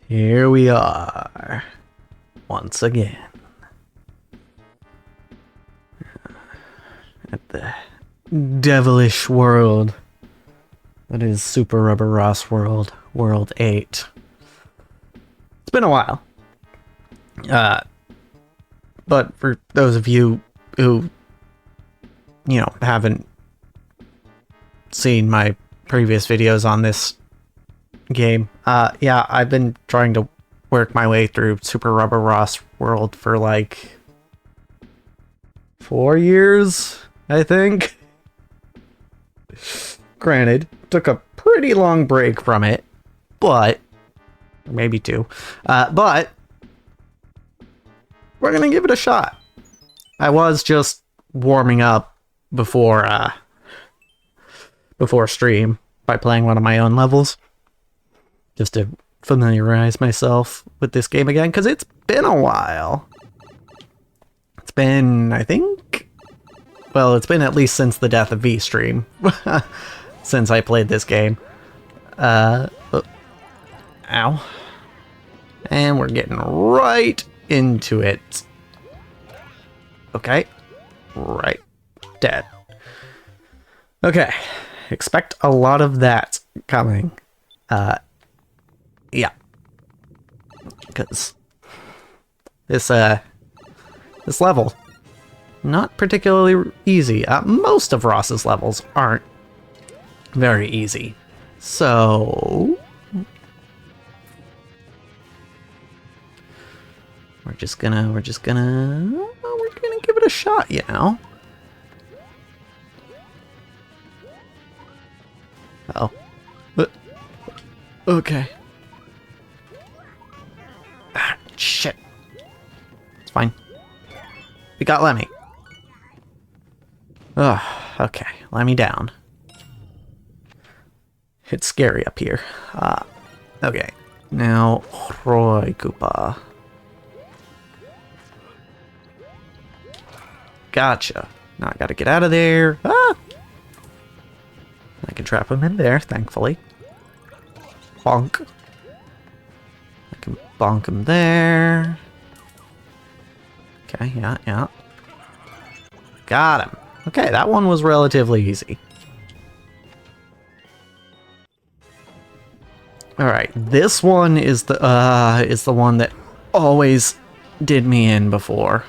Here we are, once again, at the devilish world that is Super Rubber Ross World, World 8. It's been a while. But for those of you who, haven't seen my previous videos on this game, yeah, I've been trying to work my way through Super Rubber Ross World for like 4 years, I think. Granted, took a pretty long break from it, but maybe 2. But we're gonna give it a shot. I was just warming up before stream by playing one of my own levels, just to familiarize myself with this game again, because it's been a while. It's been, I think, well, it's been at least since the death of V stream, since I played this game. Ow. And we're getting right into it. Okay. Right. Dead. Okay. Expect a lot of that coming. Yeah. Because this level, not particularly easy. Most of Ross's levels aren't very easy. So we're gonna give it a shot, you know. Oh. Okay. Ah, shit. It's fine. We got Lemmy. Ugh, okay. Lemmy down. It's scary up here. Okay. Now, Roy Koopa. Gotcha. Now I gotta get out of there. Ah! I can trap him in there, thankfully. Bonk. I can bonk him there. Okay, yeah. Got him. Okay, that one was relatively easy. Alright, this one is the one that always did me in before.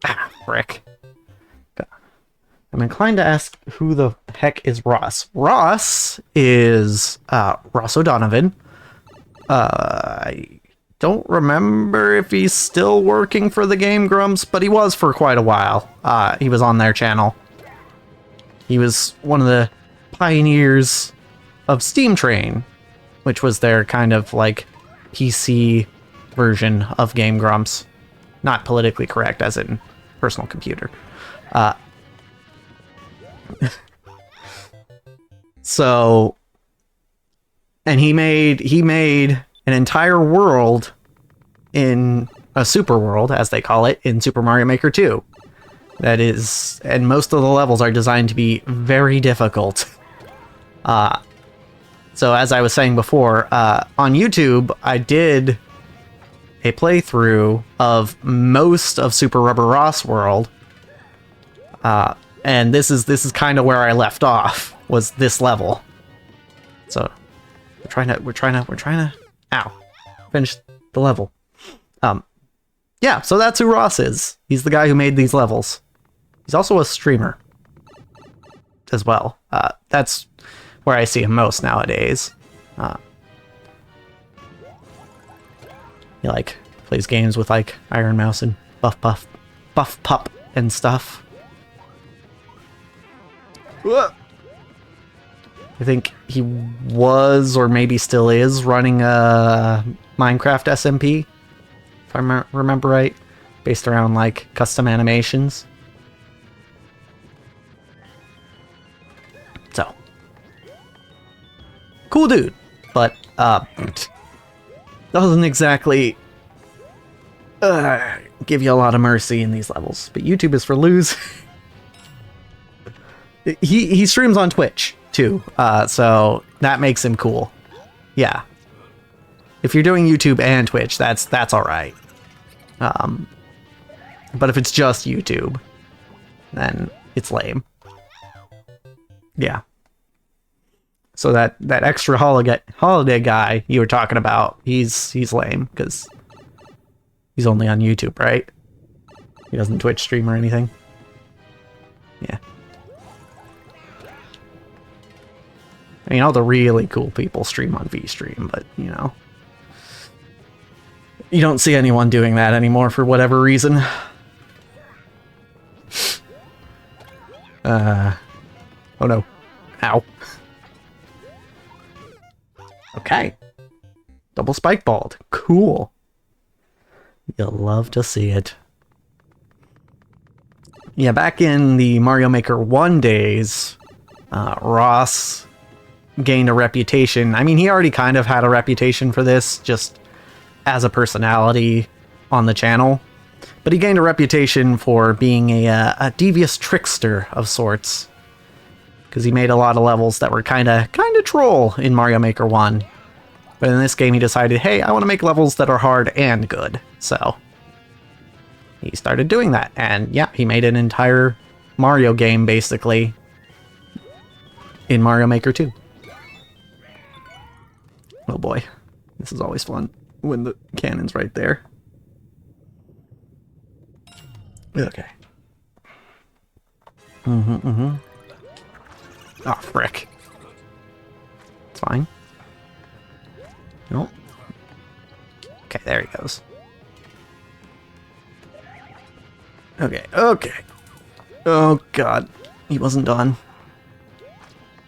Ah, frick. I'm inclined to ask who the heck is Ross. Ross is Ross O'Donovan. I don't remember if he's still working for the Game Grumps, but he was for quite a while. He was on their channel. He was one of the pioneers of Steam Train, which was their kind of like PC version of Game Grumps. Not politically correct, as in personal computer. So, and he made an entire world in a super world, as they call it, in Super Mario Maker 2. That is, and most of the levels are designed to be very difficult. So as I was saying before, on YouTube, I did a playthrough of most of Super Rubber Ross World. And this is kind of where I left off, was this level. So we're trying to ow, finish the level. Yeah, so that's who Ross is. He's the guy who made these levels. He's also a streamer as well. That's where I see him most nowadays. He like plays games with like Iron Mouse and Buff Pup and stuff. I think he was, or maybe still is, running a Minecraft SMP, if I remember right, based around like custom animations. So, cool dude, but doesn't exactly give you a lot of mercy in these levels. But YouTube is for lose. He streams on Twitch too, so that makes him cool. Yeah. If you're doing YouTube and Twitch, that's all right. But if it's just YouTube, then it's lame. Yeah. So that extra holiday guy you were talking about, he's lame because he's only on YouTube, right? He doesn't Twitch stream or anything. Yeah. I mean, all the really cool people stream on VStream, but, you know. You don't see anyone doing that anymore for whatever reason. Oh no. Ow. Okay. Double spike balled. Cool. You'll love to see it. Yeah, back in the Mario Maker 1 days, Ross gained a reputation. I mean, he already kind of had a reputation for this, just as a personality on the channel. But he gained a reputation for being a devious trickster of sorts. Because he made a lot of levels that were kind of troll in Mario Maker 1. But in this game he decided, hey, I want to make levels that are hard and good. So he started doing that. And yeah, he made an entire Mario game, basically, in Mario Maker 2. Oh boy. This is always fun when the cannon's right there. Okay. Oh, frick. It's fine. Nope. Okay, there he goes. Okay, okay. Oh, God. He wasn't done.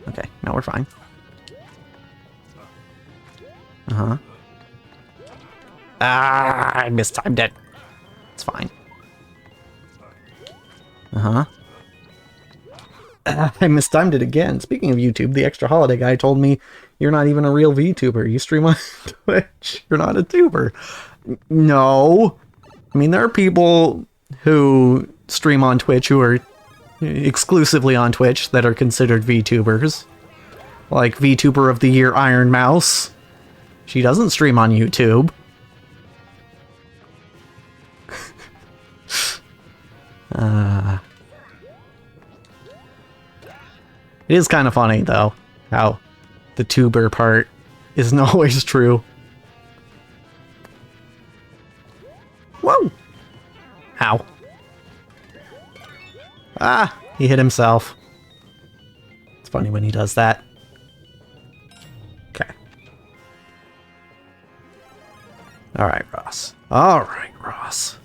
Okay, now we're fine. Uh-huh. Ah, I mistimed it. It's fine. Uh-huh. I mistimed it again. Speaking of YouTube, the Extra Holiday guy told me you're not even a real VTuber. You stream on Twitch. You're not a tuber. No. I mean, there are people who stream on Twitch who are exclusively on Twitch that are considered VTubers. Like VTuber of the Year Iron Mouse. She doesn't stream on YouTube. It is kind of funny, though, how the tuber part isn't always true. Whoa! Ow. Ah! He hit himself. It's funny when he does that. Okay. Alright, Ross. Alright, Ross.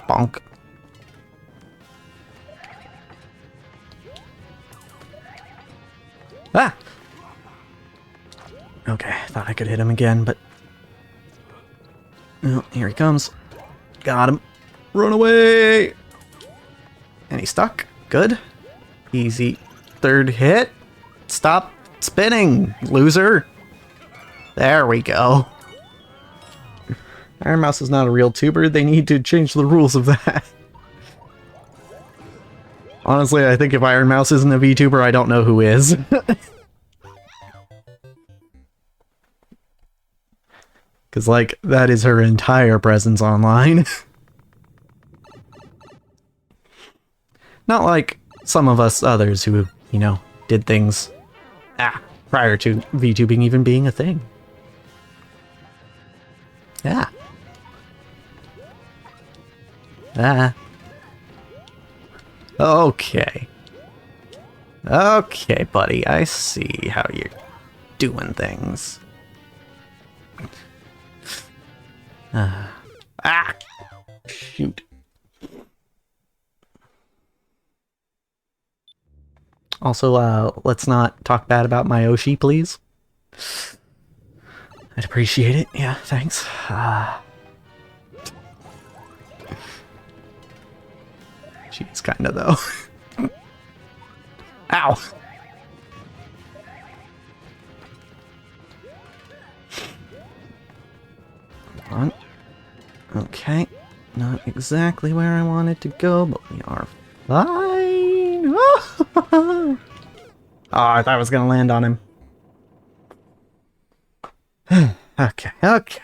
Bonk. Ah! Okay, thought I could hit him again, but... Oh, here he comes. Got him. Run away! And he's stuck. Good. Easy. Third hit. Stop spinning, loser. There we go. Iron Mouse is not a real tuber. They need to change the rules of that. Honestly, I think if Iron Mouse isn't a VTuber, I don't know who is. Because, like, that is her entire presence online. Not like some of us others who, you know, did things prior to VTubing even being a thing. Yeah. Okay. Okay, buddy, I see how you're doing things. Shoot. Also, let's not talk bad about my Yoshi, please. I'd appreciate it. Yeah, thanks. She's kinda, though. Ow! Come on. Okay. Not exactly where I wanted to go, but we are fine. Oh, I thought I was gonna land on him. Okay, okay.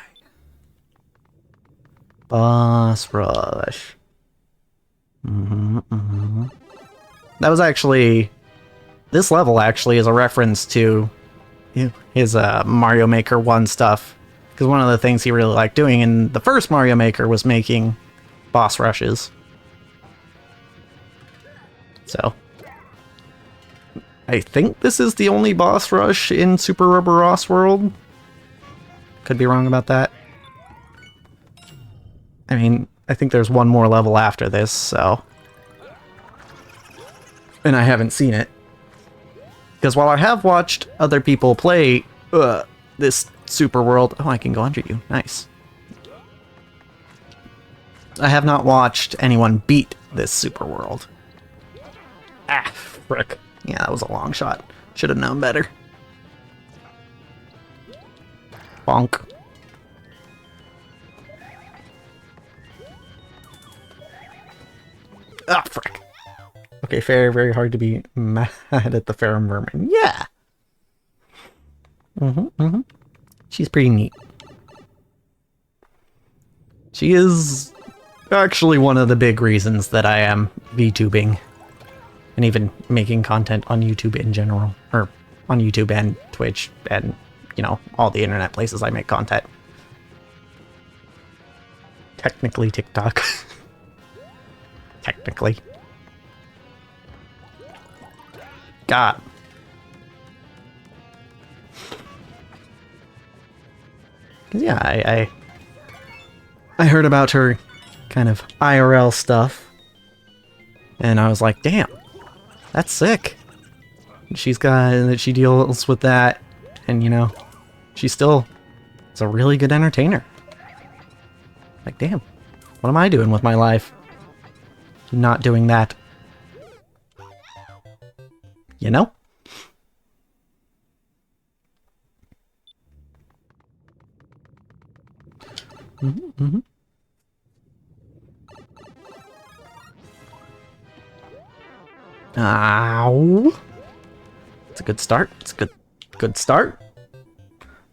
Boss rush. That was actually... This level actually is a reference to his Mario Maker 1 stuff. Because one of the things he really liked doing in the first Mario Maker was making boss rushes. So... I think this is the only boss rush in Super Rubber Ross World. Could be wrong about that. I mean, I think there's one more level after this, so... And I haven't seen it. Because while I have watched other people play this Super World... Oh, I can go under you. Nice. I have not watched anyone beat this Super World. Ah, frick. Yeah, that was a long shot. Should have known better. Bonk. Ah, frick. Okay, very, very hard to be mad at the Ferrum Vermin. Yeah! She's pretty neat. She is actually one of the big reasons that I am VTubing. And even making content on YouTube in general. Or on YouTube and Twitch and, you know, all the internet places I make content. Technically TikTok. Technically. God. Yeah, I heard about her kind of IRL stuff. And I was like, damn. That's sick. She deals with that, and you know, she still is a really good entertainer. Like, damn, what am I doing with my life? Not doing that. You know? Ow. It's a good start. It's a good start.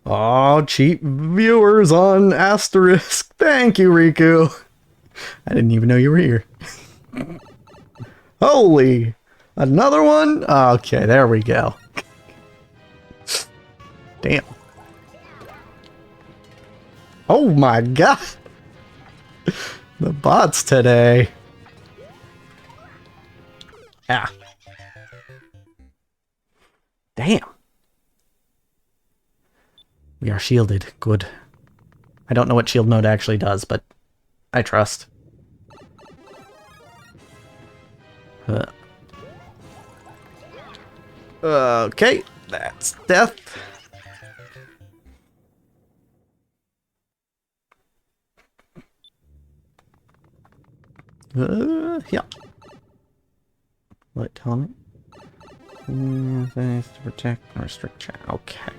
Oh, cheap viewers on Asterisk. Thank you, Riku. I didn't even know you were here. Holy. Another one? Okay, there we go. Damn. Oh my god. The bots today. Yeah. Damn. We are shielded. Good. I don't know what shield mode actually does, but I trust. Okay, that's death. Yeah. What, tell me? Things to protect and restrict chat. Okay.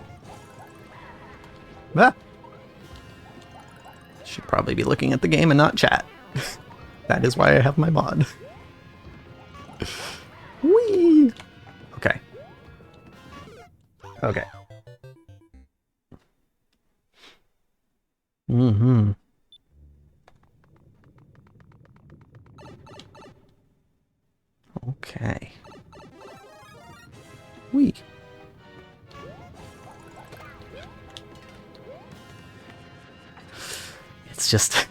Ah. Should probably be looking at the game and not chat. That is why I have my mod. Whee! Okay. Okay. Okay. Whee! It's just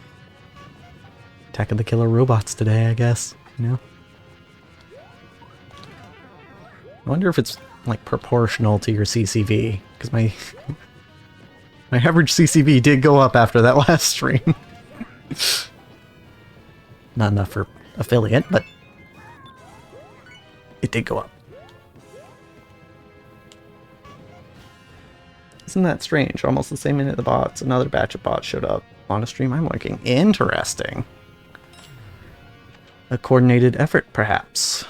Attack of the Killer Robots today, I guess, you know? I wonder if it's, like, proportional to your CCV, because my average CCV did go up after that last stream. Not enough for affiliate, but it did go up. Isn't that strange? Almost the same minute the bots, another batch of bots showed up on a stream I'm working. Interesting. A coordinated effort, perhaps.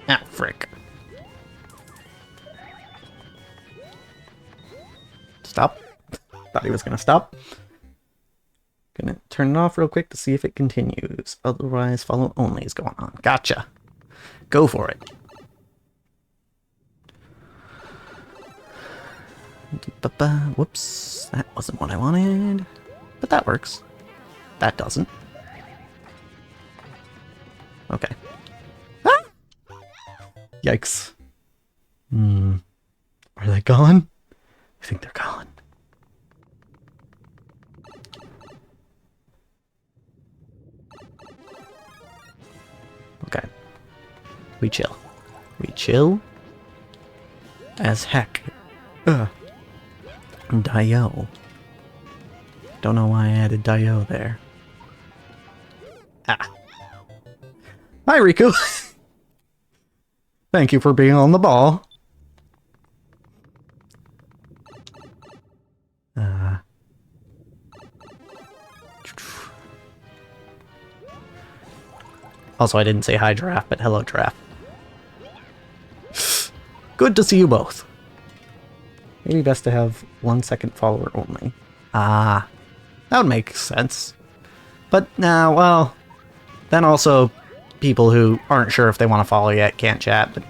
Ah, frick. Stop. Thought he was gonna stop. Gonna turn it off real quick to see if it continues. Otherwise, follow only is going on. Gotcha. Go for it. Whoops, that wasn't what I wanted. But that works. That doesn't. Okay. Ah! Yikes. Are they gone? I think they're gone. Okay. We chill. We chill as heck. Dio. Don't know why I added Dio there. Ah. Hi, Riku. Thank you for being on the ball. Also, I didn't say hi, Giraffe, but hello, Giraffe. Good to see you both. Maybe best to have 1 second follower only. Ah, that would make sense. But, nah, well, then also people who aren't sure if they want to follow yet can't chat. But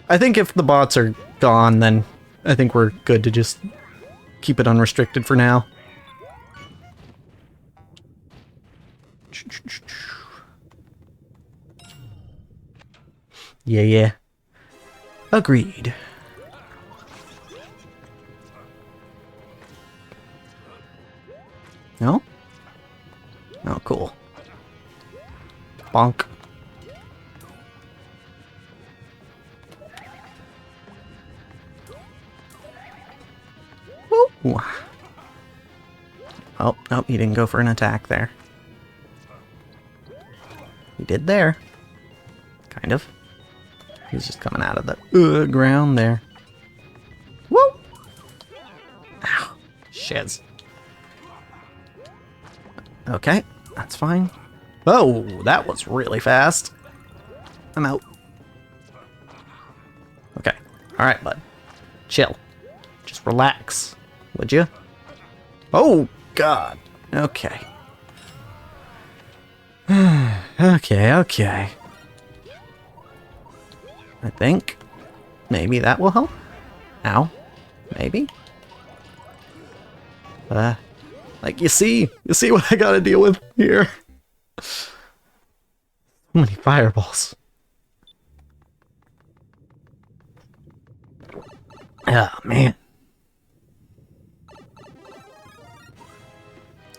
I think if the bots are gone, then I think we're good to just keep it unrestricted for now. Yeah. Agreed. No? Oh, cool. Bonk. Woo! Oh, nope, he didn't go for an attack there. He did there. Kind of. He's just coming out of the ground there. Woo! Ow. Shiz. Okay, that's fine. Oh, that was really fast. I'm out. Okay. Alright, bud. Chill. Just relax. Would you? Oh, God. Okay. Okay. I think maybe that will help. Ow. Maybe. Like, you see what I gotta deal with here. So many fireballs. Oh, man.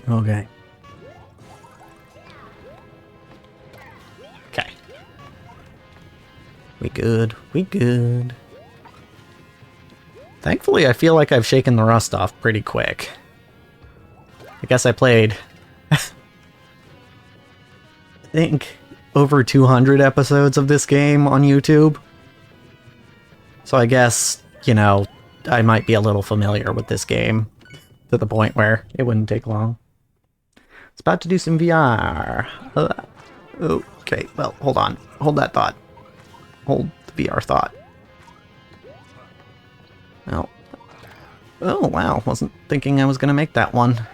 Okay. Okay. We good. We good. Thankfully, I feel like I've shaken the rust off pretty quick. I guess I played, I think, over 200 episodes of this game on YouTube. So I guess, you know, I might be a little familiar with this game to the point where it wouldn't take long. It's about to do some VR. Okay, well, hold on. Hold that thought. Hold the VR thought. Oh, wow. Wasn't thinking I was going to make that one.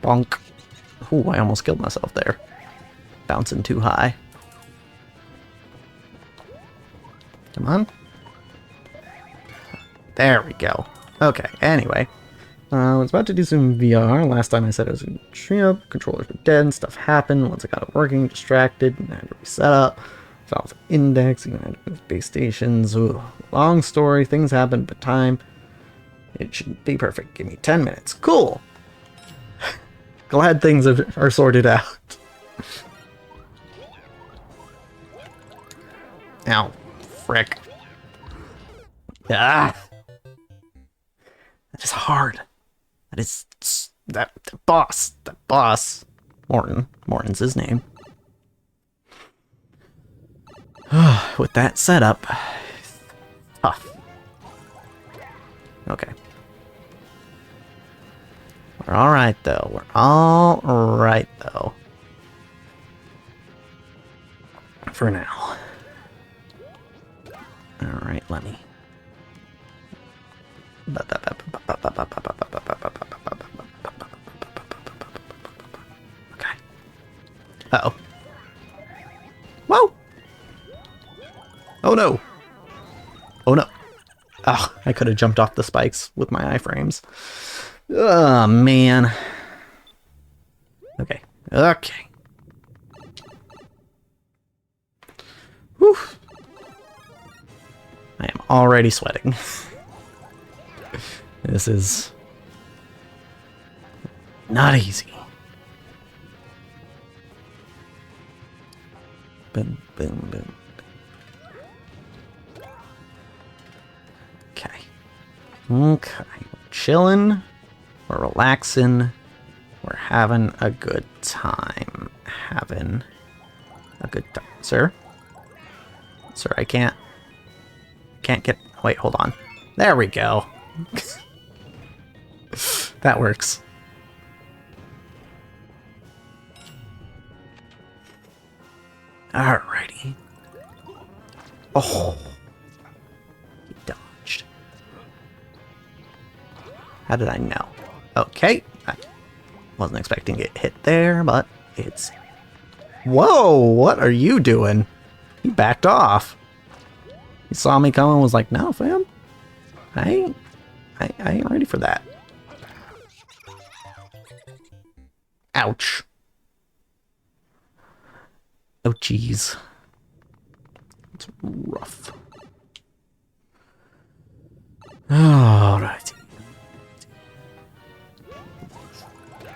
Bonk. Ooh, I almost killed myself there. Bouncing too high. Come on. There we go. Okay, anyway. I was about to do some VR. Last time I said it was going to trip. Controllers were dead and stuff happened. Once I got it working, distracted, and I had to reset up. Fell off the index, even had to move base stations. Ooh, long story. Things happened, but time. It should be perfect. Give me 10 minutes. Cool! Glad things are sorted out. Ow. Frick. Ah! That is hard. That is... That boss. Morton's his name. With that setup... Tough. Okay. We're alright, though. We're alright, though. For now. Alright, let me... Okay. Uh-oh. Whoa! Oh no! Oh no. Oh, I could have jumped off the spikes with my iframes. Oh, man. Okay. Okay. Whew. I am already sweating. This is not easy. Boom, boom, boom. Okay. Okay. We're chilling. We're relaxing. We're having a good time. Having a good time. Sir? Sir, I can't get... Wait, hold on. There we go. That works. Alrighty. Oh. He dodged. How did I know? Okay. I wasn't expecting to get hit there, but it's... Whoa! What are you doing? He backed off. He saw me coming and was like, no, fam. I ain't ready for that. Ouch. Oh, jeez. It's rough. Alright.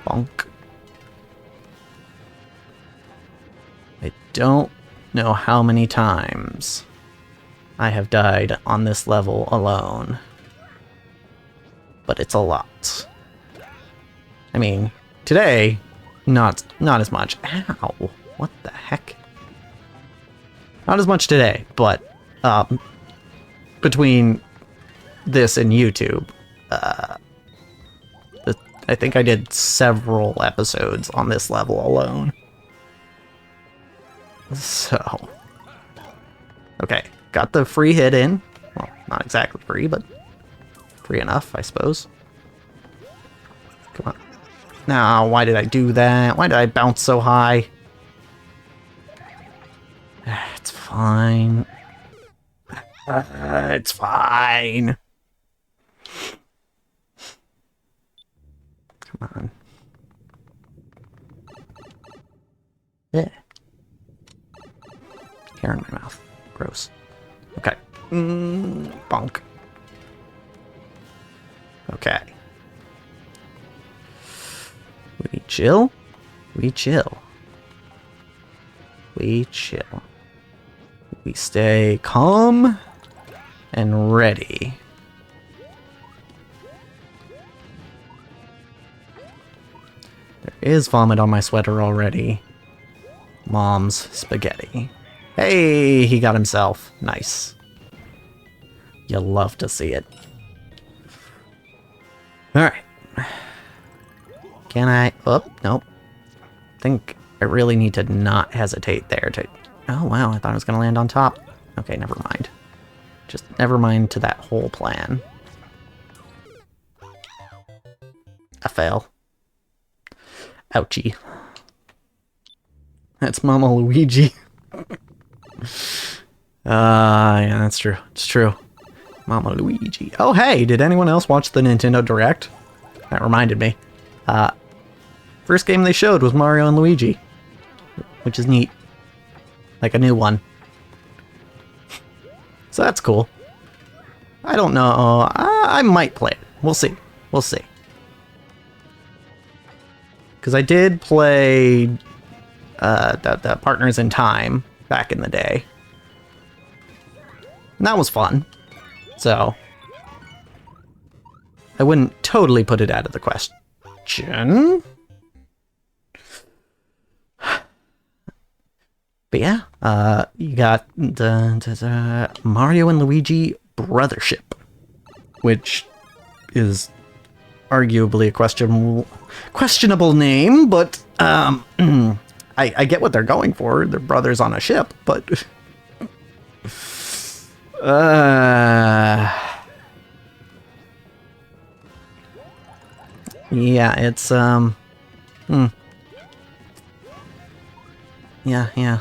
Bonk. I don't know how many times I have died on this level alone. But it's a lot. I mean, today, not as much. Ow. What the heck? Not as much today, but between this and YouTube, I think I did several episodes on this level alone. So, okay, got the free hit in. Well, not exactly free, but free enough, I suppose. Come on. Now, why did I do that? Why did I bounce so high? It's fine. It's fine. Come on. Yeah. Hair in my mouth. Gross. Okay. Bonk. Okay. We chill. We chill. We chill. We stay calm and ready. There is vomit on my sweater already. Mom's spaghetti. Hey, he got himself. Nice. You'll love to see it. Alright. Can I... Oh, nope. I think I really need to not hesitate there to... Oh, wow, I thought I was going to land on top. Okay, never mind. Just never mind to that whole plan. A fail. Ouchie. That's Mama Luigi. Yeah, that's true. It's true. Mama Luigi. Oh, hey, did anyone else watch the Nintendo Direct? That reminded me. First game they showed was Mario and Luigi, which is neat. Like a new one. So that's cool. I don't know. I might play it. We'll see. We'll see. Because I did play the Partners in Time back in the day. And that was fun. So I wouldn't totally put it out of the question. But yeah, you got the Mario and Luigi Brothership, which is arguably a questionable name, but I get what they're going for. They're brothers on a ship, but Yeah, it's, Yeah.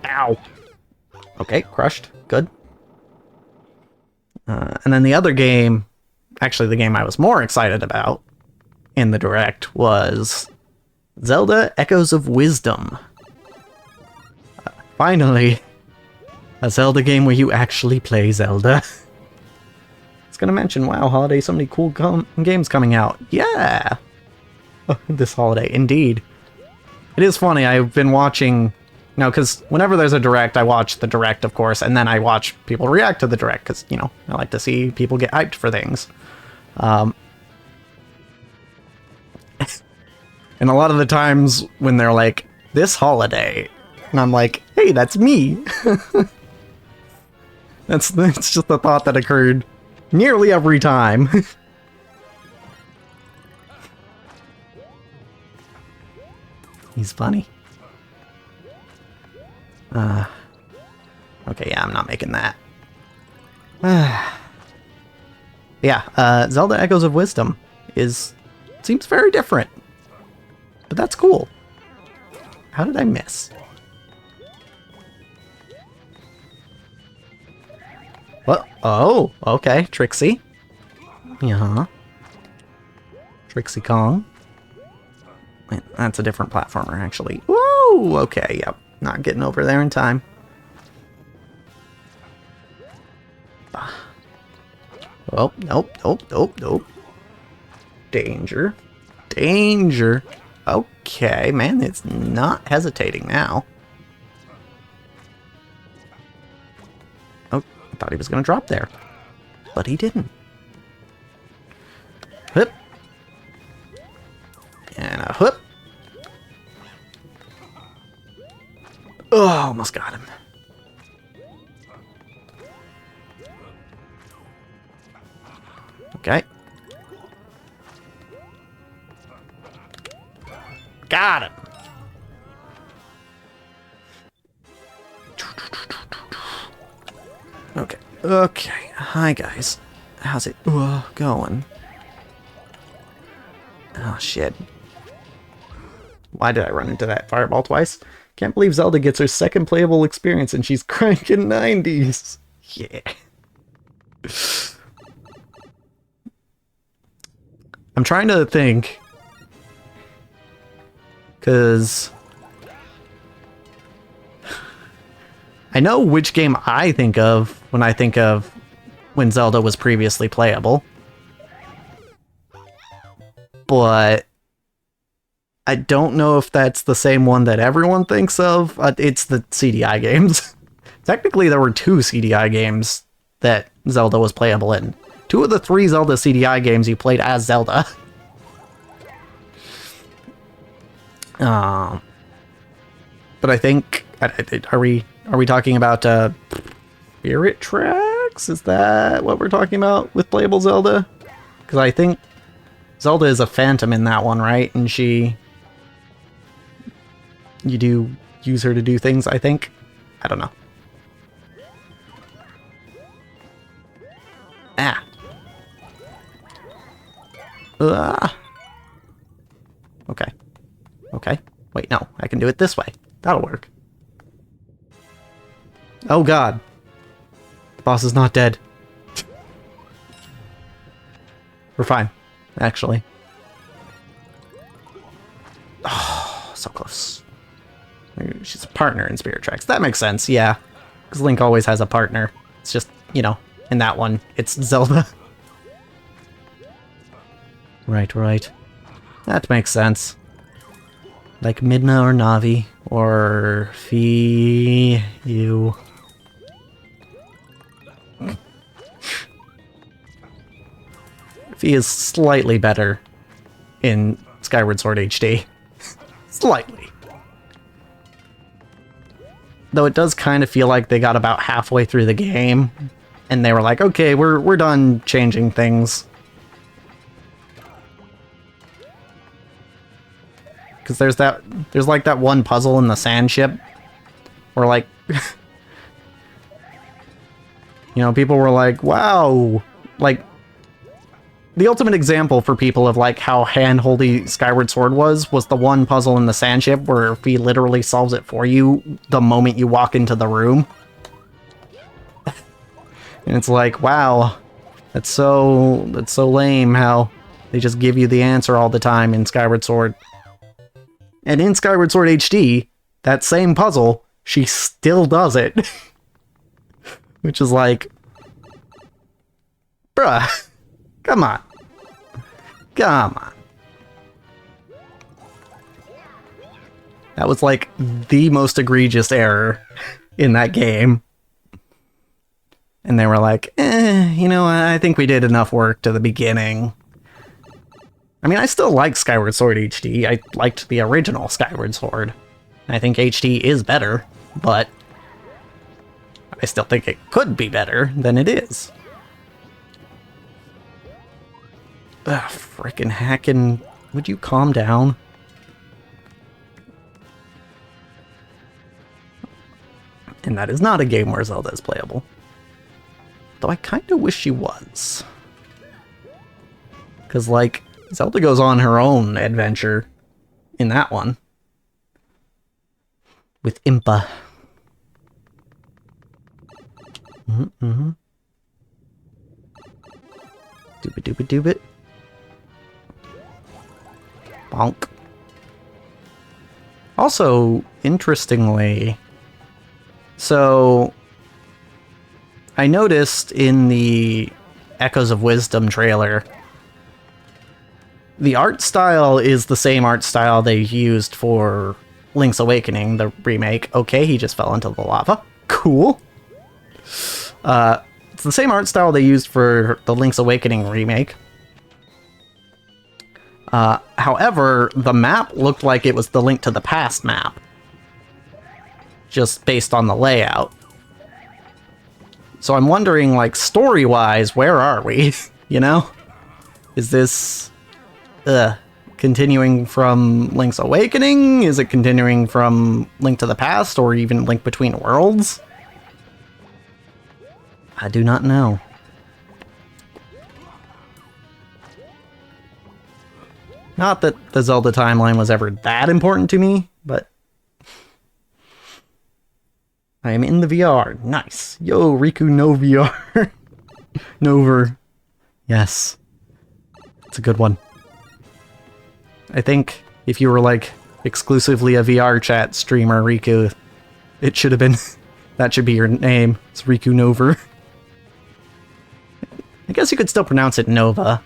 Ow! Okay, crushed. Good. And then the other game, actually the game I was more excited about in the Direct, was Zelda Echoes of Wisdom. Finally, a Zelda game where you actually play Zelda. I was gonna mention, wow, holiday, so many cool games coming out. Yeah! This holiday, indeed. It is funny, I've been watching... No, because whenever there's a Direct, I watch the Direct, of course, and then I watch people react to the Direct, because, you know, I like to see people get hyped for things. And a lot of the times when they're like, this holiday, and I'm like, hey, that's me! That's just the thought that occurred nearly every time. He's funny. Okay, yeah, I'm not making that. Yeah, Zelda Echoes of Wisdom seems very different. But that's cool. How did I miss? What? Oh, okay, Trixie. Yeah. Trixie Kong. Wait, that's a different platformer, actually. Woo! Okay, yep. Not getting over there in time. Oh, nope. Danger. Danger. Okay, man, it's not hesitating now. Oh, I thought he was going to drop there. But he didn't. Whoop. And a whoop. Oh, almost got him. Okay. Got him. Okay. Okay. Hi, guys. How's it going? Oh, shit. Why did I run into that fireball twice? Can't believe Zelda gets her second playable experience and she's cranking 90s. Yeah. I'm trying to think. Because I know which game I think of when Zelda was previously playable. But I don't know if that's the same one that everyone thinks of. It's the CDI games. Technically, there were 2 CDI games that Zelda was playable in. 2 of the 3 Zelda CDI games you played as Zelda. But I think... Are we talking about Spirit Tracks? Is that what we're talking about with playable Zelda? Because I think Zelda is a phantom in that one, right? And you do use her to do things, I think. I don't know. Ah. Okay. Okay. Wait, no. I can do it this way. That'll work. Oh god. The boss is not dead. We're fine, actually. Oh, so close. She's a partner in Spirit Tracks. That makes sense, yeah. Because Link always has a partner. It's just, you know, in that one, it's Zelda. Right. That makes sense. Like Midna or Navi, or you. Fee is slightly better in Skyward Sword HD. Slightly. Though it does kind of feel like they got about halfway through the game, and they were like, okay, we're done changing things. Because there's like that one puzzle in the sand ship, where like, you know, people were like, wow, like, the ultimate example for people of like how hand-holdy Skyward Sword was the one puzzle in the sand ship where he literally solves it for you the moment you walk into the room. And it's like, wow, that's so lame how they just give you the answer all the time in Skyward Sword. And in Skyward Sword HD, that same puzzle, she still does it. Which is like, bruh, come on. Come on. That was like the most egregious error in that game. And they were like, you know, I think we did enough work to the beginning. I mean, I still like Skyward Sword HD. I liked the original Skyward Sword. I think HD is better, but I still think it could be better than it is. Ugh, frickin' hackin'. Would you calm down? And that is not a game where Zelda is playable. Though I kinda wish she was. Because, like, Zelda goes on her own adventure in that one. With Impa. Mm-hmm. Doobit. Bonk. Also, interestingly, so I noticed in the Echoes of Wisdom trailer, the art style is the same art style they used for Link's Awakening, the remake. Okay, he just fell into the lava. Cool. It's the same art style they used for the Link's Awakening remake. However, the map looked like it was the Link to the Past map. Just based on the layout. So I'm wondering, like, story-wise, where are we? You know? Is this continuing from Link's Awakening? Is it continuing from Link to the Past, or even Link Between Worlds? I do not know. Not that the Zelda timeline was ever that important to me, but I am in the VR. Nice. Yo, Riku no VR. Nover. Yes. It's a good one. I think if you were, like, exclusively a VR chat streamer, Riku, it should have been... that should be your name. It's Riku Nover. I guess you could still pronounce it Nova.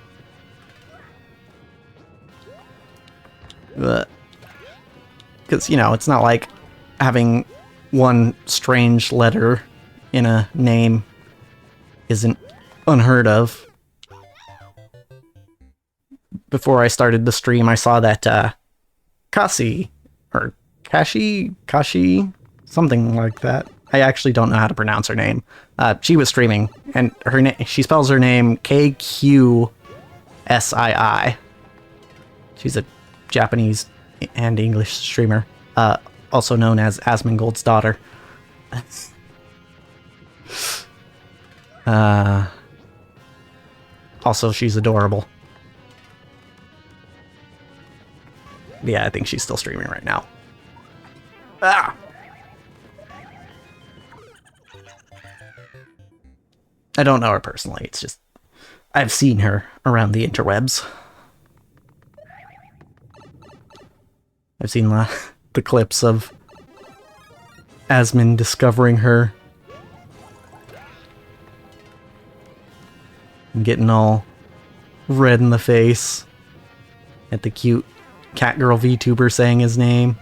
Because, you know, it's not like having one strange letter in a name isn't unheard of. Before I started the stream, I saw that Kashi, something like that. I actually don't know how to pronounce her name. She was streaming, and she spells her name Kqsii. She's a Japanese and English streamer, also known as Asmongold's daughter. Also, she's adorable. Yeah, I think she's still streaming right now. Ah! I don't know her personally, it's just... I've seen her around the interwebs. I've seen the clips of Asmon discovering her. And getting all red in the face at the cute catgirl VTuber saying his name.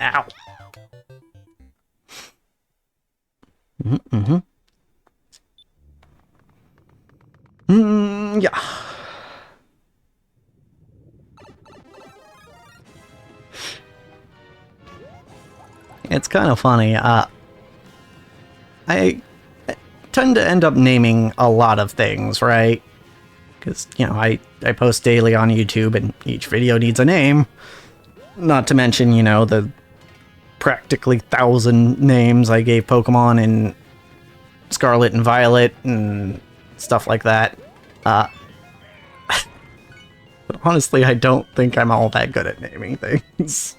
Ow. Yeah. It's kind of funny. I tend to end up naming a lot of things, right? Because, you know, I post daily on YouTube and each video needs a name. Not to mention, you know, the practically 1,000 names I gave Pokemon in Scarlet and Violet and stuff like that. But honestly, I don't think I'm all that good at naming things.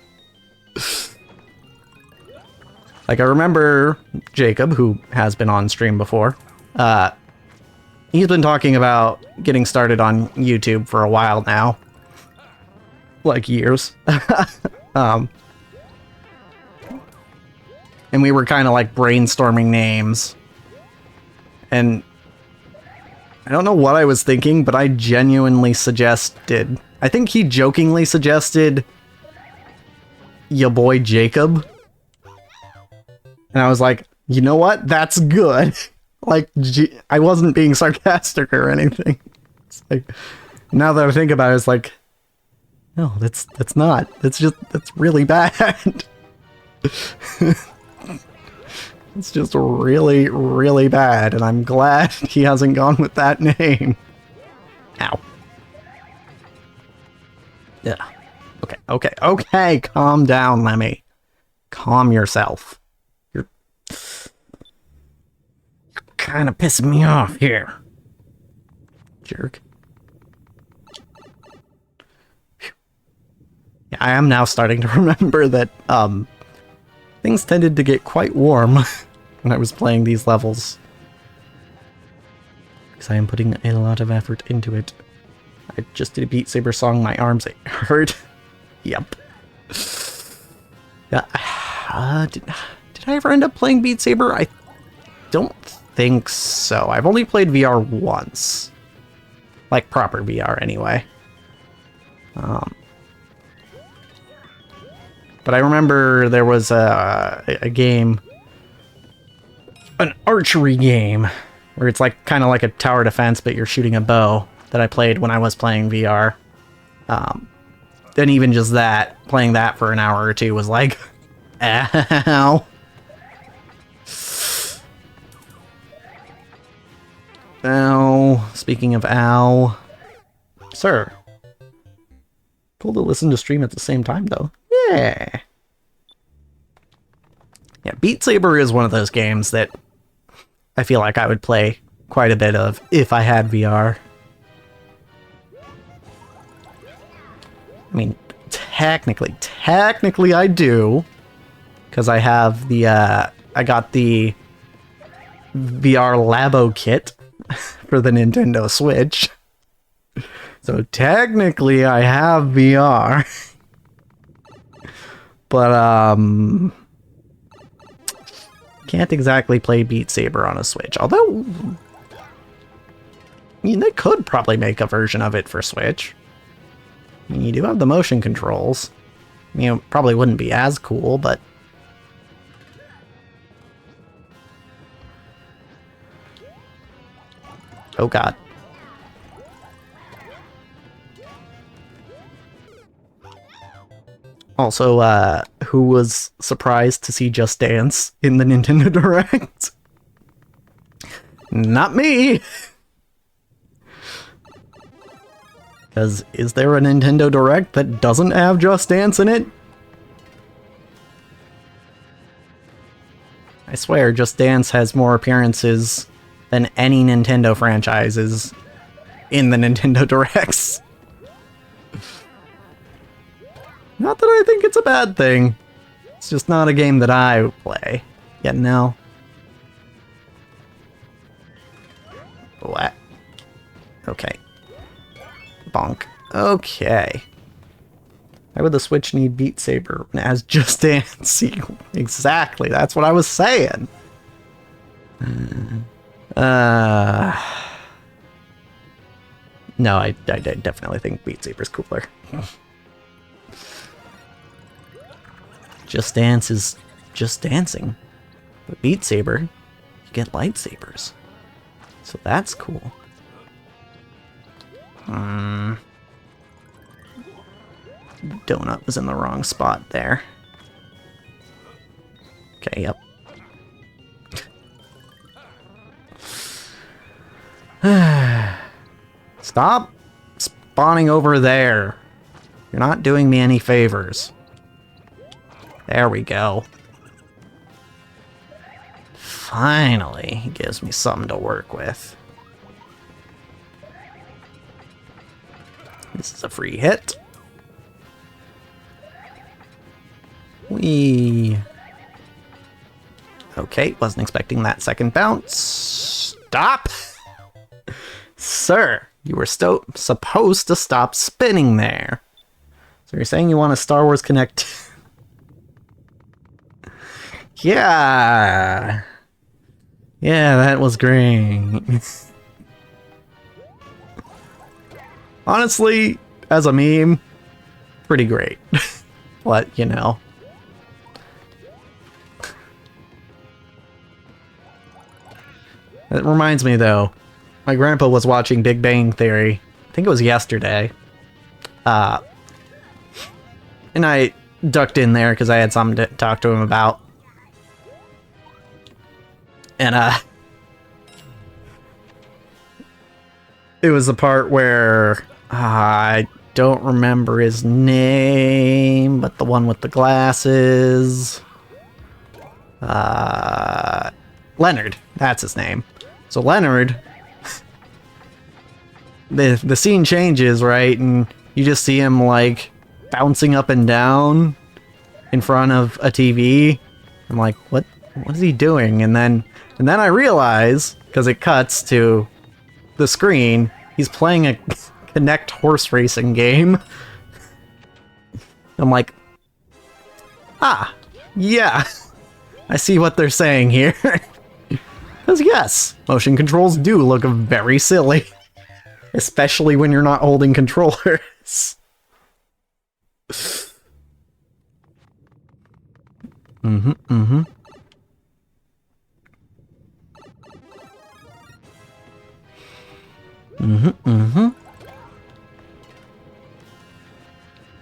Like, I remember Jacob, who has been on stream before, he's been talking about getting started on YouTube for a while now. Like, years. And we were kind of, like, brainstorming names. And I don't know what I was thinking, but I genuinely suggested... I think he jokingly suggested... ya boy Jacob. And I was like, you know what? That's good. Like, I wasn't being sarcastic or anything. It's like, now that I think about it, it's like, no, that's not. That's really bad. It's just really, really bad, and I'm glad he hasn't gone with that name. Ow. Yeah. Okay, calm down, Lemmy. Calm yourself. You're kind of pissing me off here. Jerk. Yeah, I am now starting to remember that, things tended to get quite warm when I was playing these levels. Because I am putting a lot of effort into it. I just did a Beat Saber song, my arms hurt. Yep. Yeah. Did I ever end up playing Beat Saber? I don't think so. I've only played VR once. Like, proper VR, anyway. But I remember there was a game, an archery game, where it's like kind of like a tower defense, but you're shooting a bow, that I played when I was playing VR. Then even just that, playing that for an hour or two was like, ow. Ow. Speaking of ow. Sir. Cool to listen to stream at the same time, though. Yeah. Yeah, Beat Saber is one of those games that I feel like I would play quite a bit of if I had VR. I mean, technically I do, because I have the, I got the VR Labo kit for the Nintendo Switch. So technically I have VR. But, can't exactly play Beat Saber on a Switch. Although, I mean, they could probably make a version of it for Switch. I mean, you do have the motion controls. You know, probably wouldn't be as cool, but... Oh god. Also, who was surprised to see Just Dance in the Nintendo Direct? Not me! Because is there a Nintendo Direct that doesn't have Just Dance in it? I swear, Just Dance has more appearances than any Nintendo franchises in the Nintendo Directs. Not that I think it's a bad thing. It's just not a game that I play. Yeah, no. What? Okay. Bonk. Okay. Why would the Switch need Beat Saber when it has Just Dance? Exactly, that's what I was saying. No, I definitely think Beat Saber's cooler. Just Dance is just dancing. But Beat Saber, you get lightsabers. So that's cool. Donut was in the wrong spot there. Okay, yep. Stop spawning over there. You're not doing me any favors. There we go. Finally, he gives me something to work with. This is a free hit. Whee. Okay, wasn't expecting that second bounce. Stop! Sir, you were supposed to stop spinning there. So you're saying you want a Star Wars Connect? Yeah! Yeah, that was great. Honestly, as a meme, pretty great. But, you know. It reminds me, though, my grandpa was watching Big Bang Theory. I think it was yesterday. And I ducked in there because I had something to talk to him about. And, it was the part where I don't remember his name, but the one with the glasses. Leonard, that's his name. So Leonard, the scene changes, right? And you just see him like bouncing up and down in front of a TV. I'm like, what is he doing? And then I realize, because it cuts to the screen, he's playing a Kinect horse racing game. I'm like, yeah, I see what they're saying here. Because yes, motion controls do look very silly. Especially when you're not holding controllers.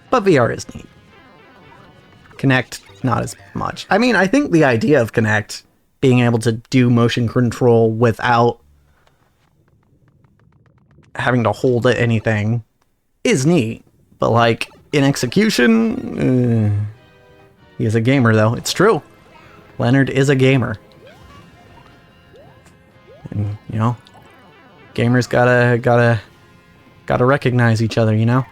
But VR is neat. Kinect, not as much. I mean, I think the idea of Kinect being able to do motion control without having to hold anything is neat. But, like, in execution, he is a gamer, though. It's true. Leonard is a gamer. And, you know, gamers gotta recognize each other, you know?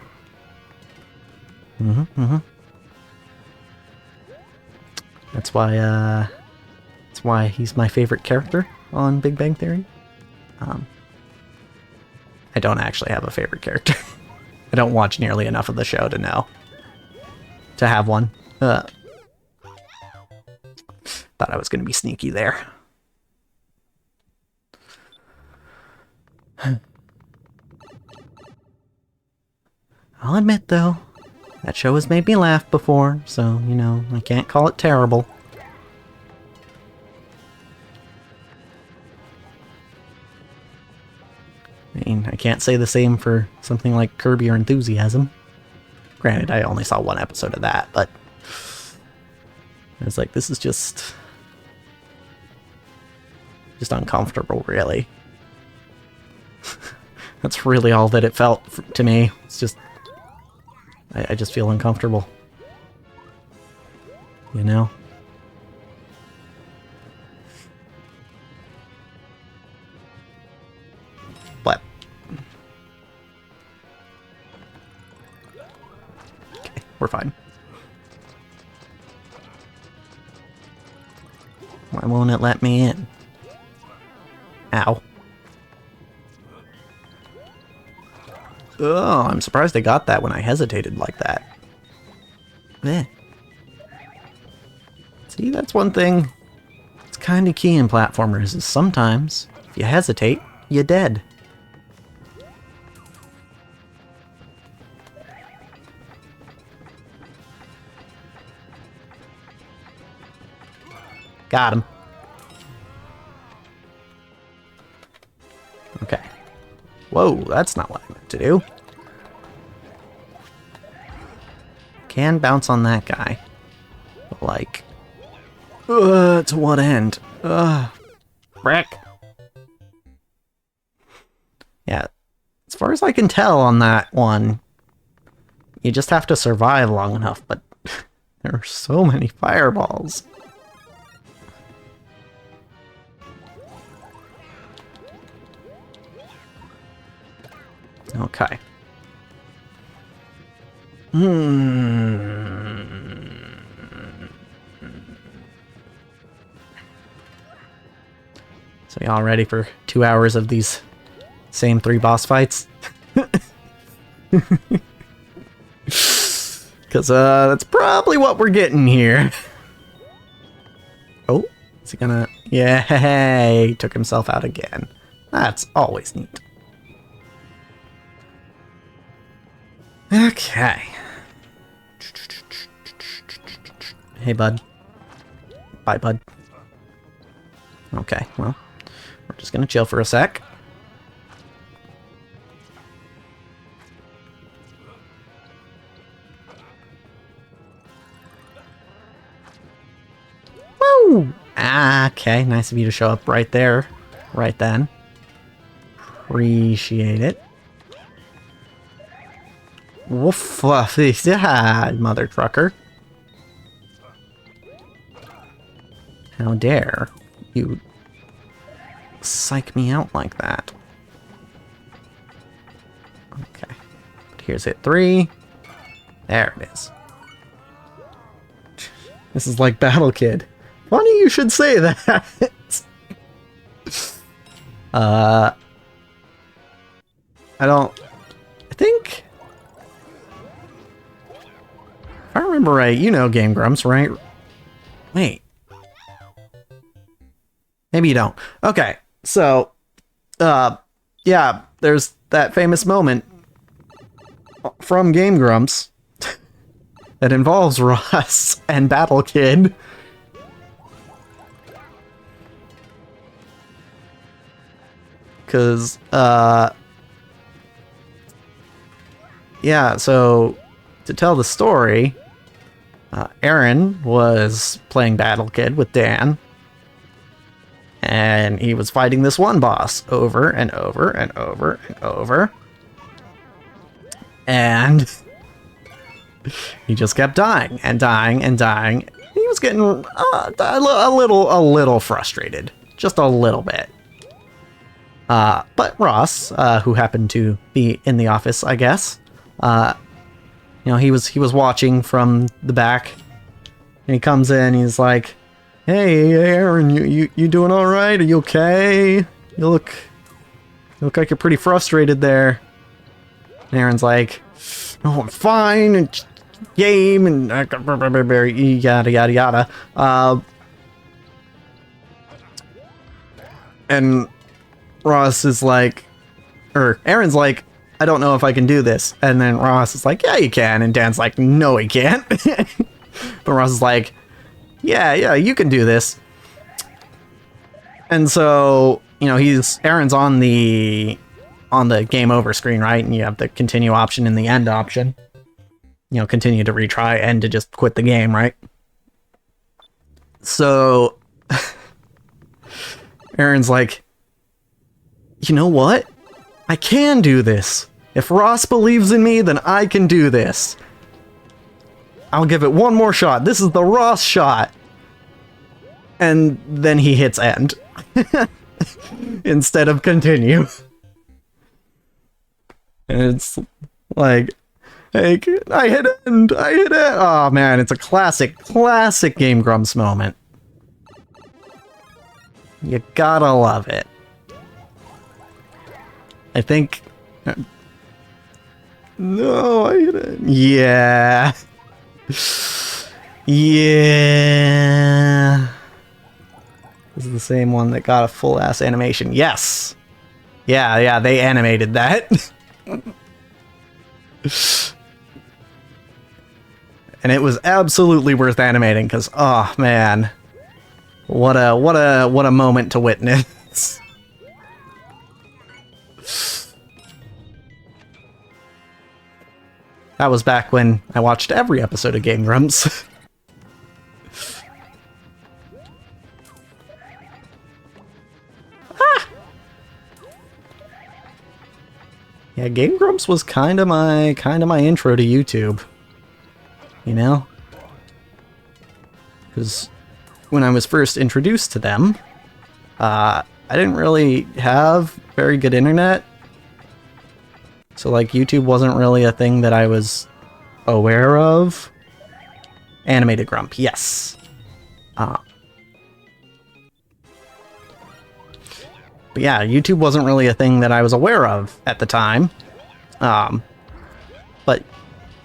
That's why he's my favorite character on Big Bang Theory. I don't actually have a favorite character. I don't watch nearly enough of the show to know. To have one. Thought I was gonna be sneaky there. I'll admit, though, that show has made me laugh before, so, you know, I can't call it terrible. I mean, I can't say the same for something like Curb Your Enthusiasm. Granted, I only saw one episode of that, but I was like, this is just uncomfortable, really. That's really all that it felt to me. It's just, I just feel uncomfortable. You know? But okay, we're fine. Why won't it let me in? Ow. Oh, I'm surprised I got that when I hesitated like that. Eh. See, that's one thing. It's kind of key in platformers, is sometimes, if you hesitate, you're dead. Got him. Okay. Whoa, that's not what I meant to do. Can bounce on that guy. But like... to what end? Frick. Yeah. As far as I can tell on that one, you just have to survive long enough, but There are so many fireballs. Okay. So y'all ready for 2 hours of these same 3 boss fights? Because that's probably what we're getting here. Oh, is he gonna... Yeah, he took himself out again. That's always neat. Okay. Hey, bud. Bye, bud. Okay, well, we're just gonna chill for a sec. Woo! Okay, nice of you to show up right there, right then. Appreciate it. Woof, yeah, mother trucker. How dare you psych me out like that? Okay, but here's hit 3. There it is. This is like Battle Kid. Funny you should say that. I think... If I remember right, you know Game Grumps, right? Wait. Maybe you don't. Okay, so, yeah, there's that famous moment from Game Grumps that involves Ross and Battle Kid. Because, yeah, so, to tell the story, Aaron was playing Battle Kid with Dan, and he was fighting this one boss over and over and over and over, and he just kept dying and dying and dying. He was getting a little frustrated, just a little bit. But Ross, who happened to be in the office, I guess, you know, he was watching from the back, and he comes in. He's like, "Hey, Aaron, you doing all right? Are you okay? You look like you're pretty frustrated there." And Aaron's like, "Oh, I'm fine. And game and yada yada yada." And Ross is like, or Aaron's like, "I don't know if I can do this." And then Ross is like, "Yeah, you can." And Dan's like, "No, he can't." But Ross is like, yeah, you can do this. And so, you know, Aaron's on the game over screen, right? And you have the continue option and the end option. You know, continue to retry and to just quit the game, right? So Aaron's like, "You know what? I can do this. If Ross believes in me, then I can do this. I'll give it one more shot. This is the Ross shot." And then he hits end instead of continue. And it's like, "Hey, I hit end. I hit end." Oh man, it's a classic Game Grumps moment. You gotta love it. I think... No, I hit it. Yeah. Yeah. This is the same one that got a full-ass animation. Yes. Yeah, they animated that. And it was absolutely worth animating, because, oh man. What a moment to witness. That was back when I watched every episode of Game Grumps. Ah! Yeah, Game Grumps was kind of my intro to YouTube. You know? Because when I was first introduced to them, I didn't really have very good internet. So, like, YouTube wasn't really a thing that I was aware of. Animated Grump, yes. But yeah, YouTube wasn't really a thing that I was aware of at the time. But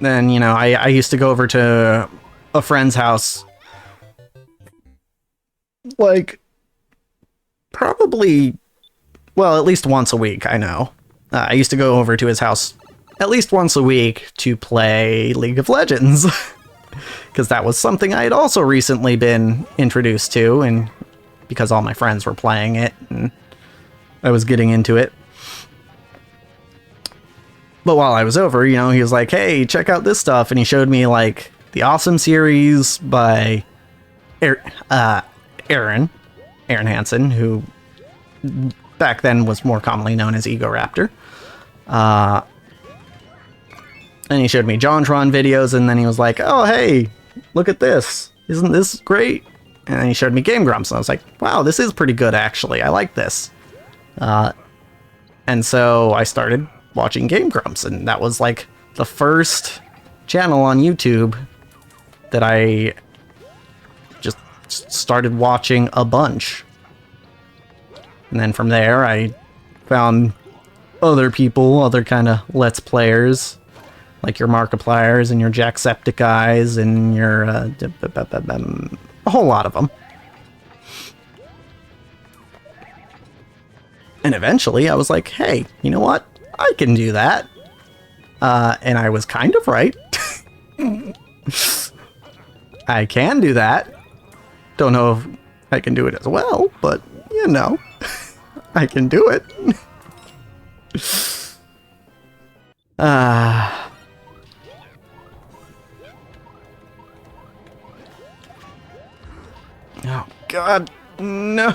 then, you know, I used to go over to a friend's house, like, probably, well, at least once a week, I know. I used to go over to his house at least once a week to play League of Legends. Because that was something I had also recently been introduced to, and because all my friends were playing it, and I was getting into it. But while I was over, you know, he was like, hey, check out this stuff, and he showed me, like, the Awesome series by Aaron Hansen, who back then was more commonly known as Ego Raptor. And he showed me JonTron videos, and then he was like, oh, hey, look at this. Isn't this great? And then he showed me Game Grumps, and I was like, wow, this is pretty good, actually. I like this. And so I started watching Game Grumps, and that was, like, the first channel on YouTube that I just started watching a bunch. And then from there, I found other people, other kind of Let's Players, like your Markipliers and your Jacksepticeyes and your, a whole lot of them. And eventually I was like, hey, you know what? I can do that. And I was kind of right. I can do that. Don't know if I can do it as well, but, you know, I can do it. Oh, God. No.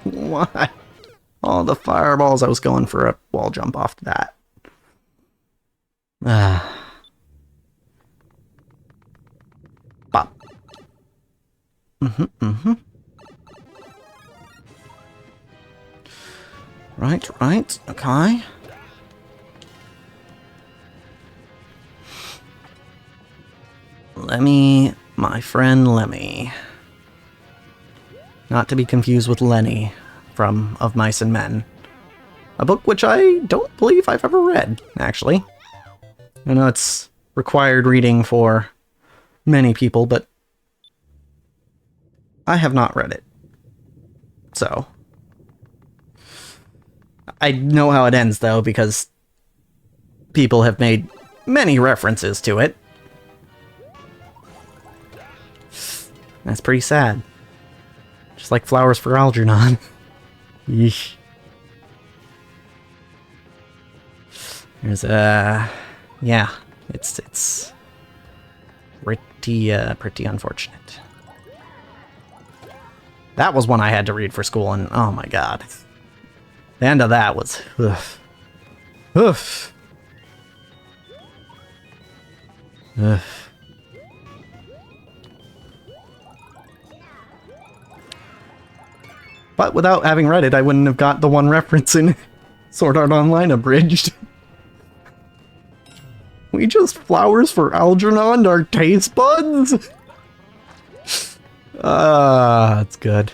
Why? All the fireballs. I was going for a wall jump off that. Bop. Right. Okay. Lemmy, my friend Lemmy. Not to be confused with Lenny from Of Mice and Men. A book which I don't believe I've ever read, actually. I know it's required reading for many people, but I have not read it. So I know how it ends, though, because people have made many references to it. That's pretty sad. Just like Flowers for Algernon. Yeesh. There's yeah, it's pretty unfortunate. That was one I had to read for school, and oh my god. The end of that was oof. Oof. Oof. But without having read it, I wouldn't have got the one reference in Sword Art Online Abridged. We just Flowers for Algernon our taste buds? That's good.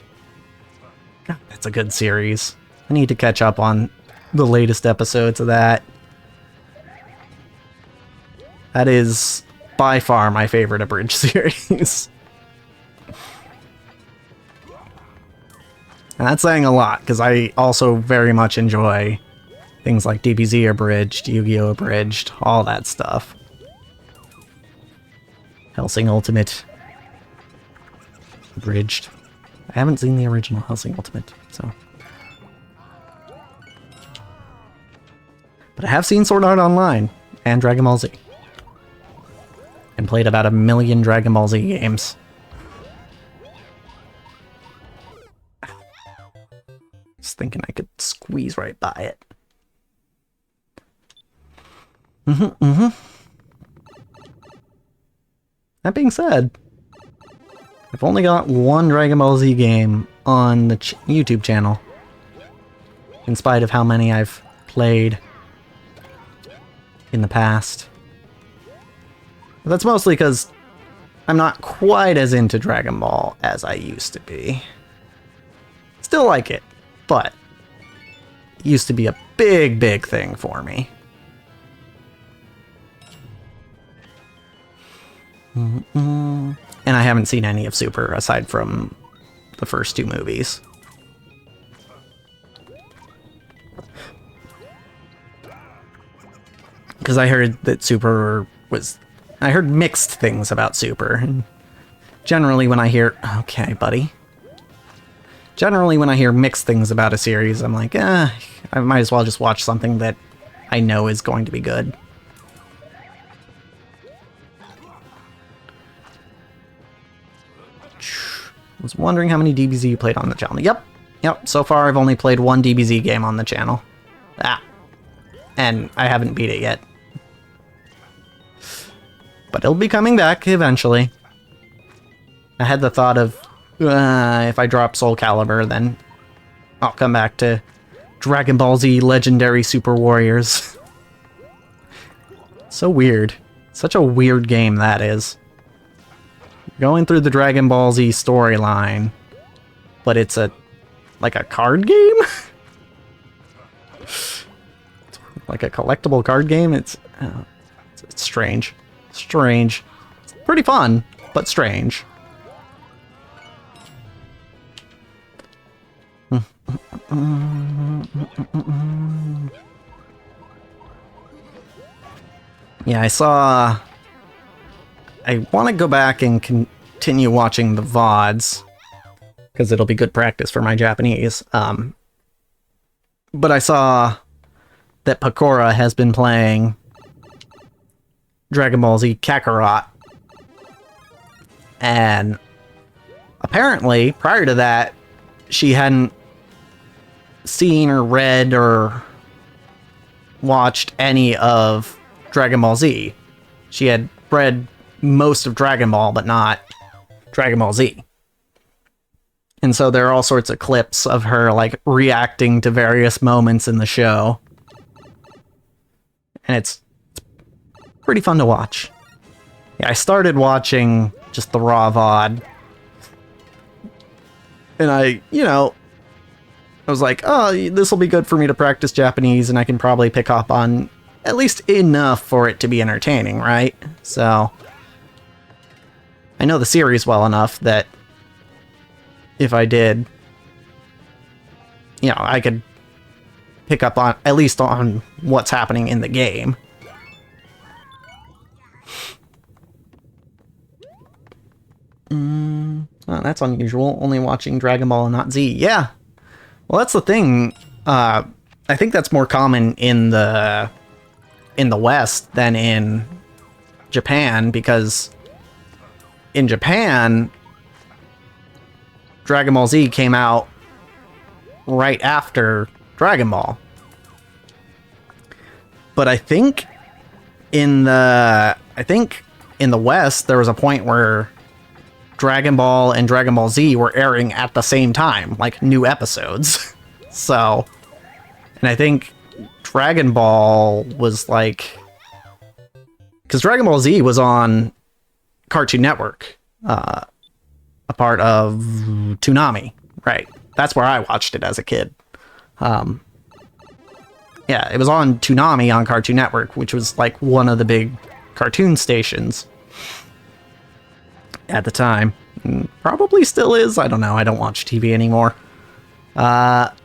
God, that's a good series. I need to catch up on the latest episodes of that. That is by far my favorite Abridged series. And that's saying a lot, because I also very much enjoy things like DBZ Abridged, Yu-Gi-Oh! Abridged, all that stuff. Hellsing Ultimate Abridged. I haven't seen the original Hellsing Ultimate, so... But I have seen Sword Art Online, and Dragon Ball Z. And played about 1 million Dragon Ball Z games. Just thinking I could squeeze right by it. That being said, I've only got one Dragon Ball Z game on the YouTube channel, in spite of how many I've played in the past. But that's mostly because I'm not quite as into Dragon Ball as I used to be. Still like it, but it used to be a big, big thing for me. And I haven't seen any of Super aside from the first two movies. Because I heard that Super was... I heard mixed things about Super. And generally when I hear... Okay, buddy. Generally when I hear mixed things about a series, I'm like, I might as well just watch something that I know is going to be good. I was wondering how many DBZ you played on the channel. Yep. So far I've only played one DBZ game on the channel. And I haven't beat it yet. But it'll be coming back eventually. I had the thought of, if I drop Soul Calibur, then I'll come back to Dragon Ball Z Legendary Super Warriors. So weird. Such a weird game that is. Going through the Dragon Ball Z storyline, but it's like a card game? Like a collectible card game? It's strange. Strange. It's pretty fun, but strange. Yeah, I want to go back and continue watching the VODs, because it'll be good practice for my Japanese. But I saw that Pakora has been playing Dragon Ball Z Kakarot. And apparently, prior to that, she hadn't seen or read or watched any of Dragon Ball Z. She had read most of Dragon Ball, but not Dragon Ball Z. And so there are all sorts of clips of her, like, reacting to various moments in the show. And it's pretty fun to watch. Yeah, I started watching just the raw VOD. And I was like, oh, this will be good for me to practice Japanese, and I can probably pick up on at least enough for it to be entertaining, right? So I know the series well enough that if I did, I could pick up on, at least on what's happening in the game. Oh, that's unusual. Only watching Dragon Ball and not Z. Yeah. Well, that's the thing. I think that's more common in the West than in Japan, because in Japan, Dragon Ball Z came out right after Dragon Ball. But I think in the West there was a point where Dragon Ball and Dragon Ball Z were airing at the same time, like new episodes. So, and I think Dragon Ball was like, because Dragon Ball Z was on Cartoon Network, a part of Toonami, right? That's where I watched it as a kid. Yeah, it was on Toonami on Cartoon Network, which was like one of the big cartoon stations at the time. Probably still is. I don't know. I don't watch TV anymore. But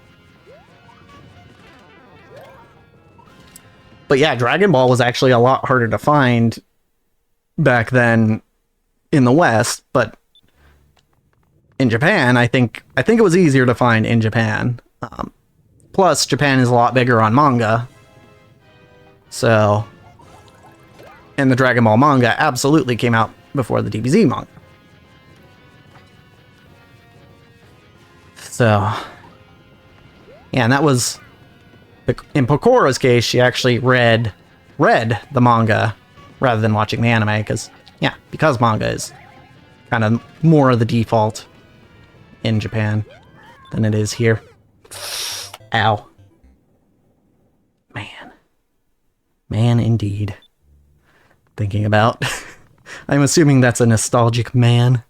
yeah, Dragon Ball was actually a lot harder to find back then in the West, but in Japan, I think it was easier to find in Japan. Plus, Japan is a lot bigger on manga. So, and the Dragon Ball manga absolutely came out before the DBZ manga. So, yeah, and that was, in Pokora's case, she actually read the manga rather than watching the anime, because manga is kind of more of the default in Japan than it is here. Ow. Man. Man, indeed. Thinking about... I'm assuming that's a nostalgic man.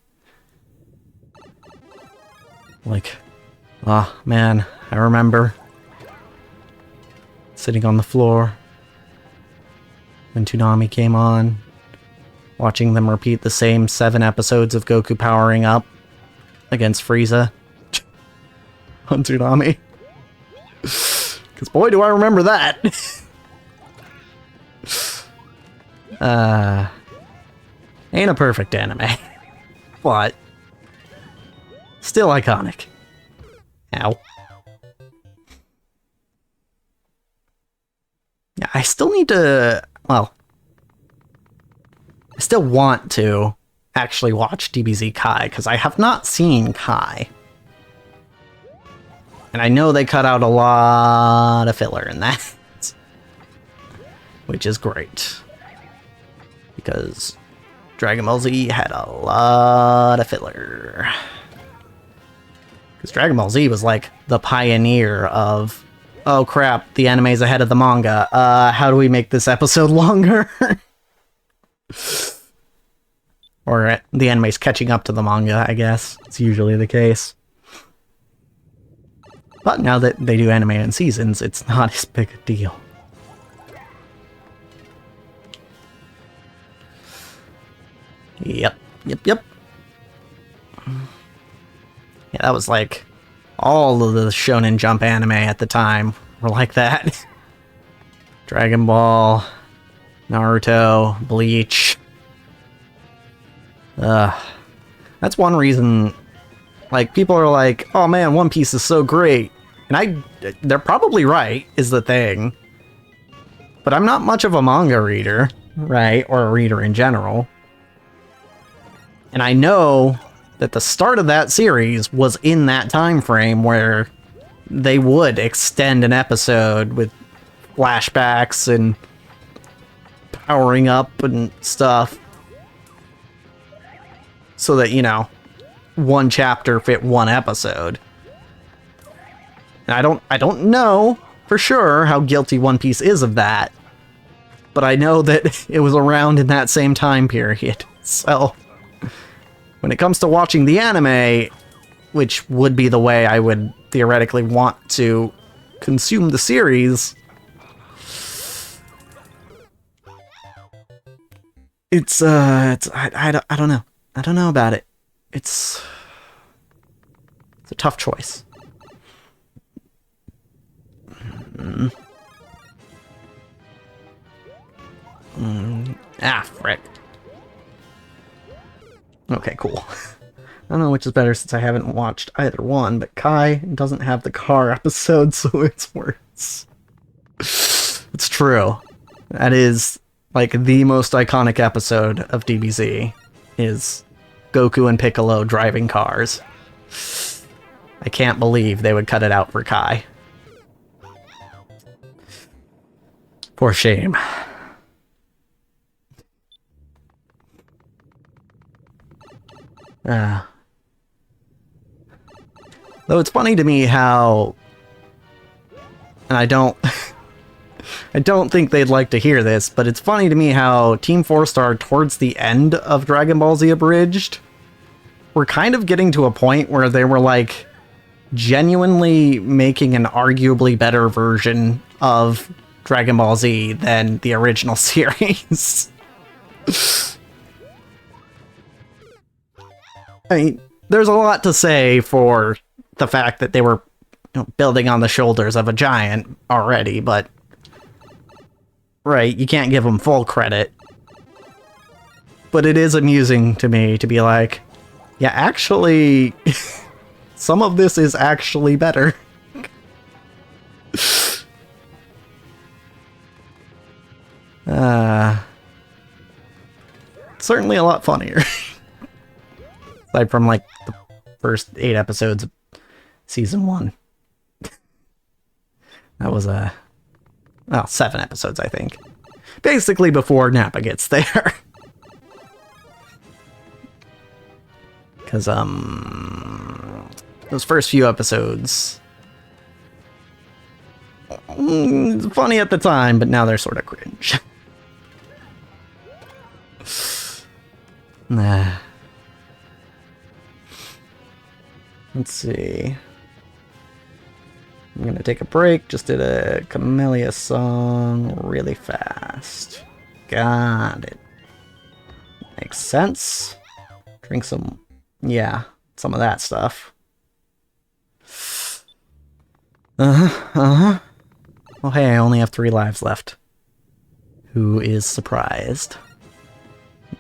Like, ah, man, I remember sitting on the floor when Toonami came on, watching them repeat the same 7 episodes of Goku powering up against Frieza on Toonami. Because boy, do I remember that! Ain't a perfect anime, but still iconic. Ow. Yeah, I still need to, well, I still want to actually watch DBZ Kai, because I have not seen Kai. And I know they cut out a lot of filler in that, which is great. Because Dragon Ball Z had a lot of filler. Because Dragon Ball Z was like the pioneer of, oh crap, the anime's ahead of the manga. How do we make this episode longer? Or the anime's catching up to the manga, I guess. It's usually the case. But now that they do anime in seasons, it's not as big a deal. Yep. Yeah, that was like... all of the Shonen Jump anime at the time were like that. Dragon Ball, Naruto, Bleach. That's one reason, like, people are like, oh man, One Piece is so great. And they're probably right, is the thing. But I'm not much of a manga reader, right? Or a reader in general. And I know that the start of that series was in that time frame where they would extend an episode with flashbacks and powering up and stuff so that, you know, one chapter fit one episode. And I don't know for sure how guilty One Piece is of that, but I know that it was around in that same time period. So when it comes to watching the anime, which would be the way I would theoretically want to consume the series, I don't know. I don't know about it. It's a tough choice. Frick. Okay, cool. I don't know which is better since I haven't watched either one, but Kai doesn't have the car episode, so it's worse. It's true. That is, like, the most iconic episode of DBZ, is Goku and Piccolo driving cars. I can't believe they would cut it out for Kai. For shame. Though it's funny to me how, and I don't think they'd like to hear this, but it's funny to me how Team 4-Star towards the end of Dragon Ball Z Abridged were kind of getting to a point where they were like genuinely making an arguably better version of Dragon Ball Z than the original series. I mean, there's a lot to say for the fact that they were, you know, building on the shoulders of a giant already, but right, you can't give them full credit. But it is amusing to me to be like, yeah, actually, some of this is actually better. Certainly a lot funnier. Aside from, like, the first 8 episodes of Season 1. That was, well, 7 episodes, I think. Basically before Nappa gets there. Because, those first few episodes... funny at the time, but now they're sort of cringe. Nah. Let's see. I'm gonna take a break. Just did a Camellia song really fast. Got it. Makes sense. Drink some... yeah, some of that stuff. Uh-huh. Well, hey, I only have 3 lives left. Who is surprised?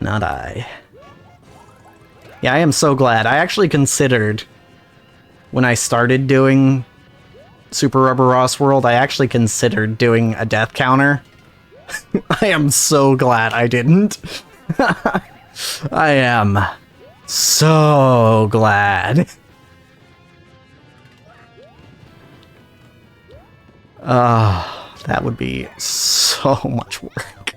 Not I. Yeah, I am so glad. I actually considered, when I started doing Super Rubber Ross World, I actually considered doing a death counter. I am so glad I didn't. I am so glad. That would be so much work.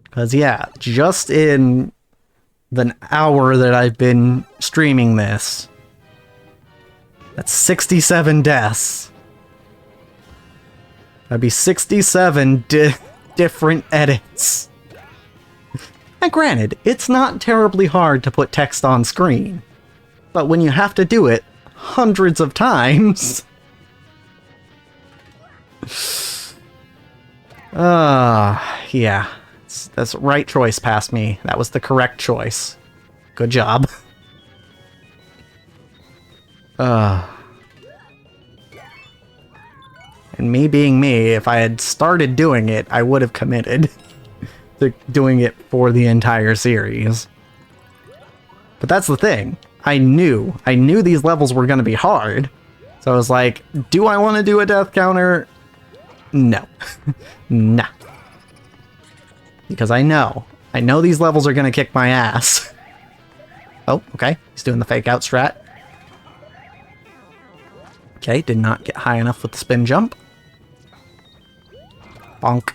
Because, yeah, just in the hour that I've been streaming this, that's 67 deaths. That'd be 67 different edits. And granted, it's not terribly hard to put text on screen, but when you have to do it hundreds of times... yeah. That's the right choice past me. That was the correct choice. Good job. And me being me, if I had started doing it, I would have committed to doing it for the entire series. But that's the thing. I knew these levels were going to be hard. So I was like, do I want to do a death counter? No. Nah. Because I know these levels are going to kick my ass. Oh, okay. He's doing the fake out strat. Okay, did not get high enough with the spin jump. Bonk.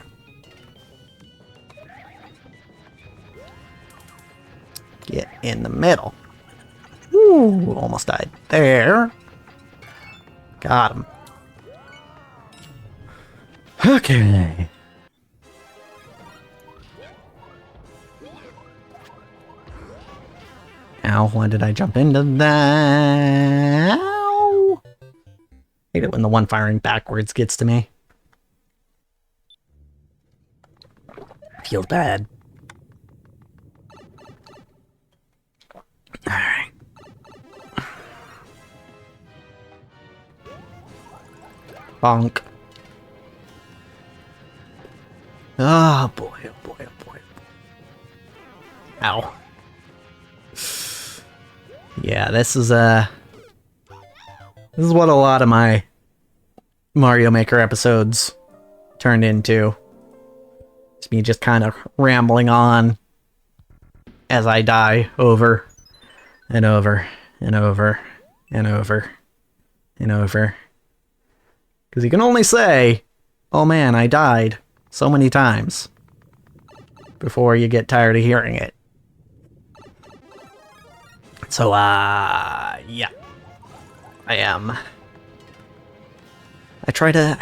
Get in the middle. Ooh, almost died. There. Got him. Okay. Ow, why did I jump into that? Ow! Hate it when the one firing backwards gets to me. Feels bad. Alright. Bonk. Oh boy, oh boy, oh boy. Ow. Yeah, this is what a lot of my Mario Maker episodes turned into. It's me just kind of rambling on as I die over and over and over and over and over. Because you can only say, oh man, I died so many times before you get tired of hearing it. So, yeah. I am. I try to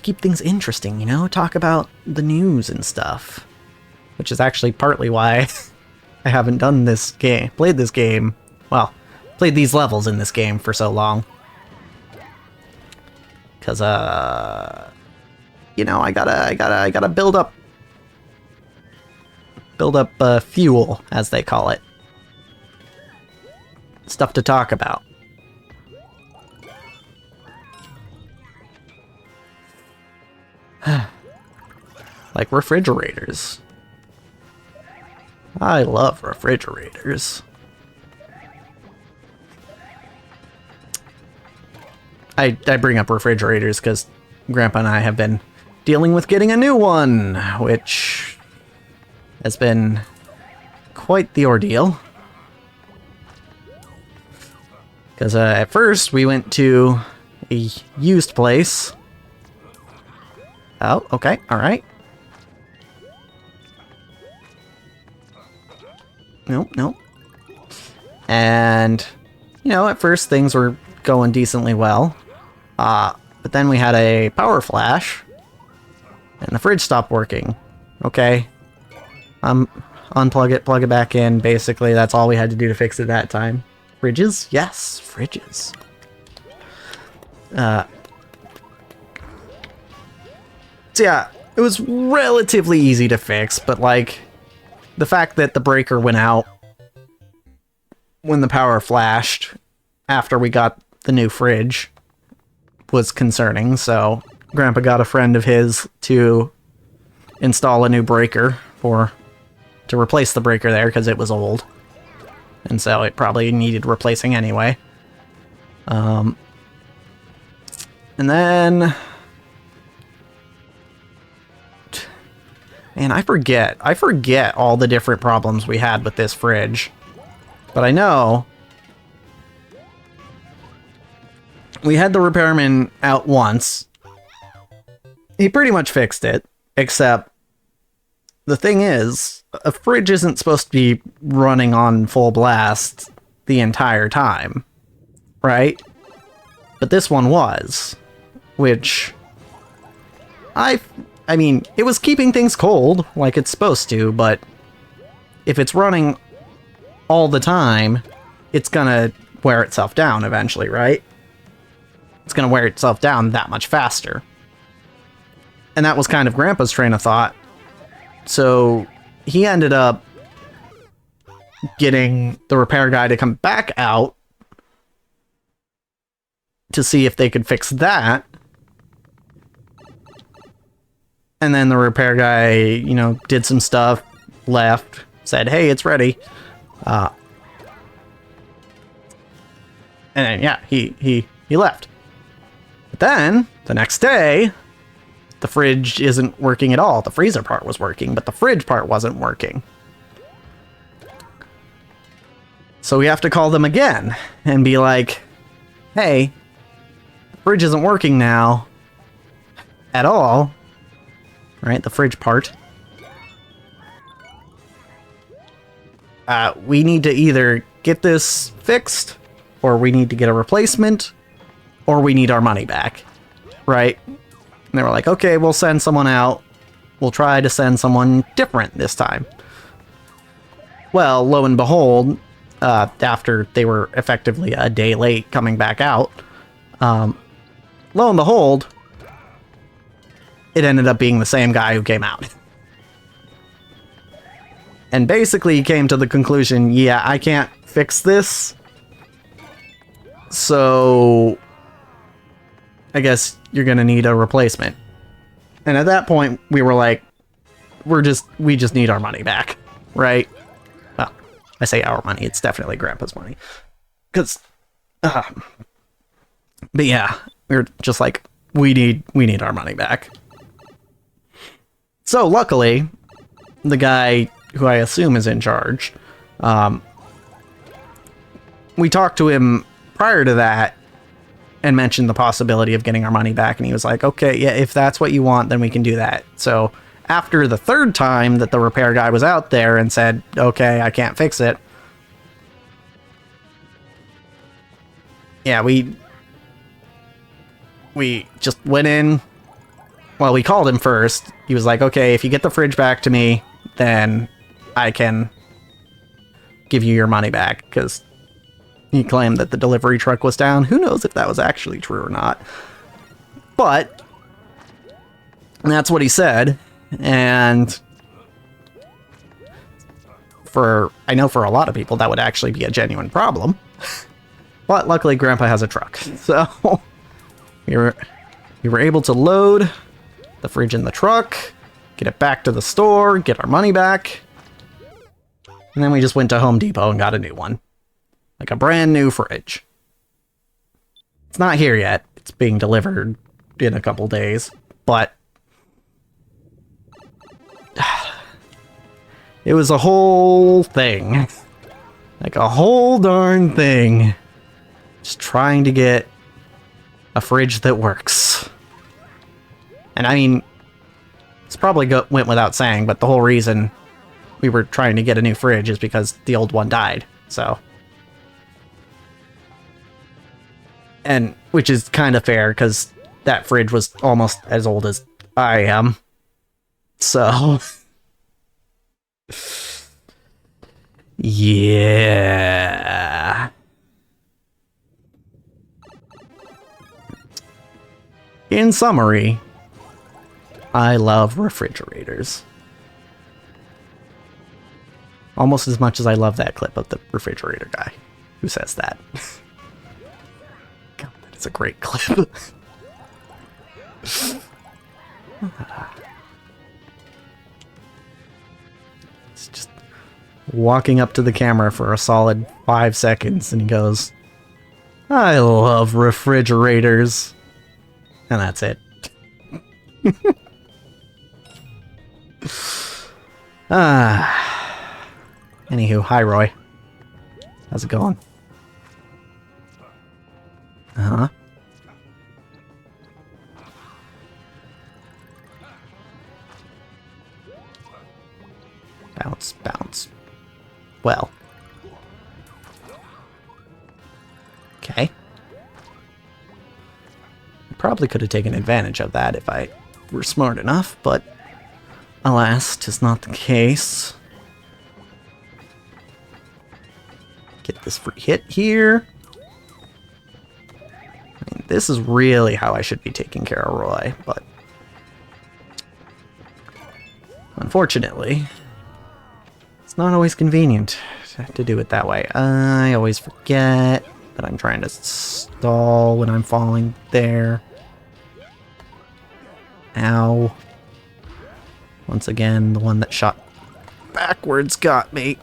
keep things interesting, you know? Talk about the news and stuff. Which is actually partly why I haven't done this game, played this game. Well, played these levels in this game for so long. Cause, you know, I gotta build up fuel, as they call it. Stuff to talk about. Like refrigerators. I love refrigerators. I bring up refrigerators because Grandpa and I have been dealing with getting a new one, which has been quite the ordeal. Because at first we went to a used place. Oh, okay, alright. Nope, nope. And, you know, at first things were going decently well. But then we had a power flash, and the fridge stopped working. Okay. Unplug it, plug it back in. Basically, that's all we had to do to fix it that time. Fridges? Yes, fridges. So yeah, it was relatively easy to fix, but like, the fact that the breaker went out when the power flashed after we got the new fridge was concerning, so Grandpa got a friend of his to install a new breaker to replace the breaker there, because it was old. And so it probably needed replacing anyway. And then... Man, I forget all the different problems we had with this fridge. But I know... we had the repairman out once. He pretty much fixed it, except... the thing is, a fridge isn't supposed to be running on full blast the entire time, right? But this one was, which I mean, it was keeping things cold like it's supposed to, but if it's running all the time, it's gonna wear itself down eventually, right? It's gonna wear itself down that much faster. And that was kind of Grandpa's train of thought. So he ended up getting the repair guy to come back out to see if they could fix that. And then the repair guy, you know, did some stuff, left, said, hey, it's ready. And then, yeah, he left. But then, the next day... the fridge isn't working at all. The freezer part was working, but the fridge part wasn't working. So we have to call them again and be like, hey, the fridge isn't working now at all. Right, the fridge part. We need to either get this fixed, or we need to get a replacement, or we need our money back. Right? And they were like, okay, we'll send someone out. We'll try to send someone different this time. Well, lo and behold, after they were effectively a day late coming back out, lo and behold, it ended up being the same guy who came out. And basically he came to the conclusion, yeah, I can't fix this. So I guess you're gonna need a replacement. And at that point, we were like, we just need our money back, right? Well, I say our money, it's definitely Grandpa's money. Because, but yeah, we were just like, we need our money back. So luckily, the guy who I assume is in charge, we talked to him prior to that, and mentioned the possibility of getting our money back, and he was like, okay, yeah, if that's what you want, then we can do that. So after the third time that the repair guy was out there and said, okay, I can't fix it, yeah, we just went in. Well, we called him first. He was like, okay, if you get the fridge back to me, then I can give you your money back, because he claimed that the delivery truck was down. Who knows if that was actually true or not. But that's what he said. And I know for a lot of people that would actually be a genuine problem. But luckily Grandpa has a truck. So we were able to load the fridge in the truck, get it back to the store, get our money back. And then we just went to Home Depot and got a new one. Like a brand new fridge. It's not here yet. It's being delivered in a couple days. But it was a whole thing. Like a whole darn thing. Just trying to get a fridge that works. And I mean, it's probably went without saying, but the whole reason we were trying to get a new fridge is because the old one died. So, and which is kind of fair because that fridge was almost as old as I am. So, yeah. In summary, I love refrigerators. Almost as much as I love that clip of the refrigerator guy who says that. God, that is a great clip. It's just walking up to the camera for a solid 5 seconds and he goes, I love refrigerators. And that's it. Anywho, hi Roy. How's it going? Uh-huh. Bounce, bounce. Well. Okay. Probably could have taken advantage of that if I were smart enough, but alas, 'tis not the case. Get this free hit here. I mean, this is really how I should be taking care of Roy, but unfortunately, it's not always convenient to do it that way. I always forget that I'm trying to stall when I'm falling there. Ow. Once again, the one that shot backwards got me.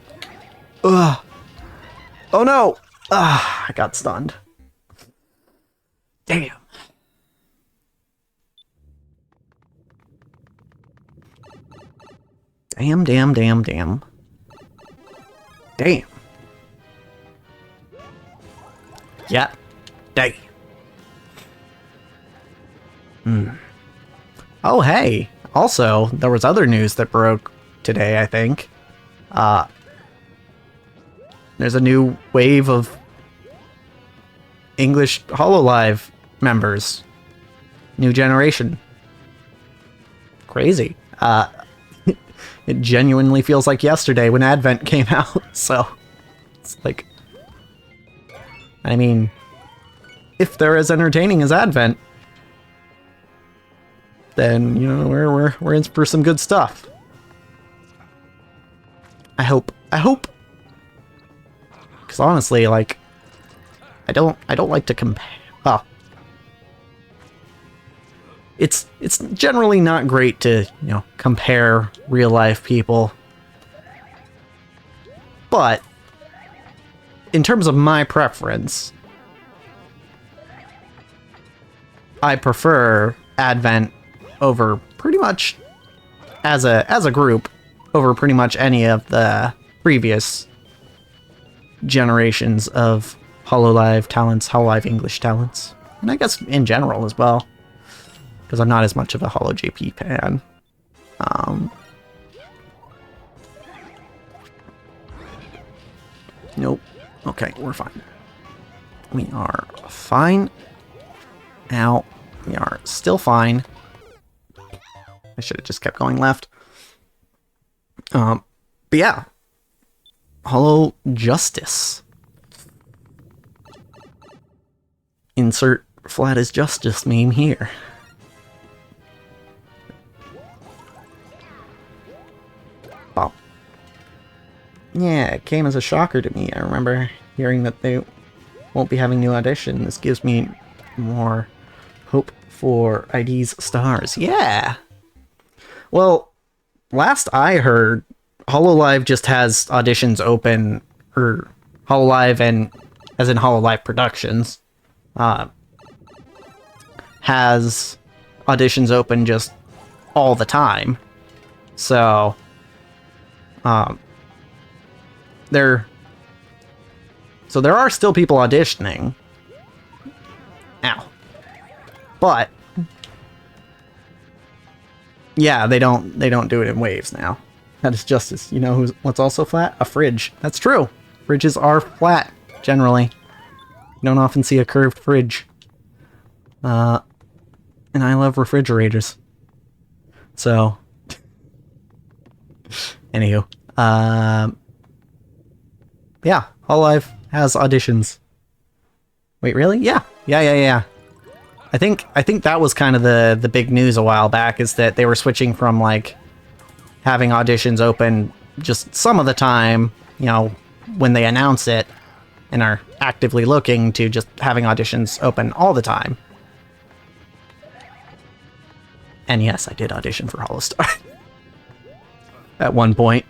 Ugh. Oh no! Ah, I got stunned. Damn. Damn, damn, damn, damn. Damn. Yeah. Damn. Oh, hey. Also, there was other news that broke today, I think. There's a new wave of English HoloLive members. New generation. Crazy. It genuinely feels like yesterday when Advent came out, so it's like, I mean, if they're as entertaining as Advent, then, you know, we're in for some good stuff. I hope. Because honestly, like, I don't like to compare. Well, it's generally not great to, you know, compare real life people. But in terms of my preference, I prefer Advent over pretty much as a group over pretty much any of the previous generations of HoloLive talents, HoloLive English talents, and I guess in general as well, because I'm not as much of a HoloJP fan. Nope. Okay, we're fine. We are fine. Ow. We are still fine. I should have just kept going left. But yeah. Holo Justice. Insert flat as justice meme here. Oh. Yeah, it came as a shocker to me. I remember hearing that they won't be having new audition. This gives me more hope for ID's stars. Yeah! Well, last I heard, HoloLive just has auditions open, or HoloLive and, as in HoloLive Productions, has auditions open just all the time. So, there are still people auditioning. Ow. But yeah, they don't do it in waves now. That is justice. You know what's also flat? A fridge. That's true. Fridges are flat, generally. You don't often see a curved fridge. And I love refrigerators. So, anywho. Yeah, Hololive has auditions. Wait, really? Yeah. Yeah. I think that was kind of the big news a while back, is that they were switching from, like, having auditions open just some of the time, you know, when they announce it and are actively looking, to just having auditions open all the time. And yes, I did audition for Holostar. At one point.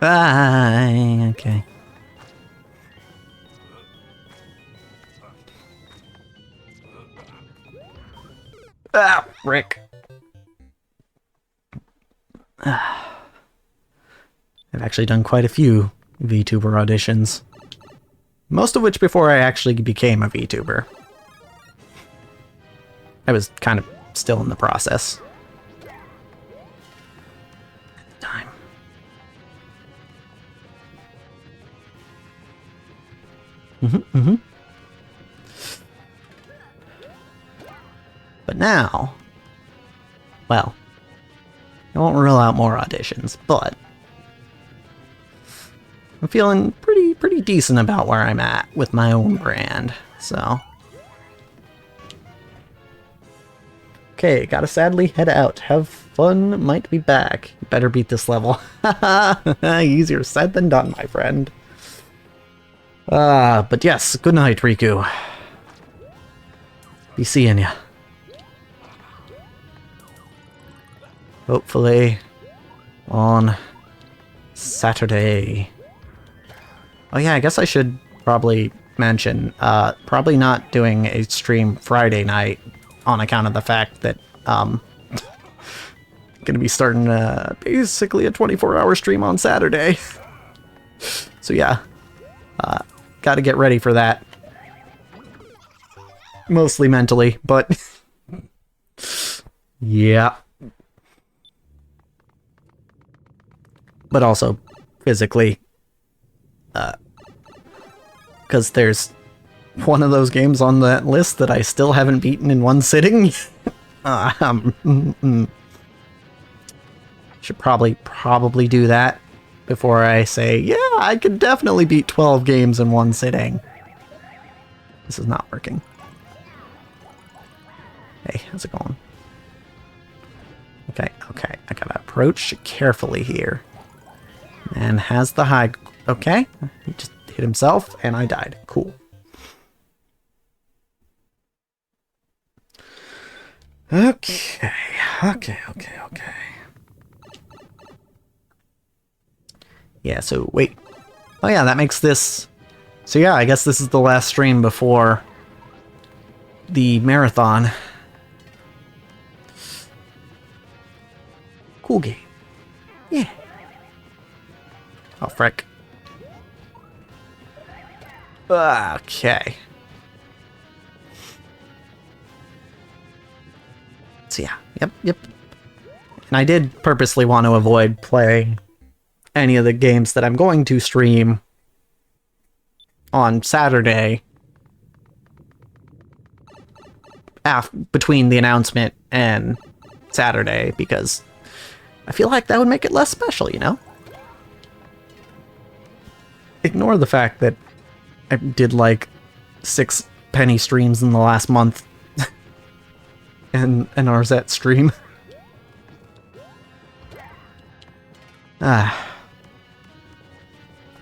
Okay. Ah, frick. I've actually done quite a few VTuber auditions. Most of which before I actually became a VTuber. I was kind of still in the process. Time. But now, well, I won't rule out more auditions, but I'm feeling pretty decent about where I'm at with my own brand, so. Okay, gotta sadly head out. Have fun, might be back. Better beat this level. Easier said than done, my friend. But yes, good night, Riku. Be seeing ya. Hopefully on Saturday. Oh yeah, I guess I should probably mention, probably not doing a stream Friday night on account of the fact that, gonna be starting, basically a 24-hour stream on Saturday. So yeah, gotta get ready for that. Mostly mentally, but yeah. But also physically, because there's one of those games on that list that I still haven't beaten in one sitting. Should probably do that before I say, yeah, I could definitely beat 12 games in one sitting. This is not working. Hey, how's it going? Okay, I gotta approach carefully here. And has the high... Okay, he just hit himself, and I died. Cool. Okay. Yeah, so wait. Oh yeah, that makes this... So yeah, I guess this is the last stream before the marathon. Cool game. Yeah. Oh, frick. Okay. So yeah, yep. And I did purposely want to avoid playing any of the games that I'm going to stream on Saturday between the announcement and Saturday, because I feel like that would make it less special, you know? Ignore the fact that I did like 6 penny streams in the last month and an Arzette stream.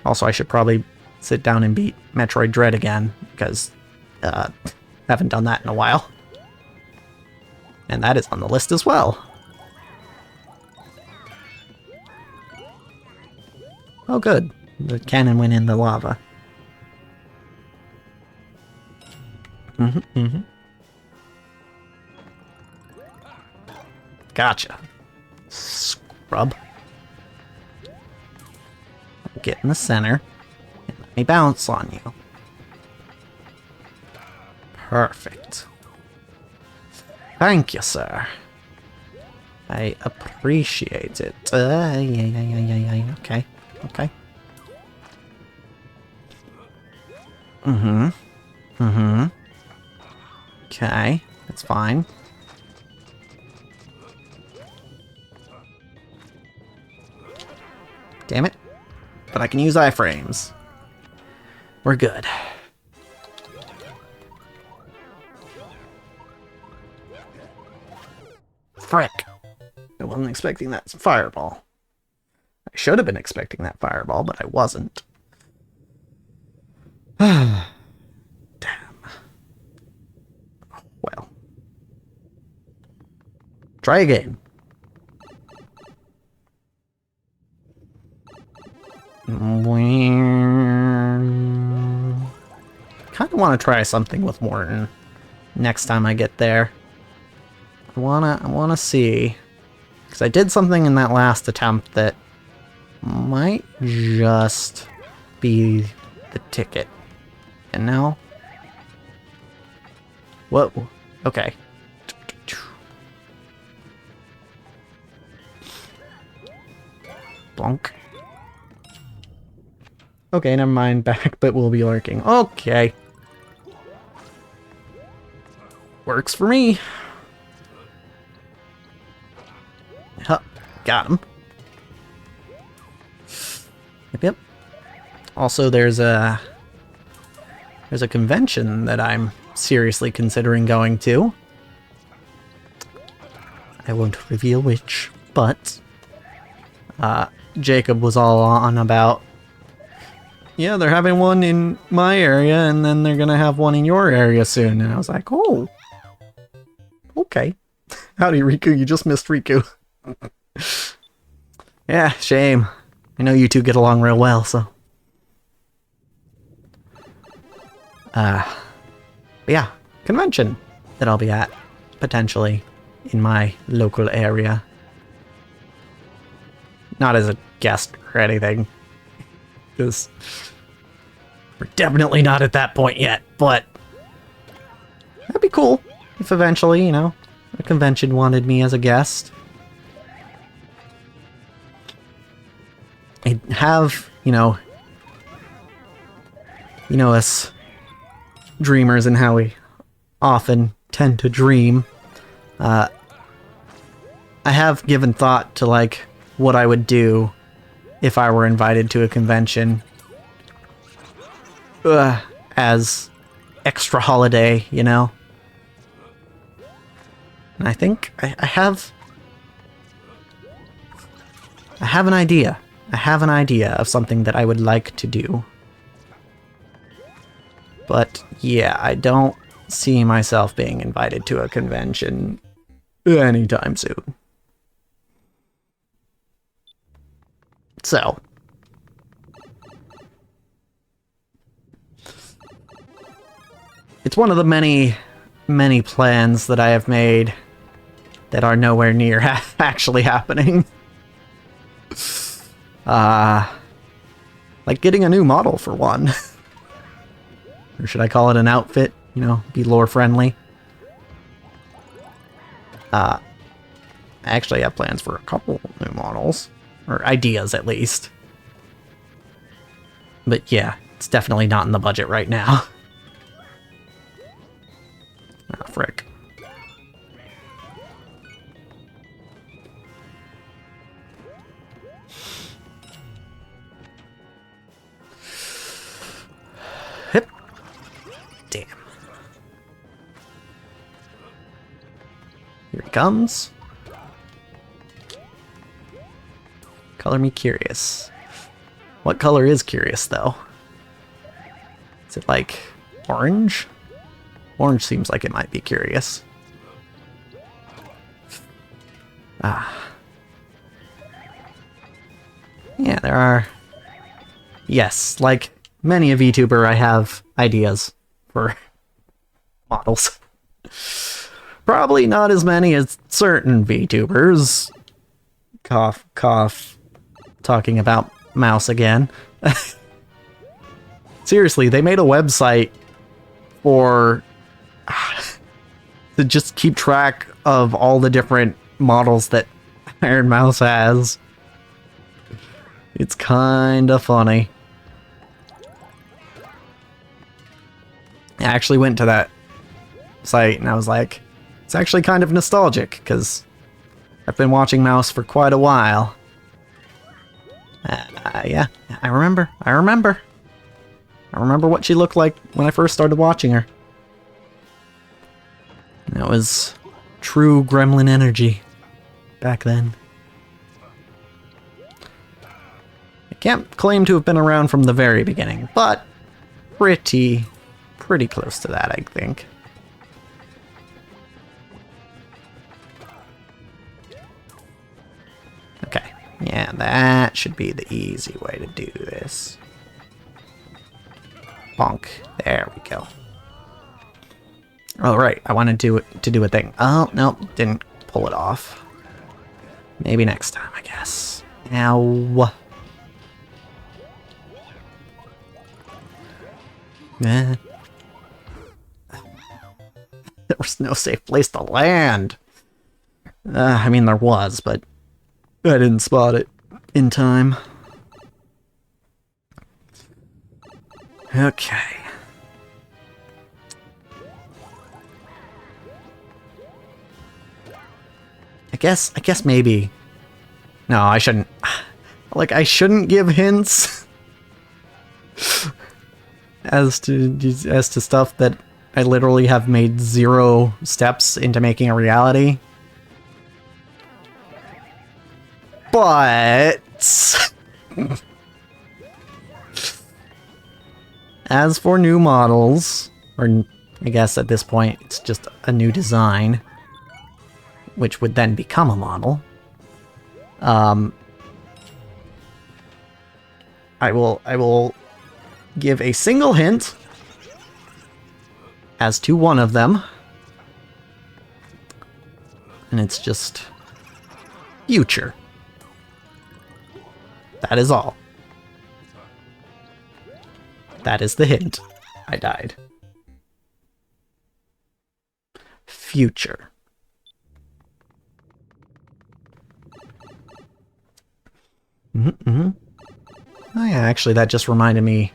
Also, I should probably sit down and beat Metroid Dread again, because haven't done that in a while. And that is on the list as well. Oh good. The cannon went in the lava. Gotcha. Scrub. Get in the center. And let me bounce on you. Perfect. Thank you, sir. I appreciate it. Yeah. Okay. Okay. Okay. That's fine. Damn it. But I can use iframes. We're good. Frick. I wasn't expecting that fireball. I should have been expecting that fireball, but I wasn't. Damn. Well. Try again. Kind of want to try something with Morton next time I get there. I wanna see, because I did something in that last attempt that might just be the ticket. And now, whoa, okay. Bonk. Okay, never mind. Back, but we'll be lurking. Okay. Works for me. Huh, got him. Yep. Also, there's a convention that I'm seriously considering going to. I won't reveal which, but Jacob was all on about, yeah, they're having one in my area, and then they're gonna have one in your area soon. And I was like, oh, okay. Howdy, Riku. You just missed Riku. Yeah, shame. I know you two get along real well, so. But yeah, convention that I'll be at, potentially, in my local area. Not as a guest or anything, because we're definitely not at that point yet, but that'd be cool if eventually, you know, a convention wanted me as a guest. I have, you know us dreamers and how we often tend to dream. I have given thought to, like, what I would do if I were invited to a convention as extra holiday, you know? And I think I have an idea. I have an idea of something that I would like to do. But yeah, I don't see myself being invited to a convention anytime soon. So, it's one of the many, many plans that I have made that are nowhere near actually happening. Like getting a new model for one. Or should I call it an outfit? You know, be lore friendly. I actually have plans for a couple new models. Or ideas, at least. But yeah, it's definitely not in the budget right now. Ah, frick. Hip. Damn. Here he comes. Color me curious. What color is curious, though? Is it like orange? Orange seems like it might be curious. Ah. Yeah, there are... Yes, like many a VTuber, I have ideas for models. Probably not as many as certain VTubers. Cough, cough. Talking about mouse again. Seriously, they made a website for to just keep track of all the different models that Iron Mouse has. It's kinda funny. I actually went to that site and I was like, it's actually kind of nostalgic, because I've been watching Mouse for quite a while. Yeah, I remember. I remember what she looked like when I first started watching her. That was true gremlin energy back then. I can't claim to have been around from the very beginning, but pretty close to that, I think. Okay, yeah, that should be the easy way to do this. Bonk. There we go. Oh, right, I wanted to do a thing. Oh, nope, didn't pull it off. Maybe next time, I guess. Ow. Eh. There was no safe place to land. I mean, there was, but I didn't spot it in time. Okay. I guess maybe. No, I shouldn't. Like, I shouldn't give hints as to stuff that I literally have made 0 steps into making a reality. But as for new models, or I guess at this point it's just a new design, which would then become a model. I will give a single hint as to one of them, and it's just future. That is all. That is the hint. I died. Future. Oh yeah, actually that just reminded me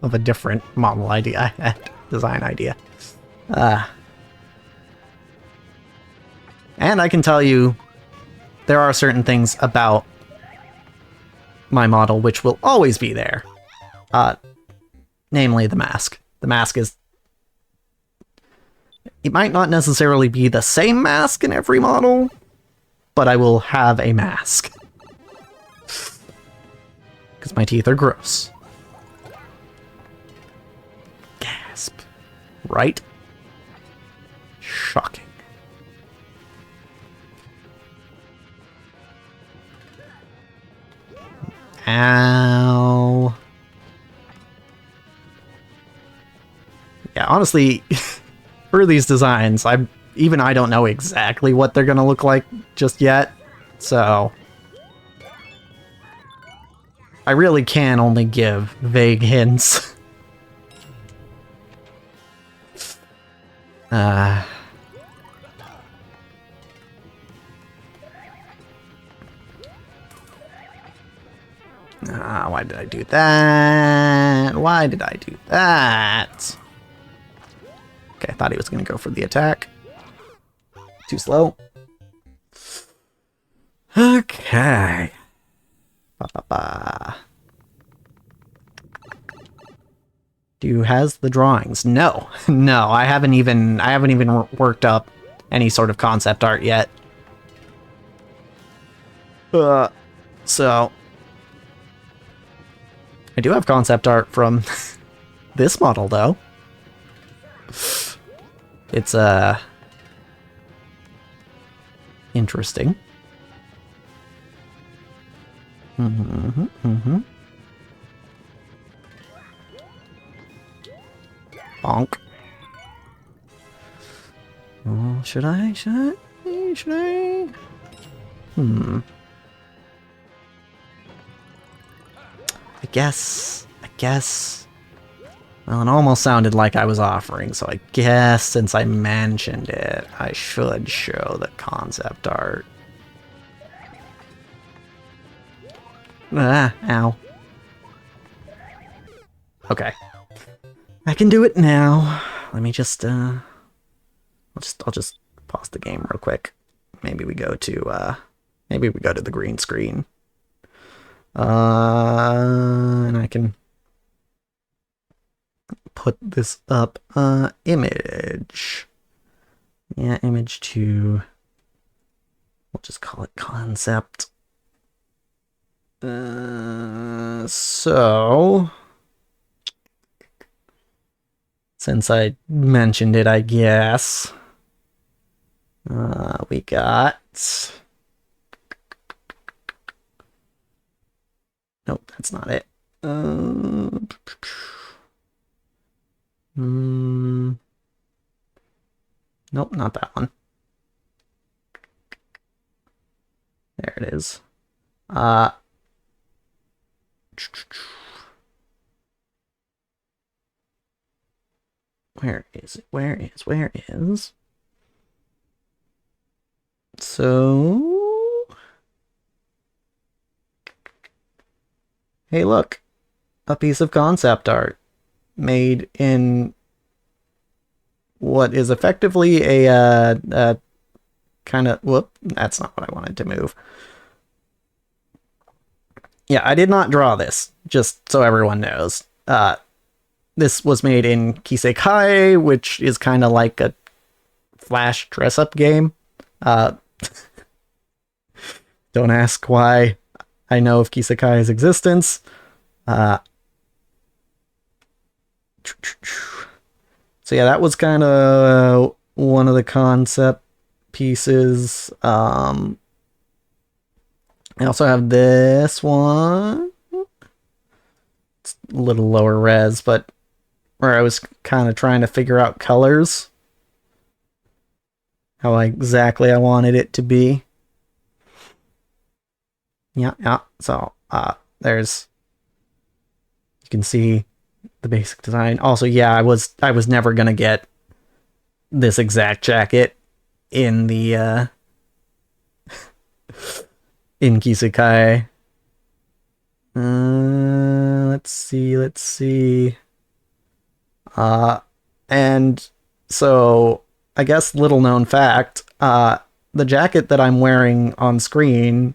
of a different model idea I had. Design idea. And I can tell you there are certain things about my model which will always be there. Namely the mask. The mask is... It might not necessarily be the same mask in every model, but I will have a mask. Because my teeth are gross. Gasp. Right? Shocking. Ow. Yeah, honestly, for these designs, I don't know exactly what they're gonna look like just yet, so I really can only give vague hints. Why did I do that? Why did I do that? Okay, I thought he was going to go for the attack. Too slow. Okay. Has the drawings? No. No, I haven't even worked up any sort of concept art yet. So I do have concept art from this model, though. It's, interesting. Bonk. Oh, should I? I guess. Well, it almost sounded like I was offering, so I guess since I mentioned it, I should show the concept art. Ow. Okay. I can do it now. Let me just, I'll just pause the game real quick. Maybe we go to, the green screen. And I can put this up, image. Yeah, image 2. We'll just call it concept. So, since I mentioned it, I guess, we got, nope, that's not it. Nope, not that one. There it is. Where is it? Where is? So, hey, look, a piece of concept art made in what is effectively a kind of, whoop, that's not what I wanted to move. Yeah, I did not draw this, just so everyone knows. This was made in Kisekai, which is kind of like a Flash dress-up game. Don't ask why I know of Kisekai's existence. So yeah, that was kind of one of the concept pieces. I also have this one. It's a little lower res, but where I was kind of trying to figure out colors. How exactly I wanted it to be. Yeah. So, there's, you can see the basic design. Also, yeah, I was never gonna get this exact jacket in the in Kisekai. Let's see. And so I guess little known fact, the jacket that I'm wearing on screen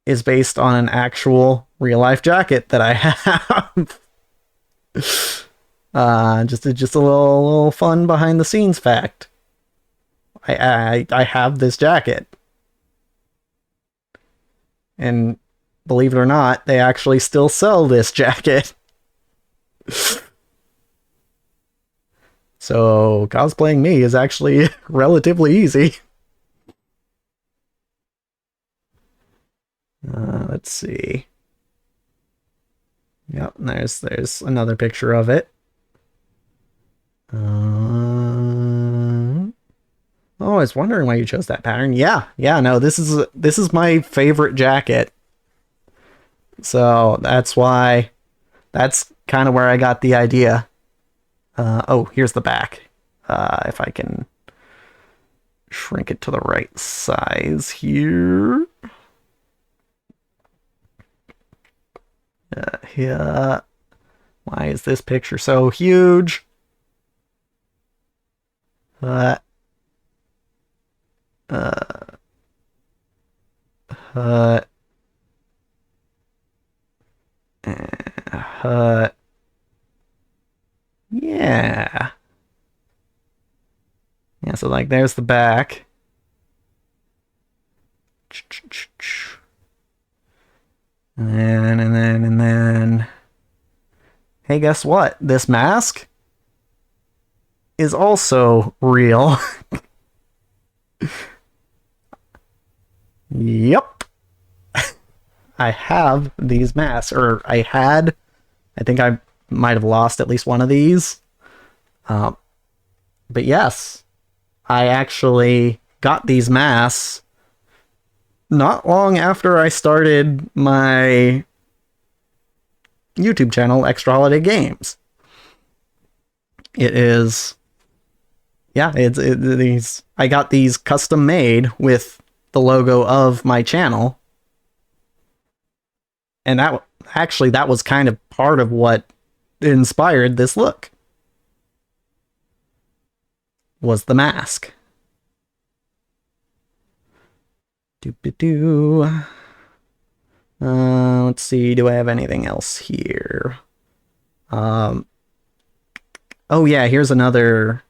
is based on an actual real life jacket that I have. Just a little fun behind the scenes fact. I have this jacket. And believe it or not, they actually still sell this jacket. So cosplaying me is actually relatively easy. Let's see. Yep, there's another picture of it. Oh, I was wondering why you chose that pattern. Yeah, no, this is my favorite jacket. So that's why, that's kind of where I got the idea. Oh, here's the back. If I can shrink it to the right size here. Yeah. Why is this picture so huge? Yeah. Yeah, so like there's the back. And then hey, guess what? This mask is also real. Yep. I have these masks, or I think I might have lost at least one of these. But yes, I actually got these masks not long after I started my YouTube channel, ExtraHolidayGames. It is, yeah, these, I got these custom made with the logo of my channel. And that was kind of part of what inspired this look. Was the mask. Doop-a-doo. Let's see, do I have anything else here? Oh yeah, here's another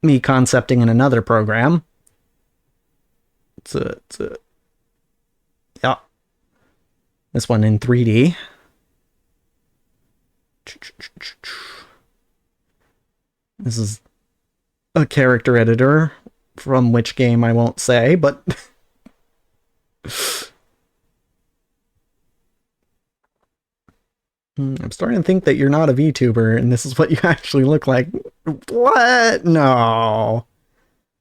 me concepting in another program. Yeah. This one in 3D. This is a character editor from which game I won't say, but I'm starting to think that you're not a VTuber and this is what you actually look like. What? No.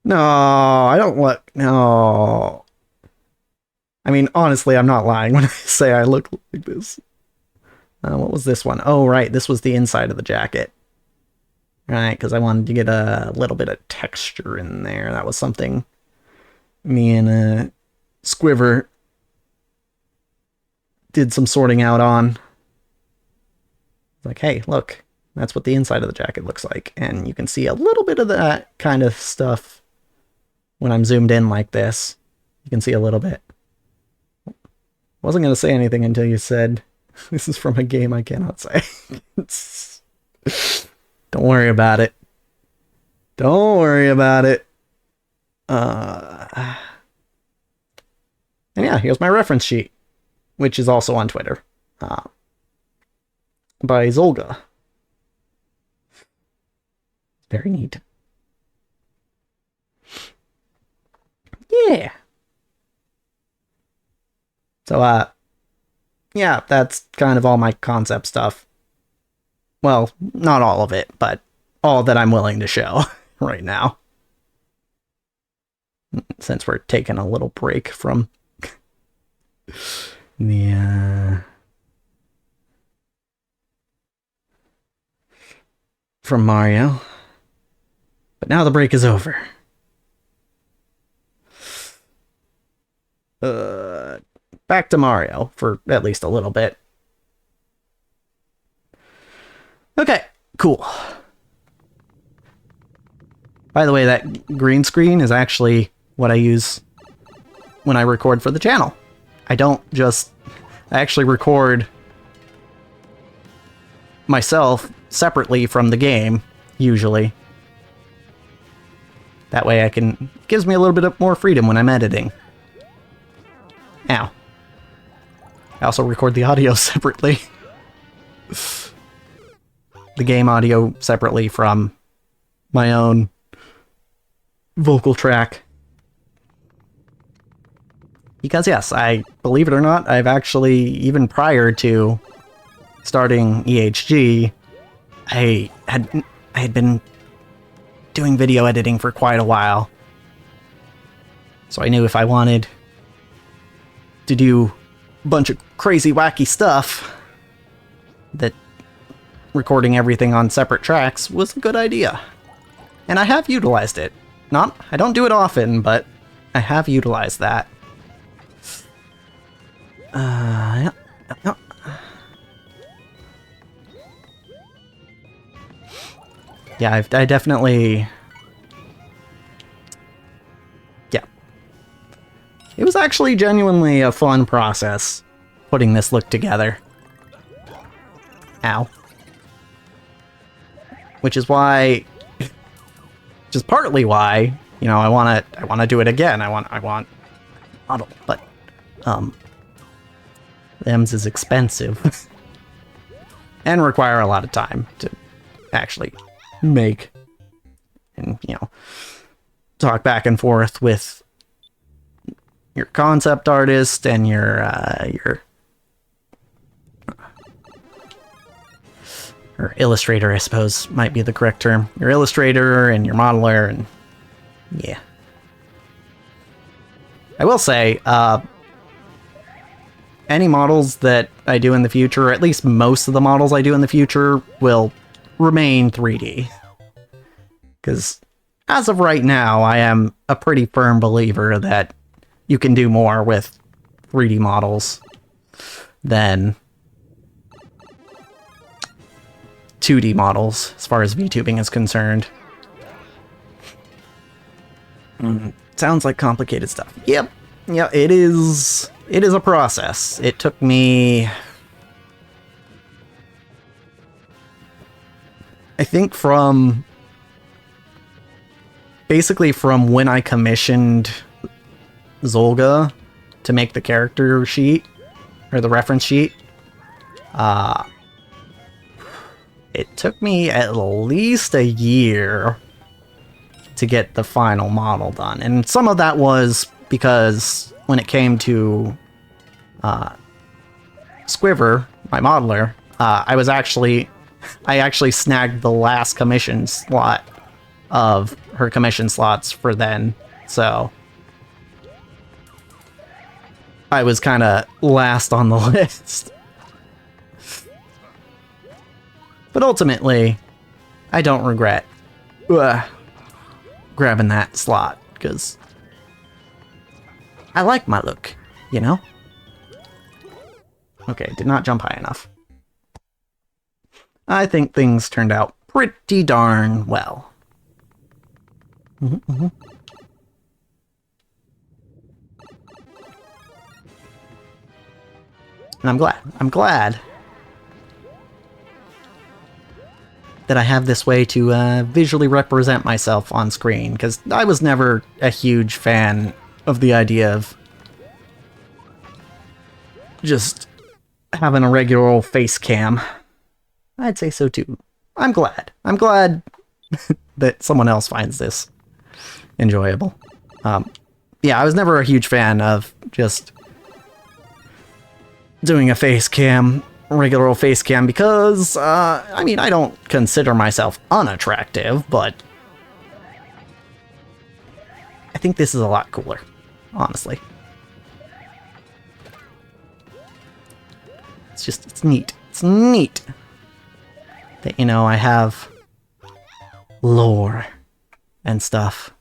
No, I don't look... No. I mean, honestly, I'm not lying when I say I look like this. What was this one? Oh, right, this was the inside of the jacket. Right, because I wanted to get a little bit of texture in there. That was something me and Squiver did some sorting out on. Like, hey, look, that's what the inside of the jacket looks like. And you can see a little bit of that kind of stuff when I'm zoomed in like this. You can see a little bit. Wasn't going to say anything until you said, this is from a game I cannot say. Don't worry about it. Don't worry about it. And yeah, here's my reference sheet, which is also on Twitter. By Zolga. Very neat. Yeah. So, yeah, that's kind of all my concept stuff. Well, not all of it, but all that I'm willing to show right now. Since we're taking a little break from the, from Mario. But now the break is over. Back to Mario for at least a little bit. Okay, cool. By the way, that green screen is actually what I use when I record for the channel. I actually record myself separately from the game, usually. That way it gives me a little bit more freedom when I'm editing. Ow. I also record the audio separately. The game audio separately from my own vocal track. Because yes, believe it or not, I've actually, even prior to starting EHG, I had been doing video editing for quite a while. So I knew if I wanted to do a bunch of crazy wacky stuff, that recording everything on separate tracks was a good idea. And I have utilized it. I don't do it often, but I have utilized that. Yeah. Yeah, I definitely... Yeah. It was actually genuinely a fun process, putting this look together. Ow. Which is why... Which is partly why, you know, I wanna do it again. I want model, but them's is expensive. And require a lot of time to actually make, and, you know, talk back and forth with your concept artist and your or illustrator, I suppose, might be the correct term. Your illustrator and your modeler, and yeah. I will say, any models that I do in the future, or at least most of the models I do in the future, will remain 3D. Because as of right now, I am a pretty firm believer that you can do more with 3D models. than 2D models, as far as VTubing is concerned. Sounds like complicated stuff. Yep. Yeah, it is. It is a process. It took me, I think, basically from when I commissioned Zolga to make the character sheet, or the reference sheet, it took me at least a year to get the final model done. And some of that was because when it came to Squiver, my modeler, I actually snagged the last commission slot of her commission slots for then, so I was kind of last on the list. But ultimately, I don't regret grabbing that slot, because I like my look, you know? Okay, did not jump high enough. I think things turned out pretty darn well. And I'm glad that I have this way to visually represent myself on screen, because I was never a huge fan of the idea of just having a regular old face cam. I'd say so too. I'm glad that someone else finds this enjoyable. Yeah, I was never a huge fan of just doing a face cam, regular old face cam, because, I mean, I don't consider myself unattractive, but I think this is a lot cooler, honestly. It's neat. It's neat that, you know, I have lore and stuff.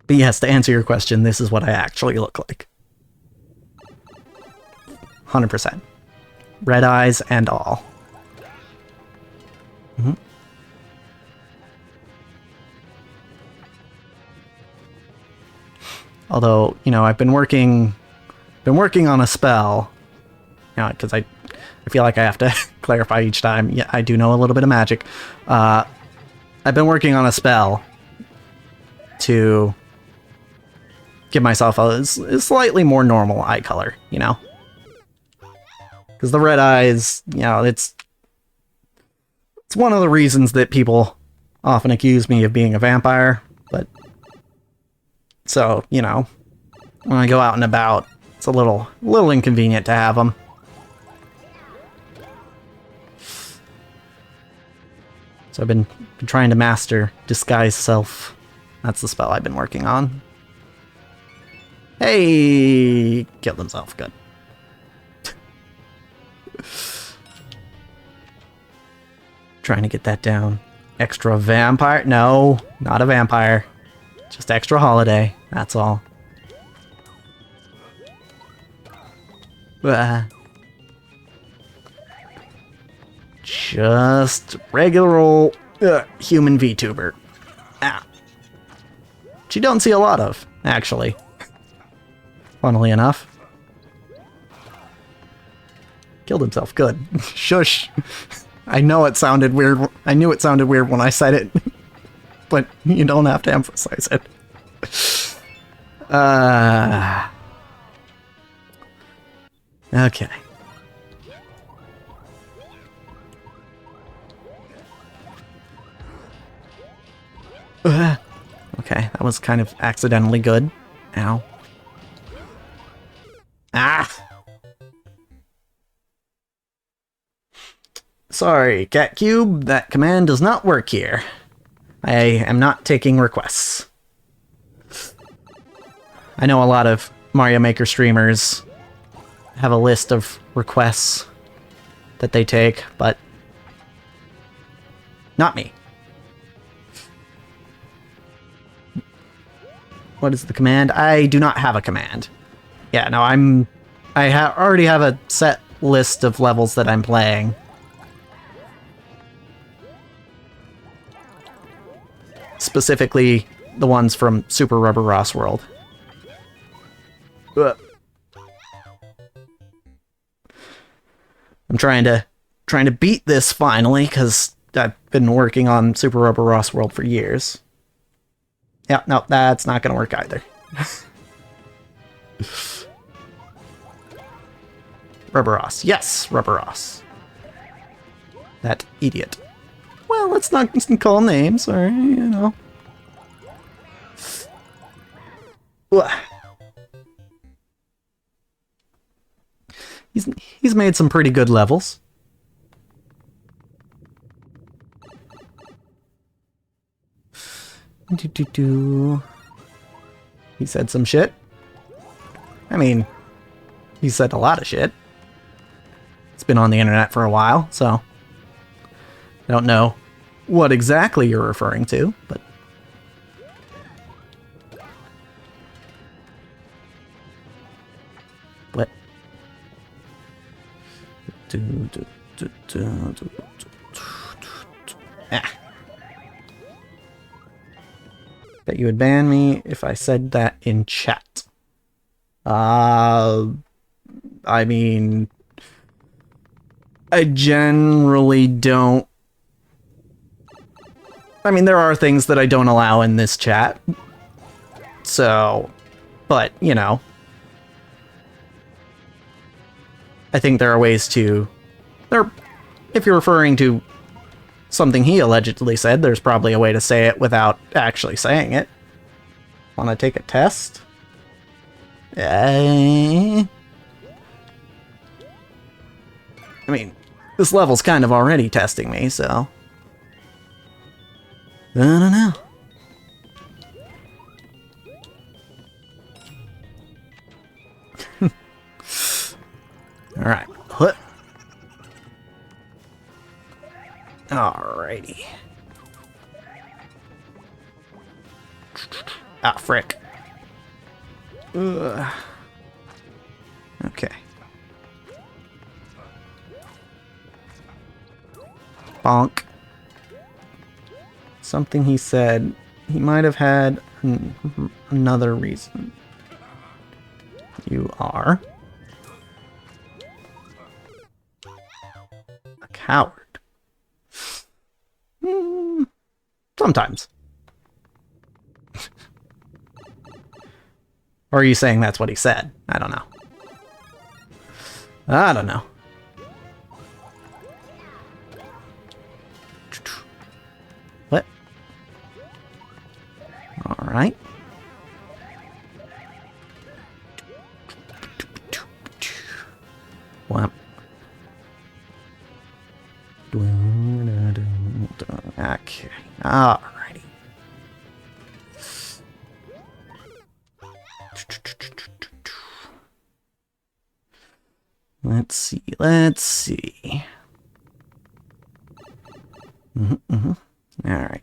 But yes, to answer your question, this is what I actually look like. 100%. Red eyes and all. Although, you know, I've been working on a spell, you know, because I feel like I have to clarify each time. Yeah, I do know a little bit of magic. I've been working on a spell to give myself a slightly more normal eye color, you know? Because the red eyes, you know, it's one of the reasons that people often accuse me of being a vampire, but so, you know, when I go out and about, it's a little inconvenient to have them. So I've been trying to master Disguise Self. That's the spell I've been working on. Hey! Killed himself. Good. Trying to get that down. Extra vampire? No, not a vampire. Just extra holiday. That's all. Just regular old human VTuber. Ah. Which you don't see a lot of, actually. Funnily enough. Killed himself. Good. Shush. I know it sounded weird. I knew it sounded weird when I said it. But you don't have to emphasize it. Okay. Okay, that was kind of accidentally good. Ow. Ah! Sorry, Cat Cube, that command does not work here. I am not taking requests. I know a lot of Mario Maker streamers have a list of requests that they take, but not me. What is the command? I do not have a command. Yeah, no, already have a set list of levels that I'm playing. Specifically, the ones from Super Rubber Ross World. Ugh. I'm trying to beat this finally, because I've been working on Super Rubber Ross World for years. Yeah, no, that's not gonna work either. Rubber Ross. Yes, Rubber Ross. That idiot. Well, let's not call names, or, you know. He's made some pretty good levels. He said some shit. I mean, he said a lot of shit. It's been on the internet for a while, so I don't know what exactly you're referring to, but what? Ah. Bet you would ban me if I said that in chat. I mean, I generally don't. I mean, there are things that I don't allow in this chat. So, but, you know, I think there are ways to... if you're referring to something he allegedly said, there's probably a way to say it without actually saying it. Want to take a test? I mean, this level's kind of already testing me, so... I don't know. Alright. Alrighty. Ah, frick. Ugh. Okay. Bonk. Something he said. He might have had another reason. You are a coward. Sometimes. Or are you saying that's what he said? I don't know. I don't know. What? Alright. Well. Okay. Alrighty. Let's see. Alright,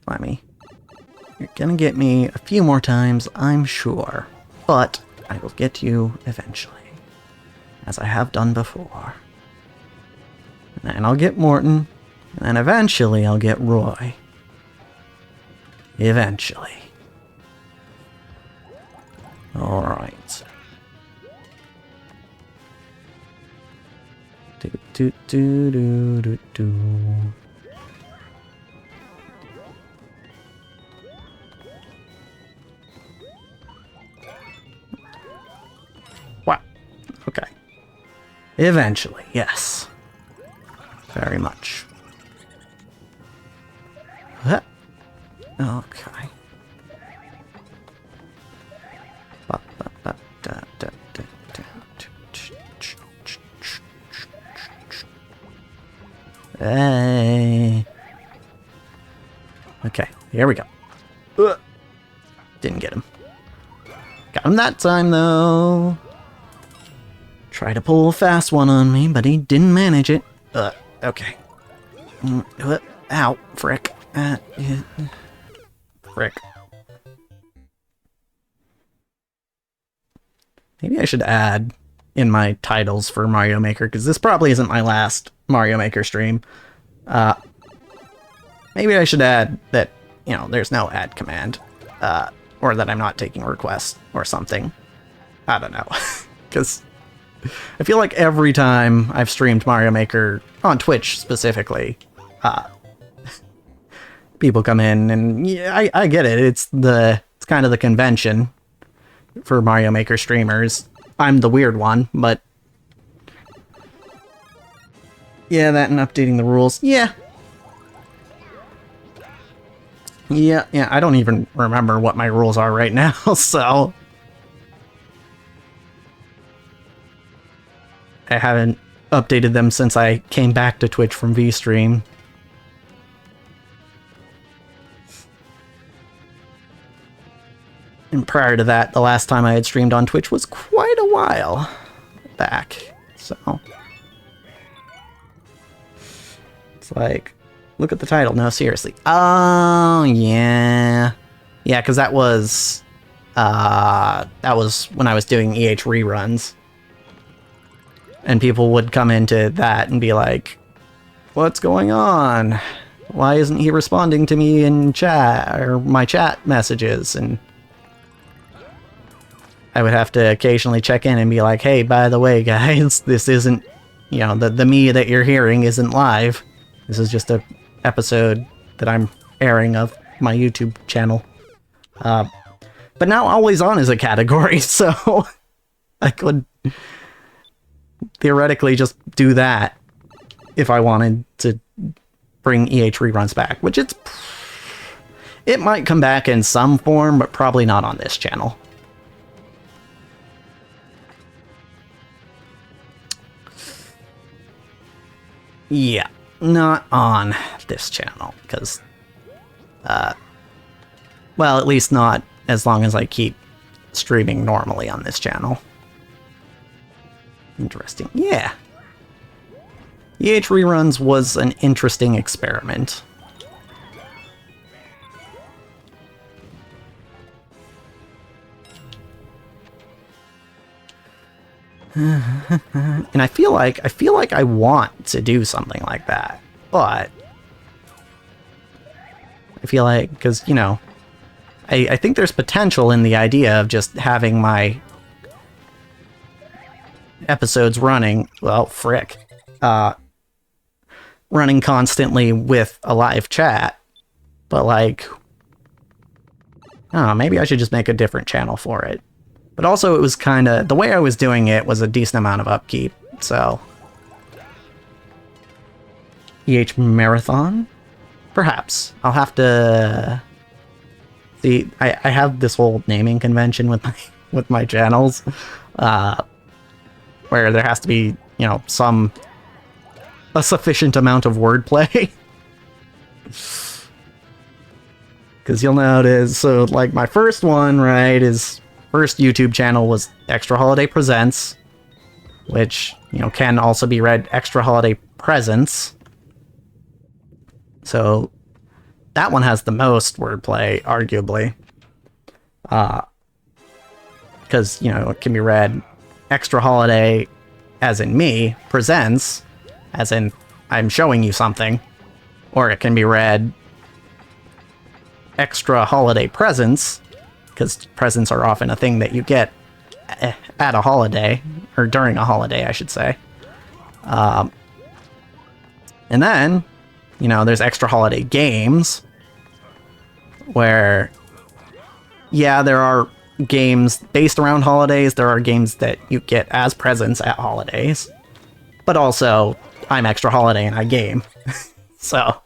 you're gonna get me a few more times, I'm sure. But I will get you eventually. As I have done before. And then I'll get Morton. And then eventually I'll get Roy. Eventually. Alright. Wow. Okay. Eventually, yes. Very much. Okay. Hey. Okay, here we go. Didn't get him. Got him that time, though. Tried to pull a fast one on me, but he didn't manage it. Okay. Ow, frick. Frick. Maybe I should add in my titles for Mario Maker, because this probably isn't my last Mario Maker stream. Maybe I should add that, you know, there's no add command, or that I'm not taking requests or something. I don't know, because I feel like every time I've streamed Mario Maker, on Twitch specifically, people come in, and yeah, I get it. It's kind of the convention for Mario Maker streamers. I'm the weird one, but yeah, that and updating the rules. Yeah, I don't even remember what my rules are right now, so I haven't updated them since I came back to Twitch from VStream. And prior to that, the last time I had streamed on Twitch was quite a while back, so it's like, look at the title. No, seriously. Oh, yeah. Yeah, because that was when I was doing EH reruns. And people would come into that and be like, what's going on? Why isn't he responding to me in chat, or my chat messages? And I would have to occasionally check in and be like, hey, by the way, guys, this isn't, you know, the me that you're hearing isn't live. This is just a episode that I'm airing of my YouTube channel. But now Always On is a category, so I could theoretically just do that if I wanted to bring EH reruns back, which it might come back in some form, but probably not on this channel. Yeah, not on this channel, because, well, at least not as long as I keep streaming normally on this channel. Interesting. Yeah. EH Reruns was an interesting experiment. And I feel like I want to do something like that, but I feel like, because, you know, I think there's potential in the idea of just having my episodes running, well, frick, running constantly with a live chat, but like, I don't know, maybe I should just make a different channel for it. But also, it was kind of, the way I was doing it was a decent amount of upkeep, so. EH Marathon? Perhaps. I'll have to see. I have this whole naming convention with my channels, where there has to be, you know, a sufficient amount of wordplay. Because you'll notice, so like my first one, right, first YouTube channel was Extra Holiday Presents, which, you know, can also be read Extra Holiday Presents. So that one has the most wordplay, arguably. Because, you know, it can be read Extra Holiday, as in me, presents, as in I'm showing you something. Or it can be read Extra Holiday Presents, because presents are often a thing that you get at a holiday, or during a holiday, I should say. And then, you know, there's Extra Holiday Games, where, yeah, there are games based around holidays, there are games that you get as presents at holidays, but also, I'm Extra Holiday and I game. So,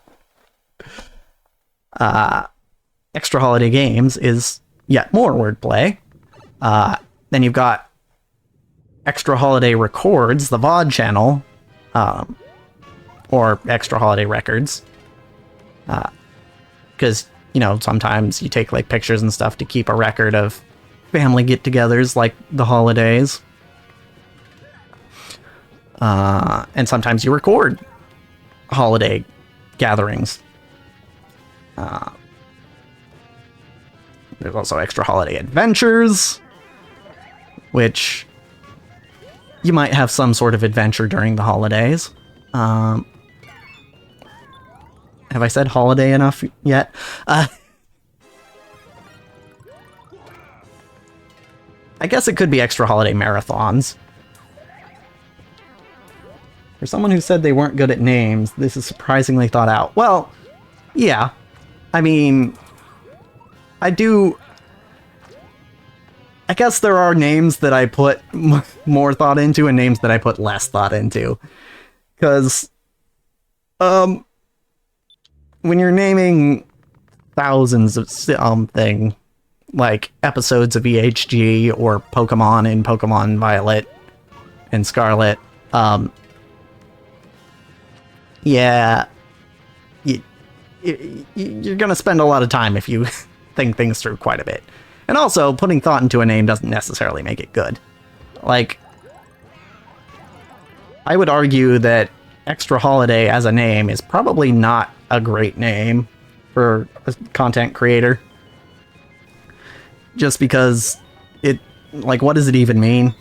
Extra Holiday Games is yet more wordplay. Then you've got Extra Holiday Records, the VOD channel, or Extra Holiday Records. Because, you know, sometimes you take, like, pictures and stuff to keep a record of family get-togethers, like the holidays. And sometimes you record holiday gatherings. There's also Extra Holiday Adventures, which you might have some sort of adventure during the holidays. Have I said holiday enough yet? I guess it could be extra holiday marathons. For someone who said they weren't good at names, this is surprisingly thought out. Well, yeah. I mean, I guess there are names that I put more thought into and names that I put less thought into. Because, when you're naming thousands of something, like episodes of EHG or Pokemon in Pokemon Violet and Scarlet, yeah, you're gonna spend a lot of time if you think things through quite a bit. And also, putting thought into a name doesn't necessarily make it good. Like, I would argue that Extra Holiday as a name is probably not a great name for a content creator. Just because it, like, what does it even mean?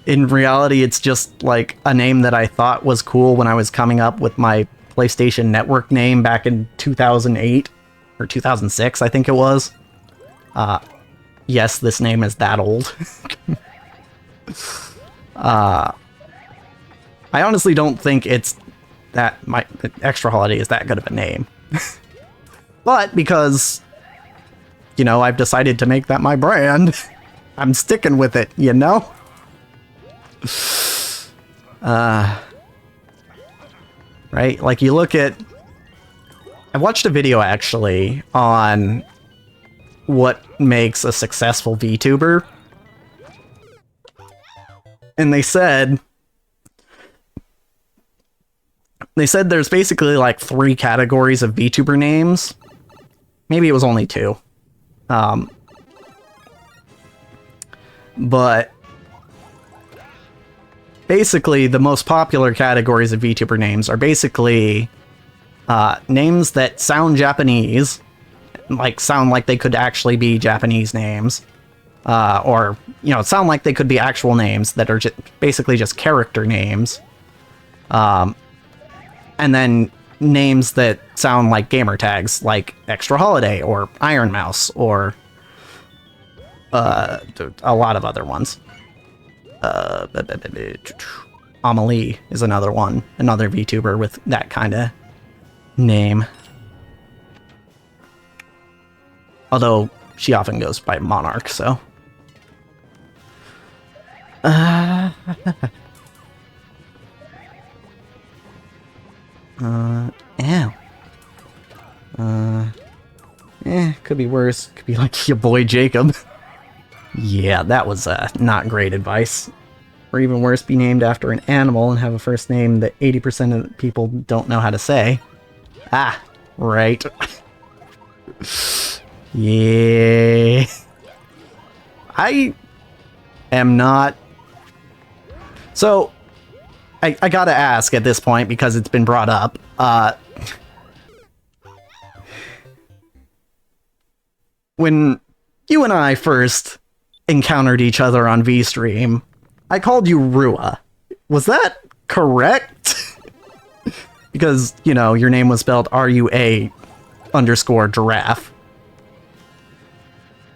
In reality, it's just, like, a name that I thought was cool when I was coming up with my PlayStation Network name back in 2008, or 2006, I think it was. Yes, this name is that old. I honestly don't think it's that, my Extra Holiday is that good of a name. But because, you know, I've decided to make that my brand, I'm sticking with it, you know? Right? Like, you look at... I watched a video, actually, on what makes a successful VTuber. And they said there's basically, like, 3 categories of VTuber names. Maybe it was only 2. But basically, the most popular categories of VTuber names are basically names that sound Japanese, like sound like they could actually be Japanese names, or, you know, sound like they could be actual names that are basically just character names, and then names that sound like gamer tags, like Extra Holiday or Iron Mouse or a lot of other ones. Amelie is another one, another VTuber with that kind of name. Although she often goes by Monarch, so. Ow. Could be worse. Could be like your boy Jacob. Yeah, that was not great advice. Or even worse, be named after an animal and have a first name that 80% of people don't know how to say. Ah, right. Yeah. I am not... So, I gotta ask at this point, because it's been brought up, when you and I first encountered each other on VStream, I called you Rua. Was that correct? Because, you know, your name was spelled RUA_giraffe.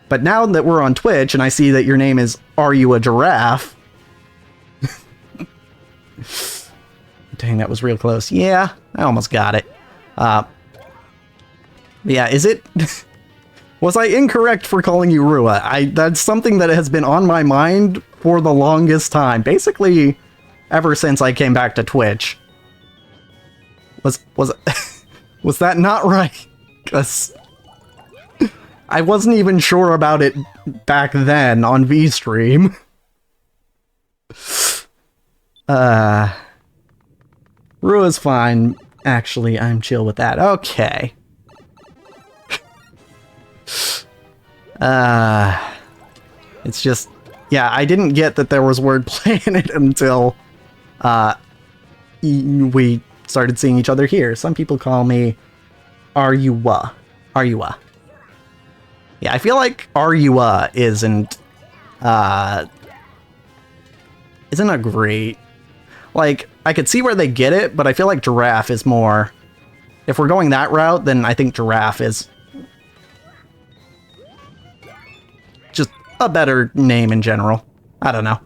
But now that we're on Twitch and I see that your name is Are You a Giraffe? Dang, that was real close. Yeah, I almost got it. Yeah, is it... Was I incorrect for calling you Rua? That's something that has been on my mind for the longest time. Basically, ever since I came back to Twitch. Was that not right? 'Cause I wasn't even sure about it back then on VStream. Rua's fine. Actually, I'm chill with that. Okay. It's just, yeah, I didn't get that there was wordplay in it until we started seeing each other here. Some people call me Arua. Yeah, I feel like Arua isn't a great... Like, I could see where they get it, but I feel like Giraffe is more... If we're going that route, then I think Giraffe is just a better name in general. I don't know.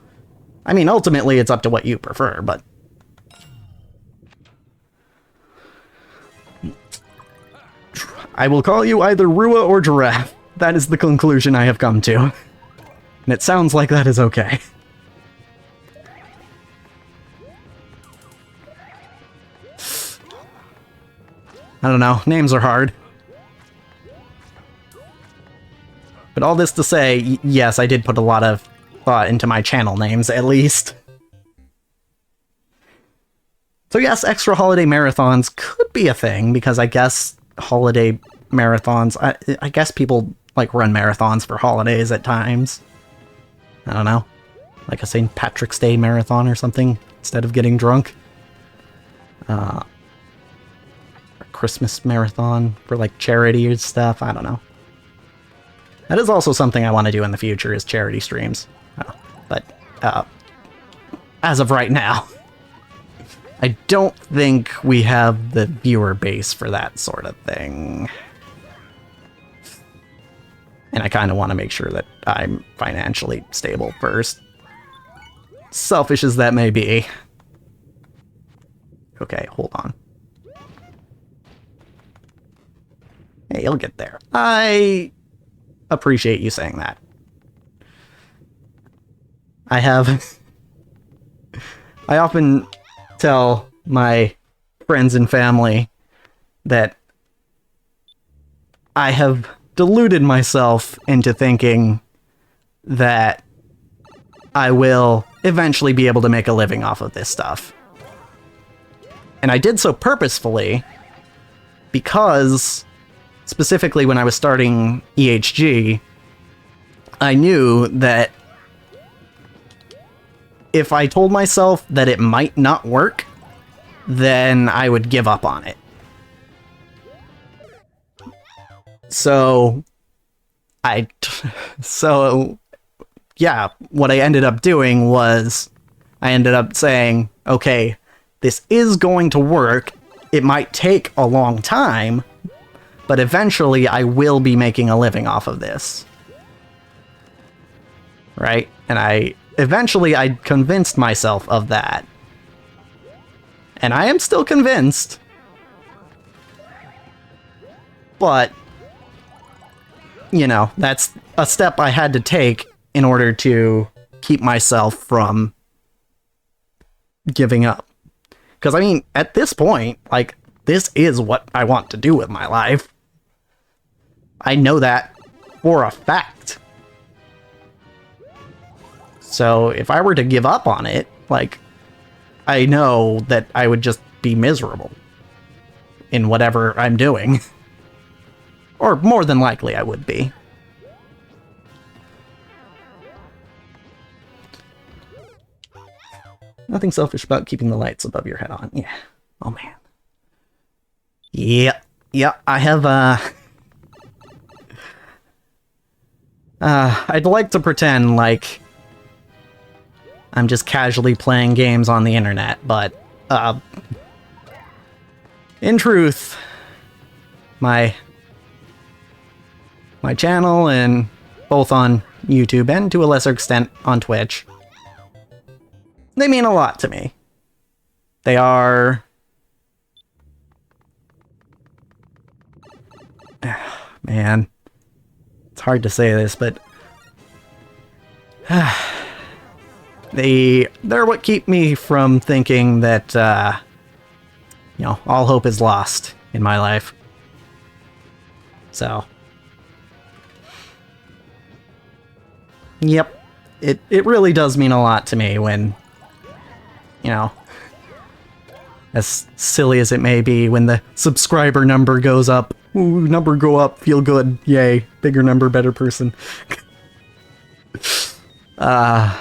I mean, ultimately, it's up to what you prefer, but... I will call you either Rua or Giraffe. That is the conclusion I have come to. And it sounds like that is okay. I don't know, names are hard. But all this to say, yes, I did put a lot of thought into my channel names, at least. So yes, extra holiday marathons could be a thing, because I guess holiday marathons, I guess people like run marathons for holidays at times. I don't know, like a St. Patrick's Day marathon or something, instead of getting drunk. Christmas marathon for like charity or stuff, I don't know. That is also something I want to do in the future, is charity streams. But as of right now, I don't think we have the viewer base for that sort of thing. And I kind of want to make sure that I'm financially stable first. Selfish as that may be. Okay, hold on. Hey, you'll get there. I appreciate you saying that. I often tell my friends and family that I have deluded myself into thinking that I will eventually be able to make a living off of this stuff. And I did so purposefully because, specifically when I was starting EHG, I knew that if I told myself that it might not work, then I would give up on it. So, yeah, what I ended up doing was, I ended up saying, okay, this is going to work. It might take a long time, but eventually I will be making a living off of this. Right? And I convinced myself of that. And I am still convinced. But, you know, that's a step I had to take in order to keep myself from giving up. Because, I mean, at this point, like, this is what I want to do with my life. I know that for a fact. So if I were to give up on it, like, I know that I would just be miserable in whatever I'm doing. Or more than likely I would be. Nothing selfish about keeping the lights above your head on. Yeah. Oh, man. Yeah. Yeah, I have, I'd like to pretend like I'm just casually playing games on the internet, but, in truth, my channel, and both on YouTube and to a lesser extent on Twitch, they mean a lot to me. They are... Man, it's hard to say this, but they're what keep me from thinking that, you know, all hope is lost in my life. So, yep, it really does mean a lot to me when, you know, as silly as it may be, when the subscriber number goes up. Ooh, number go up, feel good, yay, bigger number, better person. Yeah,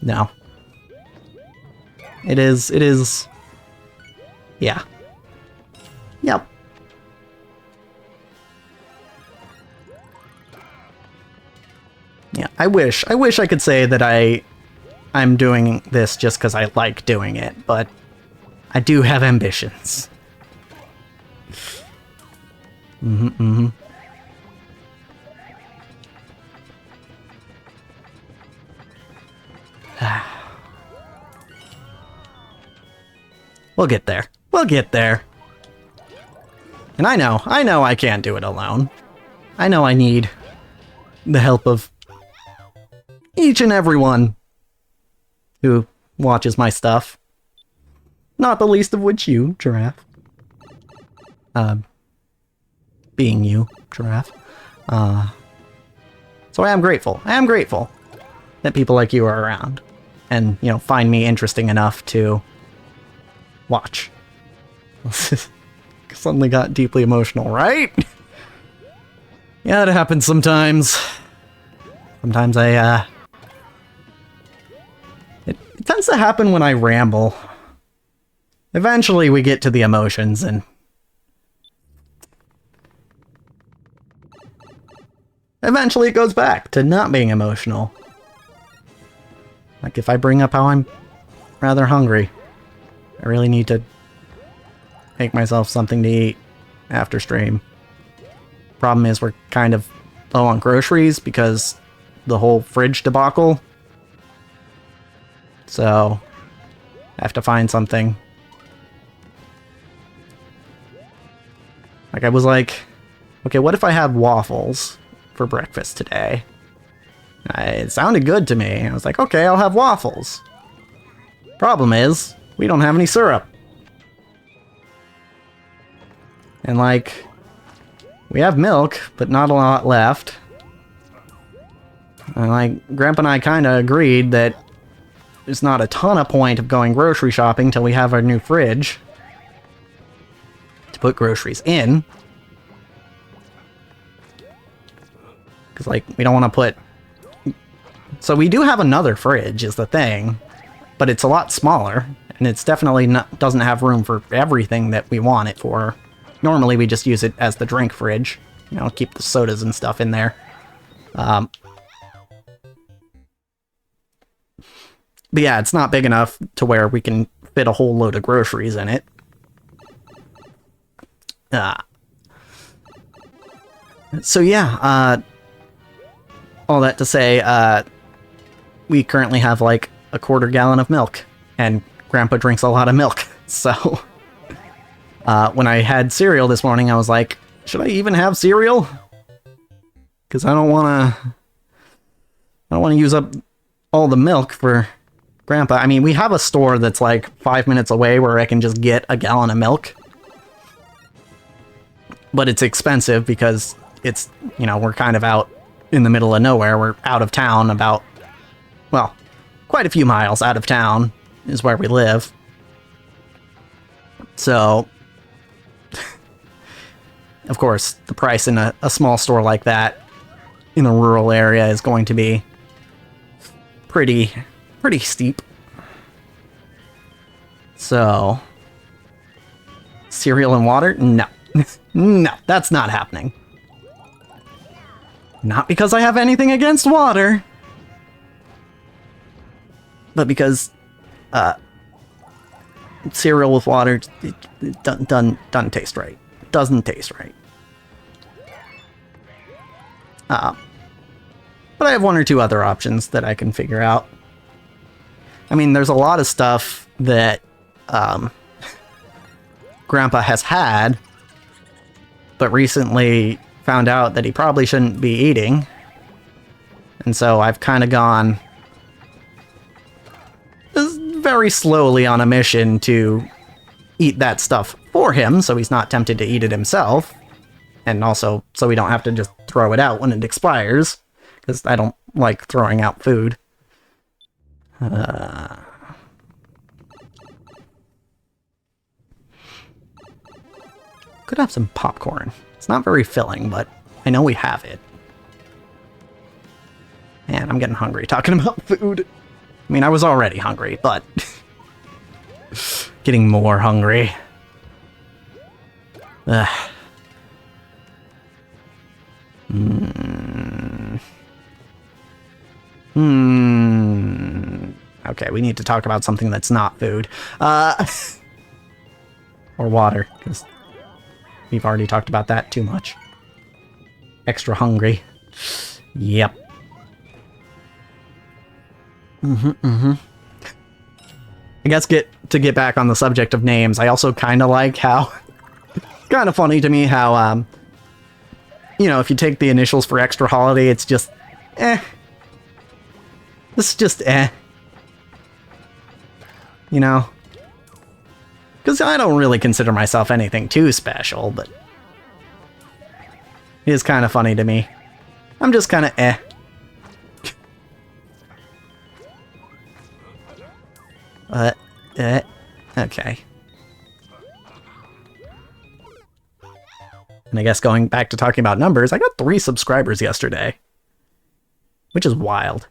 no. It is, yeah. Yep. Yeah, I wish I could say that I'm doing this just because I like doing it, but I do have ambitions. We'll get there. We'll get there. And I know I can't do it alone. I know I need the help of each and everyone who watches my stuff. Not the least of which you, Giraffe. Being you, Giraffe. So I am grateful. I am grateful that people like you are around and, you know, find me interesting enough to watch. Suddenly got deeply emotional, right? Yeah, that happens sometimes. Sometimes it tends to happen when I ramble. Eventually we get to the emotions and eventually it goes back to not being emotional. Like if I bring up how I'm rather hungry, I really need to make myself something to eat after stream. Problem is we're kind of low on groceries because the whole fridge debacle. So I have to find something. Like I was like, okay, what if I had waffles for breakfast today? It sounded good to me. I was like, okay, I'll have waffles. Problem is, we don't have any syrup. And like, we have milk, but not a lot left. And like, Grandpa and I kind of agreed that there's not a ton of point of going grocery shopping till we have our new fridge to put groceries in. Because like, we don't want to put... So we do have another fridge, is the thing, but it's a lot smaller, and it's definitely not, doesn't have room for everything that we want it for. Normally we just use it as the drink fridge, you know, keep the sodas and stuff in there. But yeah, it's not big enough to where we can fit a whole load of groceries in it. So yeah, all that to say, we currently have like a quarter gallon of milk, and Grandpa drinks a lot of milk, so when I had cereal this morning, I was like, should I even have cereal? Because I don't want to use up all the milk for Grandpa. I mean, we have a store that's like 5 minutes away where I can just get a gallon of milk. But it's expensive because it's, you know, we're kind of out in the middle of nowhere. We're out of town about, well, quite a few miles out of town is where we live. So, of course, the price in a small store like that in a rural area is going to be pretty steep. So, cereal and water? No. No, that's not happening. Not because I have anything against water, but because cereal with water it doesn't taste right. It doesn't taste right. But I have one or two other options that I can figure out. I mean, there's a lot of stuff that Grandpa has had, but recently found out that he probably shouldn't be eating. And so I've kind of gone very slowly on a mission to eat that stuff for him so he's not tempted to eat it himself. And also so we don't have to just throw it out when it expires, because I don't like throwing out food. Could have some popcorn. It's not very filling, but I know we have it. Man, I'm getting hungry talking about food. I mean, I was already hungry, but getting more hungry. Ugh. Okay, we need to talk about something that's not food. Or water, because we've already talked about that too much. Extra hungry. Yep. I guess to get back on the subject of names, I also kind of like how... It's kind of funny to me how, you know, if you take the initials for Extra Holiday, it's just... This is just You know? Because I don't really consider myself anything too special, but... It is kind of funny to me. I'm just kind of okay. And I guess going back to talking about numbers, I got 3 subscribers yesterday. Which is wild.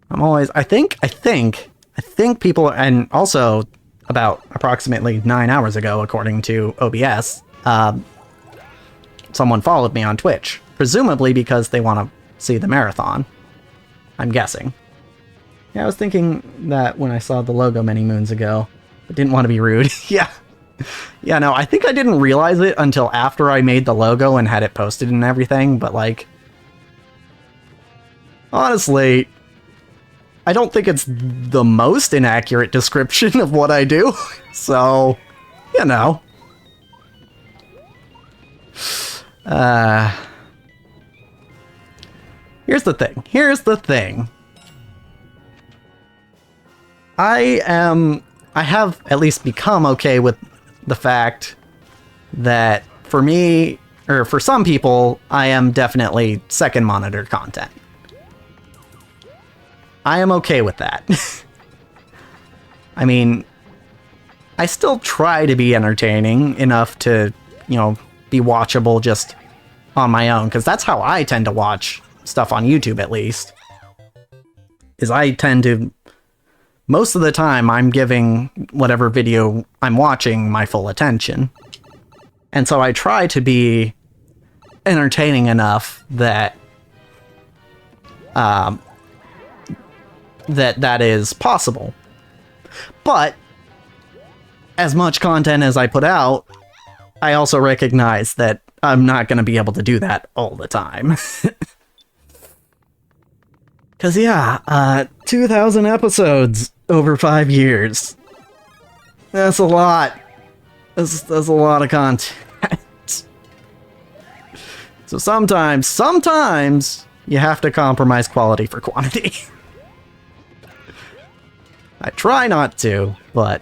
I'm always... I think people... And also, about approximately 9 hours ago, according to OBS, someone followed me on Twitch. Presumably because they want to see the marathon. I'm guessing. Yeah, I was thinking that when I saw the logo many moons ago. But didn't want to be rude. Yeah. Yeah, no, I think I didn't realize it until after I made the logo and had it posted and everything, but like... Honestly, I don't think it's the most inaccurate description of what I do. So, you know. Here's the thing. I have at least become okay with the fact that for me, or for some people, I am definitely second monitor content. I am okay with that. I mean, I still try to be entertaining enough to, you know, be watchable just on my own, because that's how I tend to watch stuff on YouTube, at least. Is I tend to... Most of the time, I'm giving whatever video I'm watching my full attention. And so I try to be entertaining enough that that is possible. But as much content as I put out, I also recognize that I'm not going to be able to do that all the time. Because, yeah, 2,000 episodes over 5 years. That's a lot. That's a lot of content. So sometimes, you have to compromise quality for quantity. I try not to, but...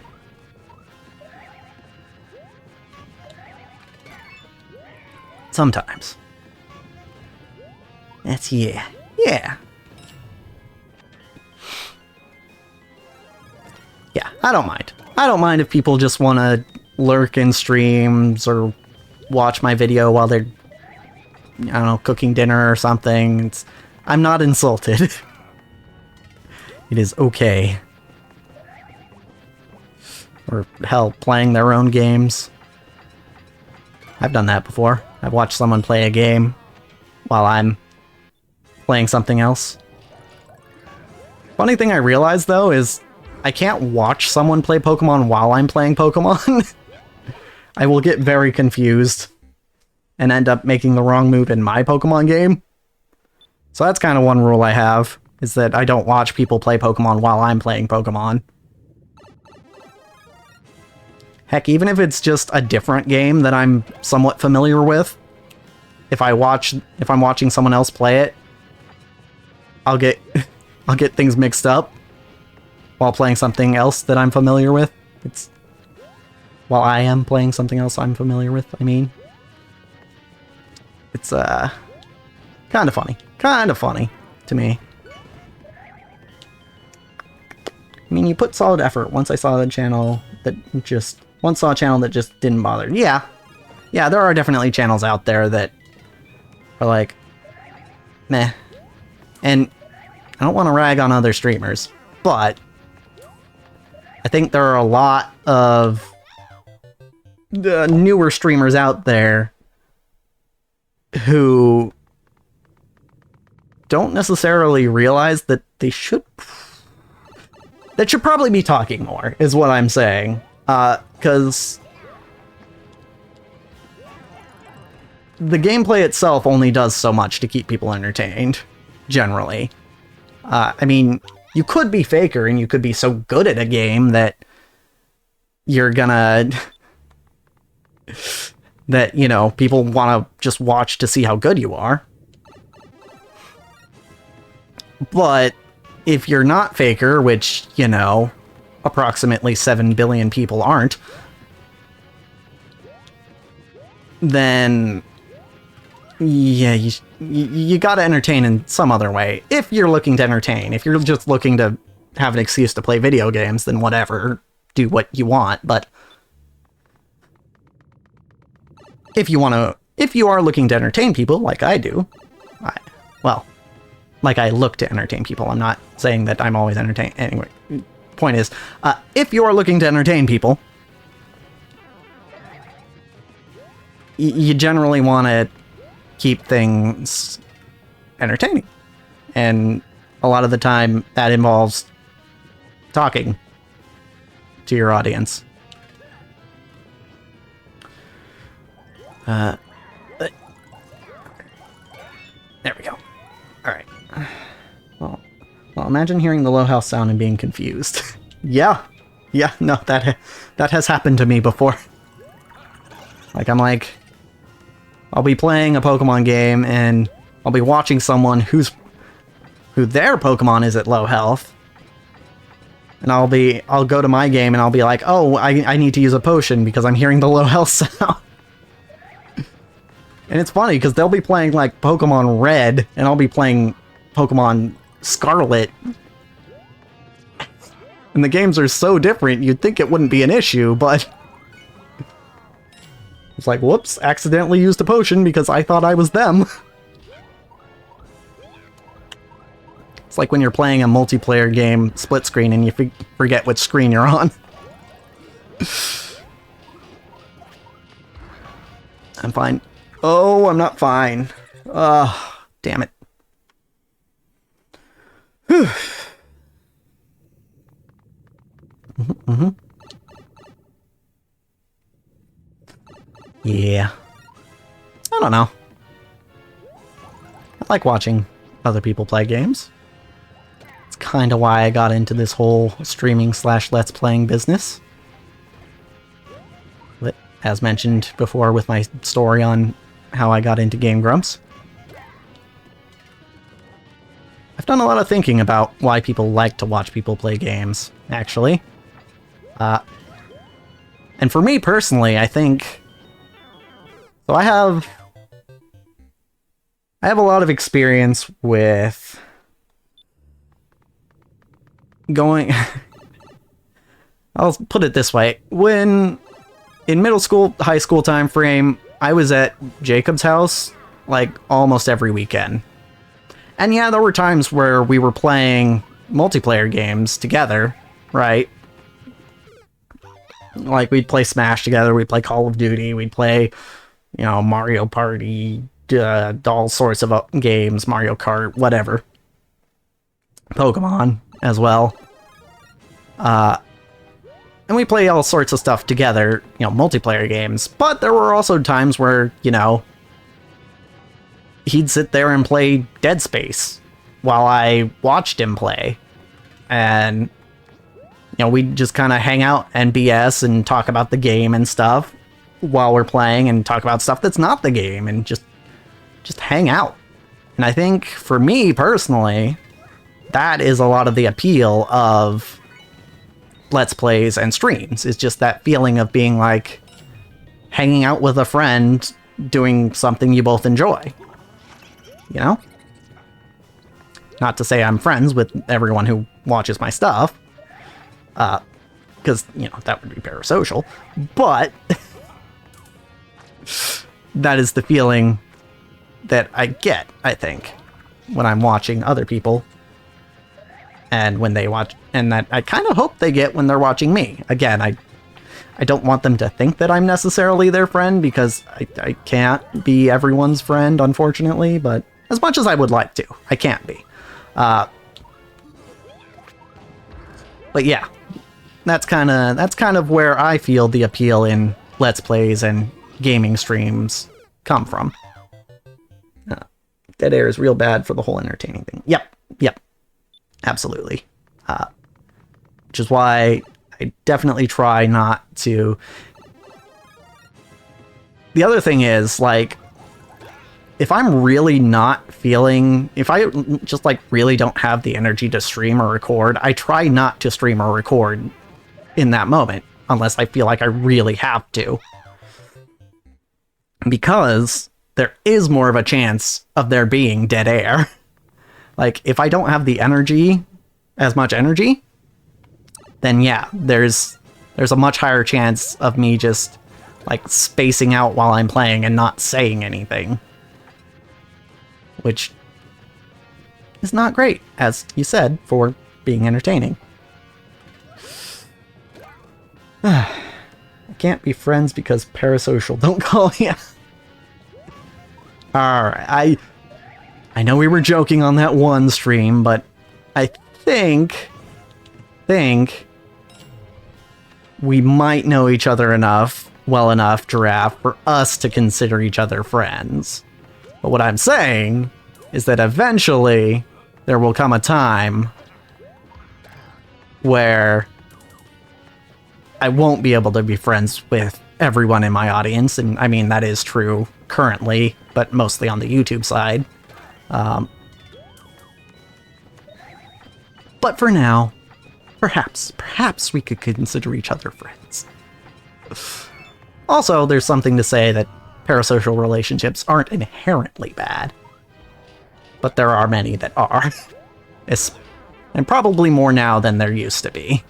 Sometimes. That's, yeah. Yeah, I don't mind. I don't mind if people just want to lurk in streams or watch my video while they're, I don't know, cooking dinner or something. I'm not insulted. It is okay. Or, hell, playing their own games. I've done that before. I've watched someone play a game while I'm playing something else. Funny thing I realized, though, is I can't watch someone play Pokemon while I'm playing Pokemon. I will get very confused and end up making the wrong move in my Pokemon game. So that's kind of one rule I have, is that I don't watch people play Pokemon while I'm playing Pokemon. Heck, even if it's just a different game that I'm somewhat familiar with, if I'm watching someone else play it, I'll get things mixed up while playing something else that I'm familiar with. While I am playing something else I'm familiar with, I mean. It's, kind of funny. Kind of funny to me. I mean, you put solid effort. Once saw a channel that just didn't bother. Yeah, there are definitely channels out there that are like, meh. And I don't want to rag on other streamers, but I think there are a lot of newer streamers out there who don't necessarily realize that they should... That should probably be talking more, is what I'm saying. Because... the gameplay itself only does so much to keep people entertained, generally. I mean, you could be Faker, and you could be so good at a game that you're gonna... that, you know, people want to just watch to see how good you are. But if you're not Faker, which, you know, approximately 7 billion people aren't, then... yeah, you gotta entertain in some other way. If you're looking to entertain. If you're just looking to have an excuse to play video games, then whatever. Do what you want, but... if you are looking to entertain people, like I do... well, like I look to entertain people. I'm not saying that I'm always entertaining. Anyway, point is, if you are looking to entertain people... you generally want to keep things entertaining. And a lot of the time, that involves talking to your audience. There we go. Alright. Well, imagine hearing the low health sound and being confused. Yeah, no, that has happened to me before. Like, I'm like... I'll be playing a Pokemon game, and I'll be watching someone who their Pokemon is at low health. And I'll go to my game, and I'll be like, oh, I need to use a potion because I'm hearing the low health sound. And it's funny, because they'll be playing, like, Pokemon Red, and I'll be playing Pokemon Scarlet. And the games are so different, you'd think it wouldn't be an issue, but... it's like, whoops, accidentally used a potion because I thought I was them. It's like when you're playing a multiplayer game split screen and you forget which screen you're on. I'm fine. Oh, I'm not fine. Ugh, damn it. Whew. Yeah. I don't know. I like watching other people play games. It's kind of why I got into this whole streaming / let's playing business. But as mentioned before with my story on how I got into Game Grumps, I've done a lot of thinking about why people like to watch people play games, actually. And for me personally, I think... so I have a lot of experience with going... I'll put it this way. When in middle school, high school time frame, I was at Jacob's house like almost every weekend. And yeah, there were times where we were playing multiplayer games together, right? Like we'd play Smash together, we'd play Call of Duty, we'd play... you know, Mario Party, all sorts of games, Mario Kart, whatever. Pokemon as well. And we play all sorts of stuff together, you know, multiplayer games. But there were also times where, you know, he'd sit there and play Dead Space while I watched him play. And, you know, we'd just kind of hang out and BS and talk about the game and stuff while we're playing, and talk about stuff that's not the game, and just hang out. And I think for me personally, that is a lot of the appeal of Let's Plays and streams. It's just that feeling of being like hanging out with a friend doing something you both enjoy. You know? Not to say I'm friends with everyone who watches my stuff, because, you know, that would be parasocial, but that is the feeling that I get, I think, when I'm watching other people, and when they watch, and that I kind of hope they get when they're watching me. Again, I don't want them to think that I'm necessarily their friend, because I can't be everyone's friend, unfortunately, but As much as I would like to. I can't be. But yeah. That's kind of where I feel the appeal in Let's Plays and gaming streams come from. Dead air is real bad for the whole entertaining thing. Yep. Absolutely. Which is why I definitely try not to... The other thing is, like, if I'm really not feeling... If I just, like, really don't have the energy to stream or record, I try not to stream or record in that moment, unless I feel like I really have to. Because there is more of a chance of there being dead air. Like, if I don't have the energy, as much energy, then yeah, there's a much higher chance of me just, like, spacing out while I'm playing and not saying anything. Which is not great, as you said, for being entertaining. I can't be friends because parasocial don't call you. Alright, I know we were joking on that one stream, but I think we might know each other well enough, Giraffe, for us to consider each other friends. But what I'm saying is that eventually there will come a time where I won't be able to be friends with everyone in my audience, and I mean, that is true currently, but mostly on the YouTube side. But for now, perhaps we could consider each other friends. Also, there's something to say that parasocial relationships aren't inherently bad, but there are many that are. And probably more now than there used to be.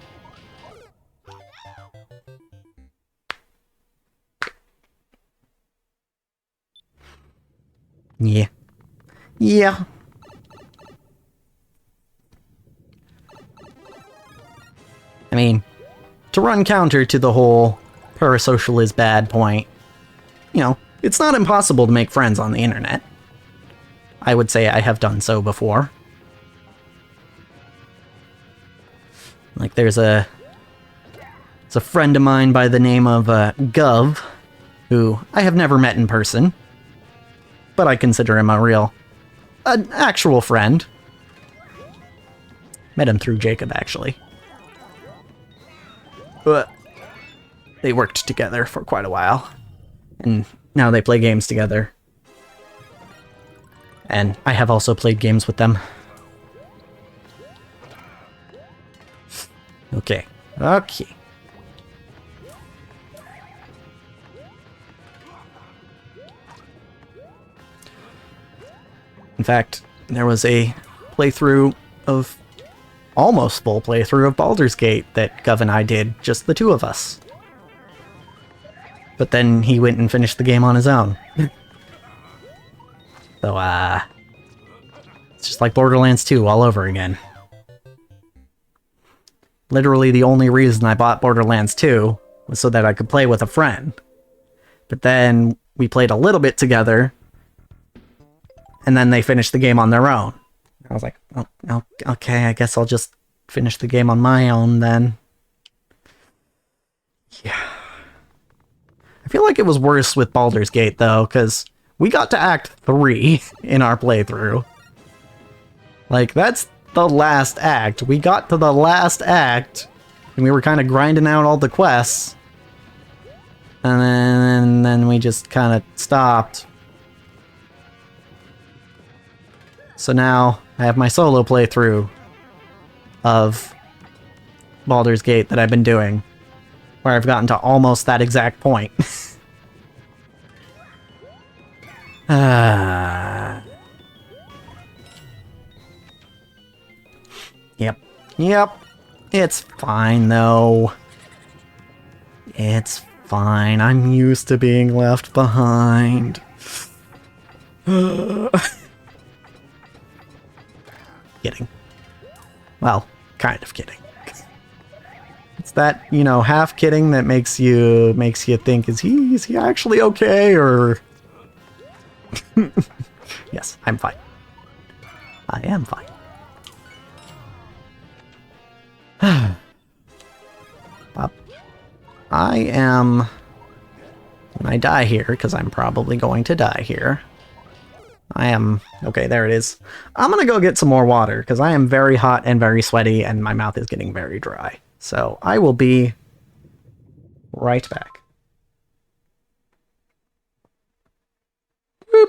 Yeah. I mean, to run counter to the whole parasocial is bad point, you know, it's not impossible to make friends on the internet. I would say I have done so before. Like, there's a friend of mine by the name of Gov, who I have never met in person, but I consider him an actual friend. Met him through Jacob, actually. But they worked together for quite a while, and now they play games together. And I have also played games with them. Okay. In fact, there was a almost full playthrough of Baldur's Gate that Gov and I did, just the two of us. But then he went and finished the game on his own. So, it's just like Borderlands 2 all over again. Literally the only reason I bought Borderlands 2 was so that I could play with a friend. But then we played a little bit together, and then they finished the game on their own. I was like, oh, okay, I guess I'll just finish the game on my own then. Yeah. I feel like it was worse with Baldur's Gate, though, because we got to Act 3 in our playthrough. Like, that's the last act. We got to the last act, and we were kind of grinding out all the quests. And then we just kind of stopped. So now I have my solo playthrough of Baldur's Gate that I've been doing, where I've gotten to almost that exact point. Yep. It's fine, though. It's fine. I'm used to being left behind. Kidding. Well, kind of kidding. It's that, you know, half kidding that makes you think, is he actually okay, or... Yes, I'm fine. I am fine. Pop. I am... When I die here, because I'm probably going to die here. I am... Okay, there it is. I'm gonna go get some more water, because I am very hot and very sweaty, and my mouth is getting very dry. So I will be right back. Boop.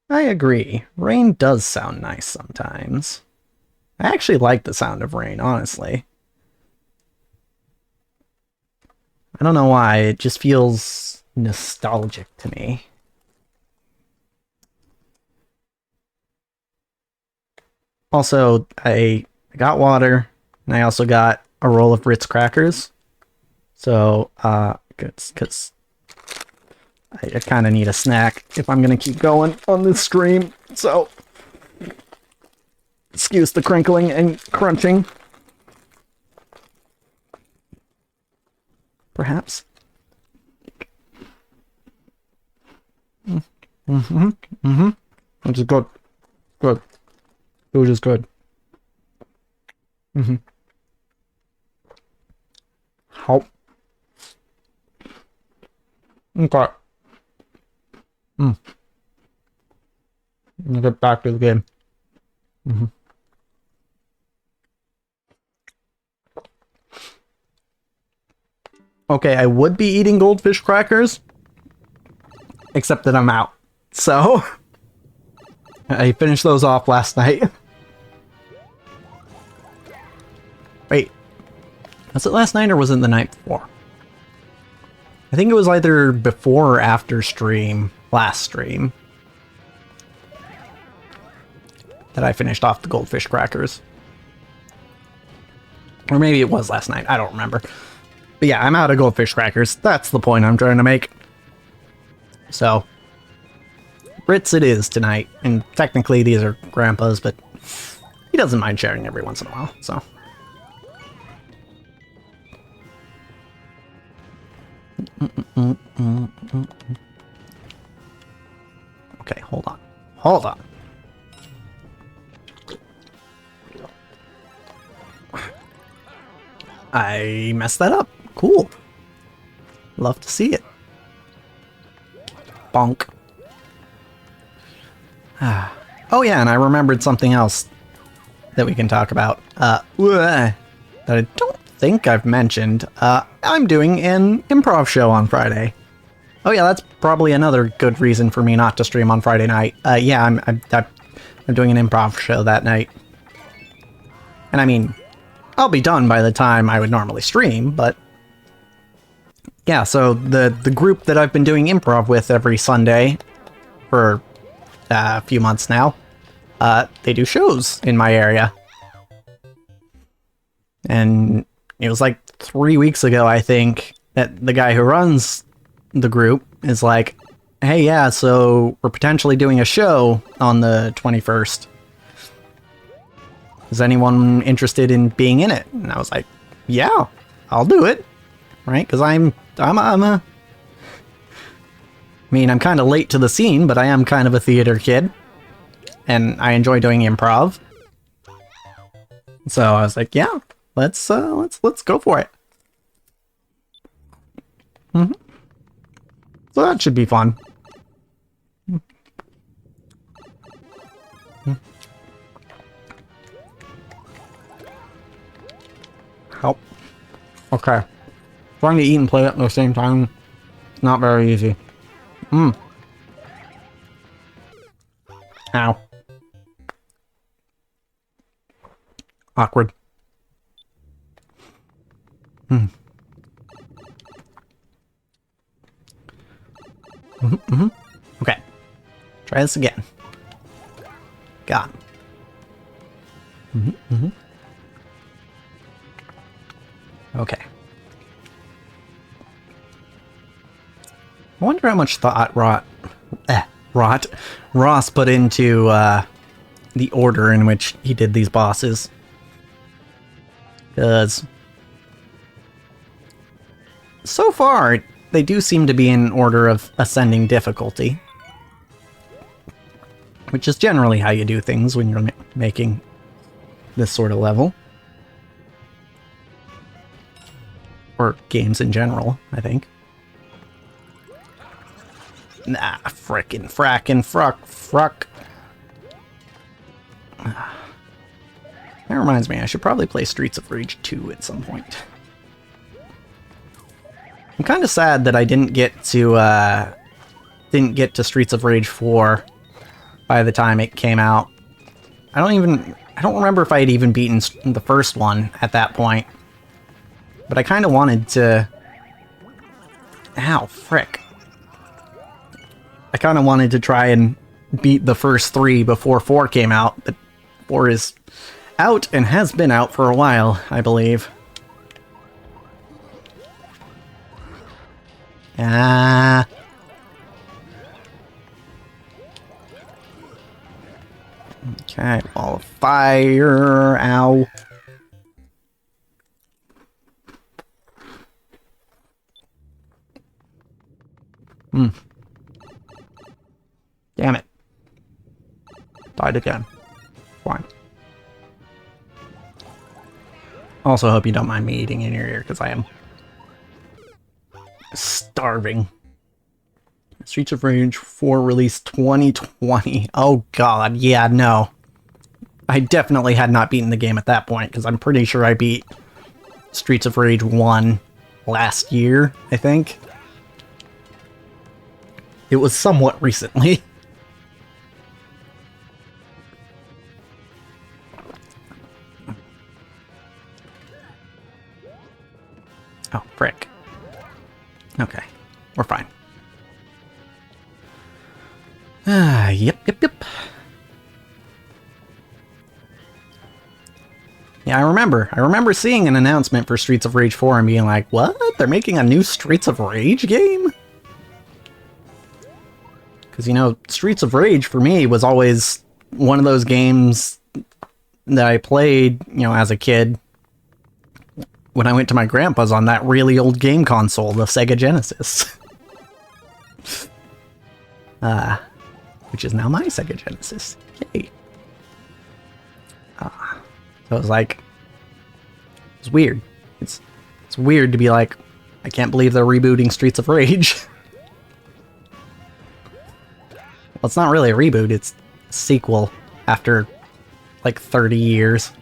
I agree. Rain does sound nice sometimes. I actually like the sound of rain, honestly. I don't know why, it just feels nostalgic to me. Also, I got water, and I also got a roll of Ritz crackers. So, because I kind of need a snack if I'm going to keep going on this stream. So, excuse the crinkling and crunching. perhaps. Which is good. Good. Food is good. How? Okay. Let me get back to the game. Okay, I would be eating goldfish crackers, except that I'm out. So, I finished those off last night. Wait, was it last night or was it the night before? I think it was either before or after stream, last stream, that I finished off the goldfish crackers. Or maybe it was last night, I don't remember. But yeah, I'm out of goldfish crackers. That's the point I'm trying to make. So, Ritz it is tonight. And technically these are Grandpa's, but he doesn't mind sharing every once in a while, so. Okay, hold on. Hold on. I messed that up. Cool. Love to see it. Bonk. Oh yeah, and I remembered something else that we can talk about. That I don't think I've mentioned. I'm doing an improv show on Friday. Oh yeah, that's probably another good reason for me not to stream on Friday night. Yeah, I'm doing an improv show that night. And I mean, I'll be done by the time I would normally stream, but yeah, so the group that I've been doing improv with every Sunday for a few months now, they do shows in my area. And it was like 3 weeks ago, I think, that the guy who runs the group is like, hey, yeah, so we're potentially doing a show on the 21st. Is anyone interested in being in it? And I was like, yeah, I'll do it. Right? Because I'm kind of late to the scene, but I am kind of a theater kid. And I enjoy doing improv. So I was like, yeah, let's go for it. So that should be fun. Help. Okay. Trying to eat and play at the same time, not very easy. Ow. Awkward. Okay. Try this again. Got him. Okay. I wonder how much thought Ross put into the order in which he did these bosses. Because so far, they do seem to be in order of ascending difficulty. Which is generally how you do things when you're making this sort of level. Or games in general, I think. Nah, frickin' fruck. That reminds me, I should probably play Streets of Rage 2 at some point. I'm kind of sad that I didn't get to Streets of Rage 4 by the time it came out. I don't remember if I had even beaten the first one at that point. But I kind of wanted to... Ow, frick. I kind of wanted to try and beat the first 3 before 4 came out, but 4 is out and has been out for a while, I believe. Ah. Okay, ball of fire. Ow. Damn it. Died again. Fine. Also hope you don't mind me eating in your ear, because I am starving. Streets of Rage 4 released 2020. Oh god, yeah, no. I definitely had not beaten the game at that point, because I'm pretty sure I beat Streets of Rage 1 last year, I think. It was somewhat recently. Oh, frick. Okay, we're fine. Yep. Yeah, I remember seeing an announcement for Streets of Rage 4 and being like, what? They're making a new Streets of Rage game? Because, you know, Streets of Rage for me was always one of those games that I played, you know, as a kid when I went to my grandpa's on that really old game console, the Sega Genesis. Which is now my Sega Genesis. Yay. So it was like, it's weird. It's weird to be like, I can't believe they're rebooting Streets of Rage. Well, it's not really a reboot, it's a sequel after like 30 years.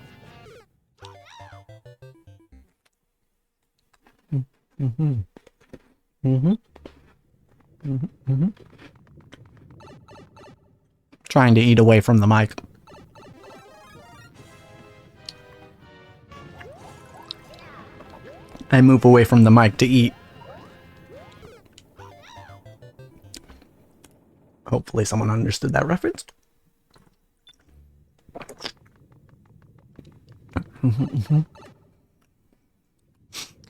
Trying to eat away from the mic. I move away from the mic to eat. Hopefully someone understood that reference.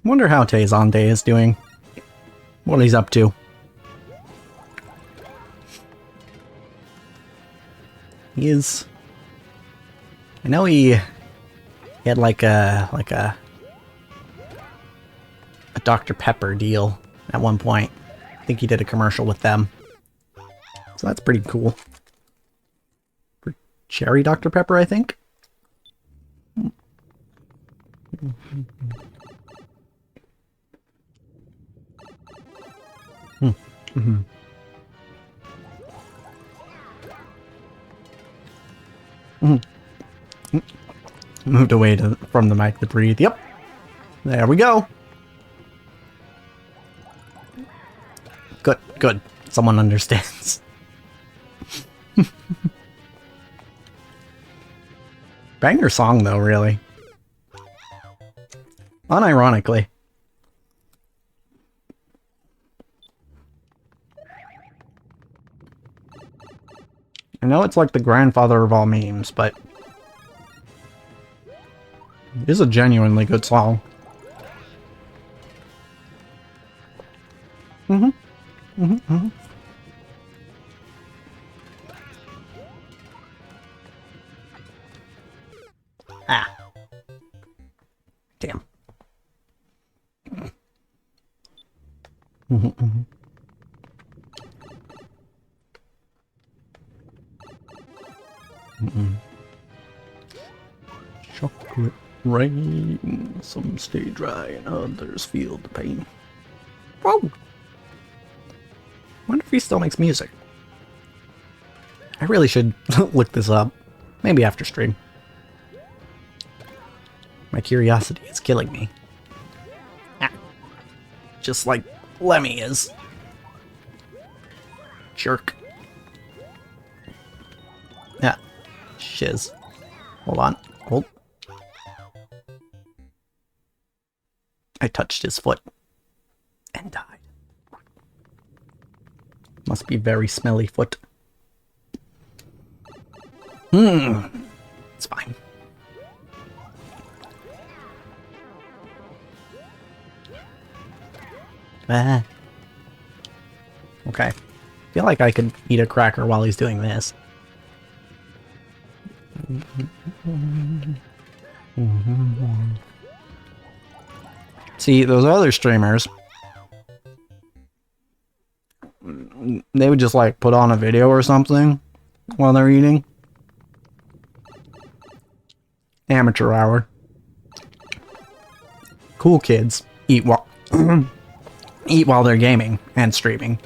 Wonder how Tezante is doing. What he's up to. He is... I know he had like a Dr. Pepper deal at one point. I think he did a commercial with them. So that's pretty cool. For cherry Dr. Pepper, I think. Moved away from the mic to breathe. Yep. There we go. Good. Someone understands. Banger song, though, really. Unironically. I know it's like the grandfather of all memes, but it is a genuinely good song. Ah. Damn. Chocolate rain. Some stay dry and others feel the pain. Whoa! Wonder if he still makes music. I really should look this up. Maybe after stream. My curiosity is killing me. Ah. Just like Lemmy is. Jerk. Yeah. Shiz. Hold on. Hold. I touched his foot. And died. Must be very smelly foot. It's fine. Okay. I feel like I could eat a cracker while he's doing this. See, those other streamers, they would just like put on a video or something while they're eating. Amateur hour. Cool kids eat while eat while they're gaming and streaming.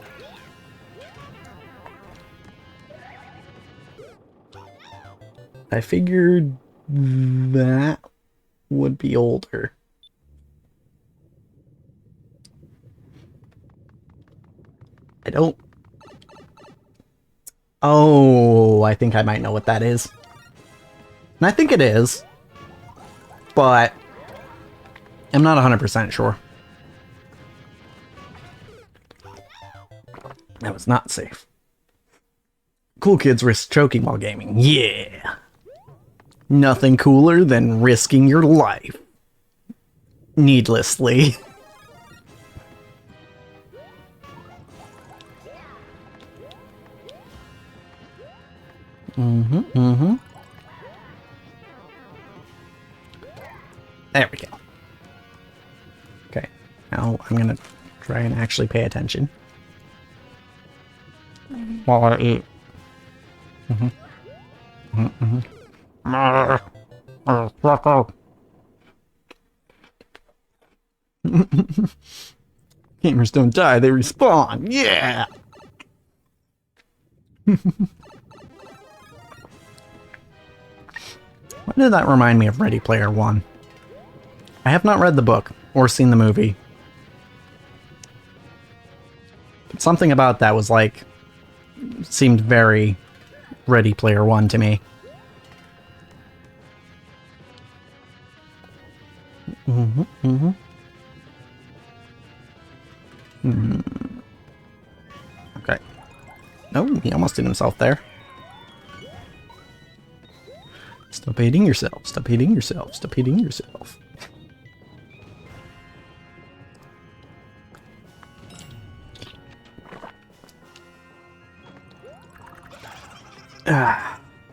I figured that would be older. I don't... Oh, I think I might know what that is. And I think it is. But I'm not 100% sure. That was not safe. Cool kids risk choking while gaming. Yeah! Nothing cooler than risking your life. Needlessly. There we go. Okay, now I'm gonna try and actually pay attention while I eat. Gamers don't die, they respawn. Yeah! Why did that remind me of Ready Player One? I have not read the book or seen the movie. But something about that was like... seemed very Ready Player One to me. Okay. Oh, he almost did himself there. Stop hating yourself. Stop hating yourself. Stop hating yourself.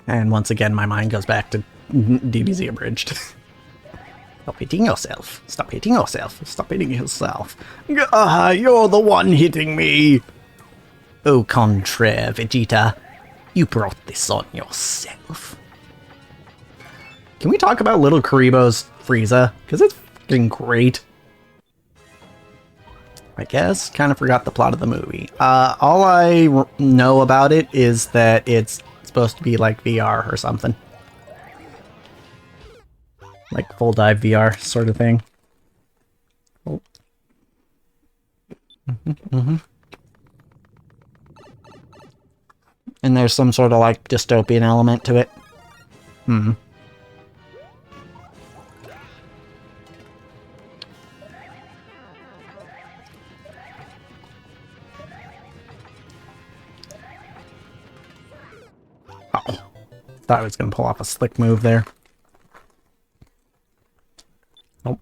And once again, my mind goes back to DBZ Abridged. Stop hitting yourself. Stop hitting yourself. Stop hitting yourself. You're the one hitting me. Au contraire, Vegeta. You brought this on yourself. Can we talk about Little Karibo's Frieza? Because it's fucking great. I guess. Kind of forgot the plot of the movie. All I know about it is that it's supposed to be like VR or something. Like full dive VR sort of thing. Oh. And there's some sort of like dystopian element to it. Oh. Thought I was going to pull off a slick move there. Nope.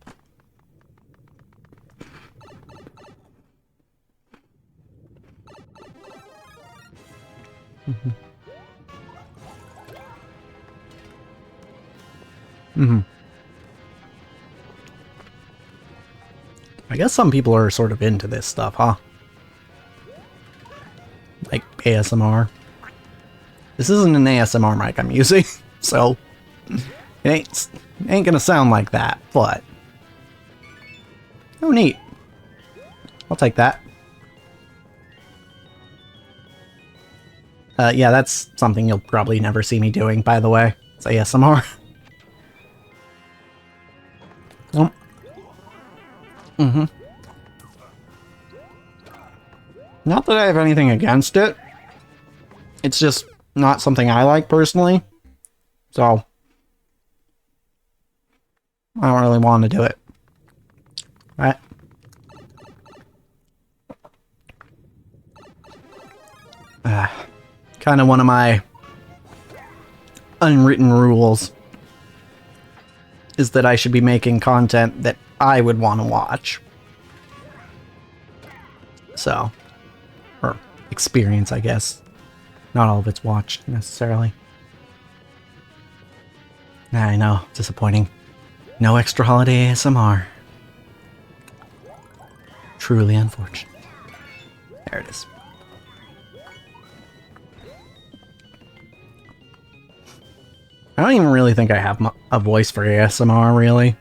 I guess some people are sort of into this stuff, huh? Like ASMR. This isn't an ASMR mic I'm using, so it ain't gonna sound like that, but... Oh, neat. I'll take that. Yeah, that's something you'll probably never see me doing, by the way. It's ASMR. Oh. Not that I have anything against it. It's just not something I like personally. So I don't really want to do it. Right? Kind of one of my unwritten rules is that I should be making content that I would want to watch. So, or experience, I guess. Not all of it's watched, necessarily. I know, disappointing. No extra holiday ASMR. Truly unfortunate. There it is. I don't even really think I have a voice for ASMR, really.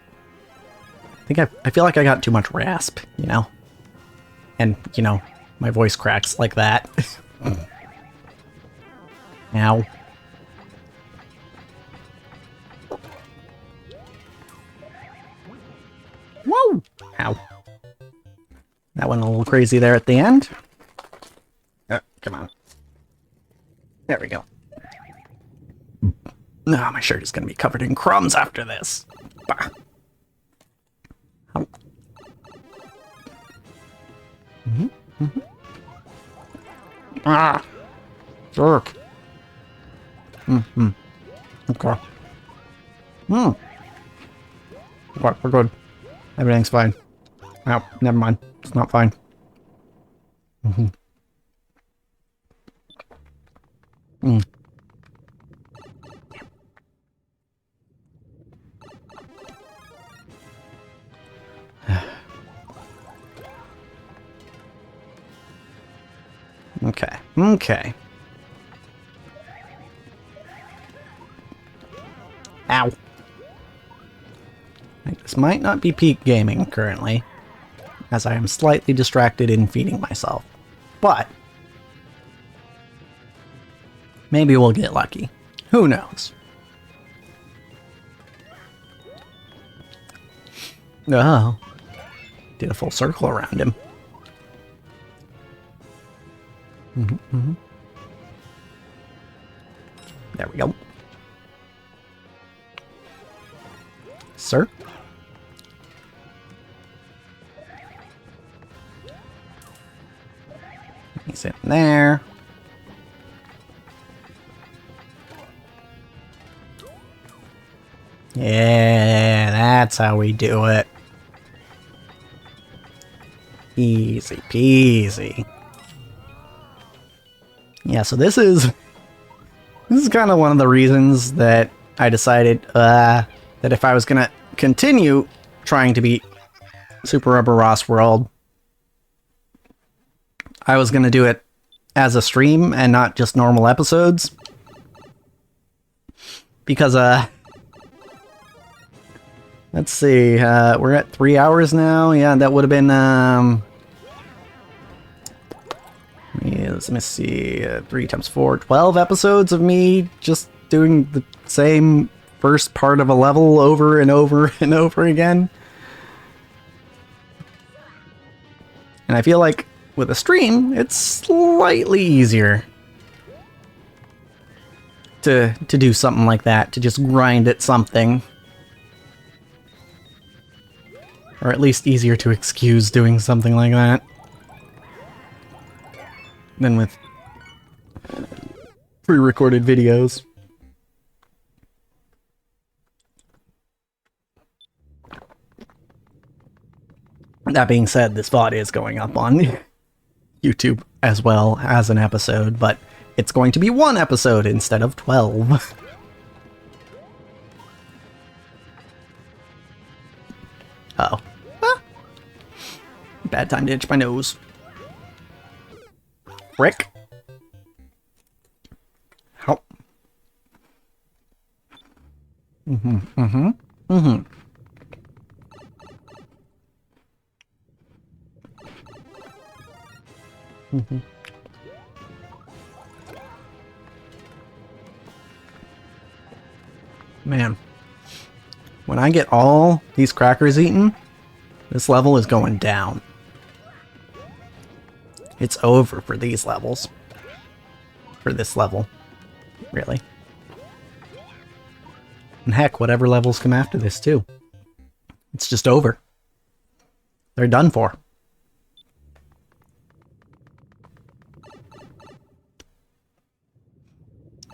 I feel like I got too much rasp, you know? And, you know, my voice cracks like that. Ow. Whoa! Ow. That went a little crazy there at the end. Come on. There we go. No, my shirt is going to be covered in crumbs after this. Bah. Oh. Ah! Jerk. Okay. Okay, we're good. Everything's fine. Oh, never mind. It's not fine. Okay. Okay. Ow. This might not be peak gaming currently, as I am slightly distracted in feeding myself. But maybe we'll get lucky. Who knows? Oh. Did a full circle around him. There we go. Sir? He's in there. Yeah, that's how we do it. Easy peasy. Yeah, so this is kind of one of the reasons that I decided that if I was gonna continue trying to beat Super Rubber Ross World, I was gonna do it as a stream and not just normal episodes. Because, let's see, we're at 3 hours now. Yeah, that would have been, let me see, 3 times 4, 12 episodes of me just doing the same first part of a level over and over and over again. And I feel like with a stream, it's slightly easier to do something like that, to just grind at something. Or at least easier to excuse doing something like that than with pre-recorded videos. That being said, this VOD is going up on YouTube as well as an episode, but it's going to be 1 episode instead of 12. Uh-oh. Ah. Bad time to itch my nose. Frick. Help. Man, when I get all these crackers eaten, this level is going down. It's over for these levels. For this level. Really. And heck, whatever levels come after this, too. It's just over. They're done for.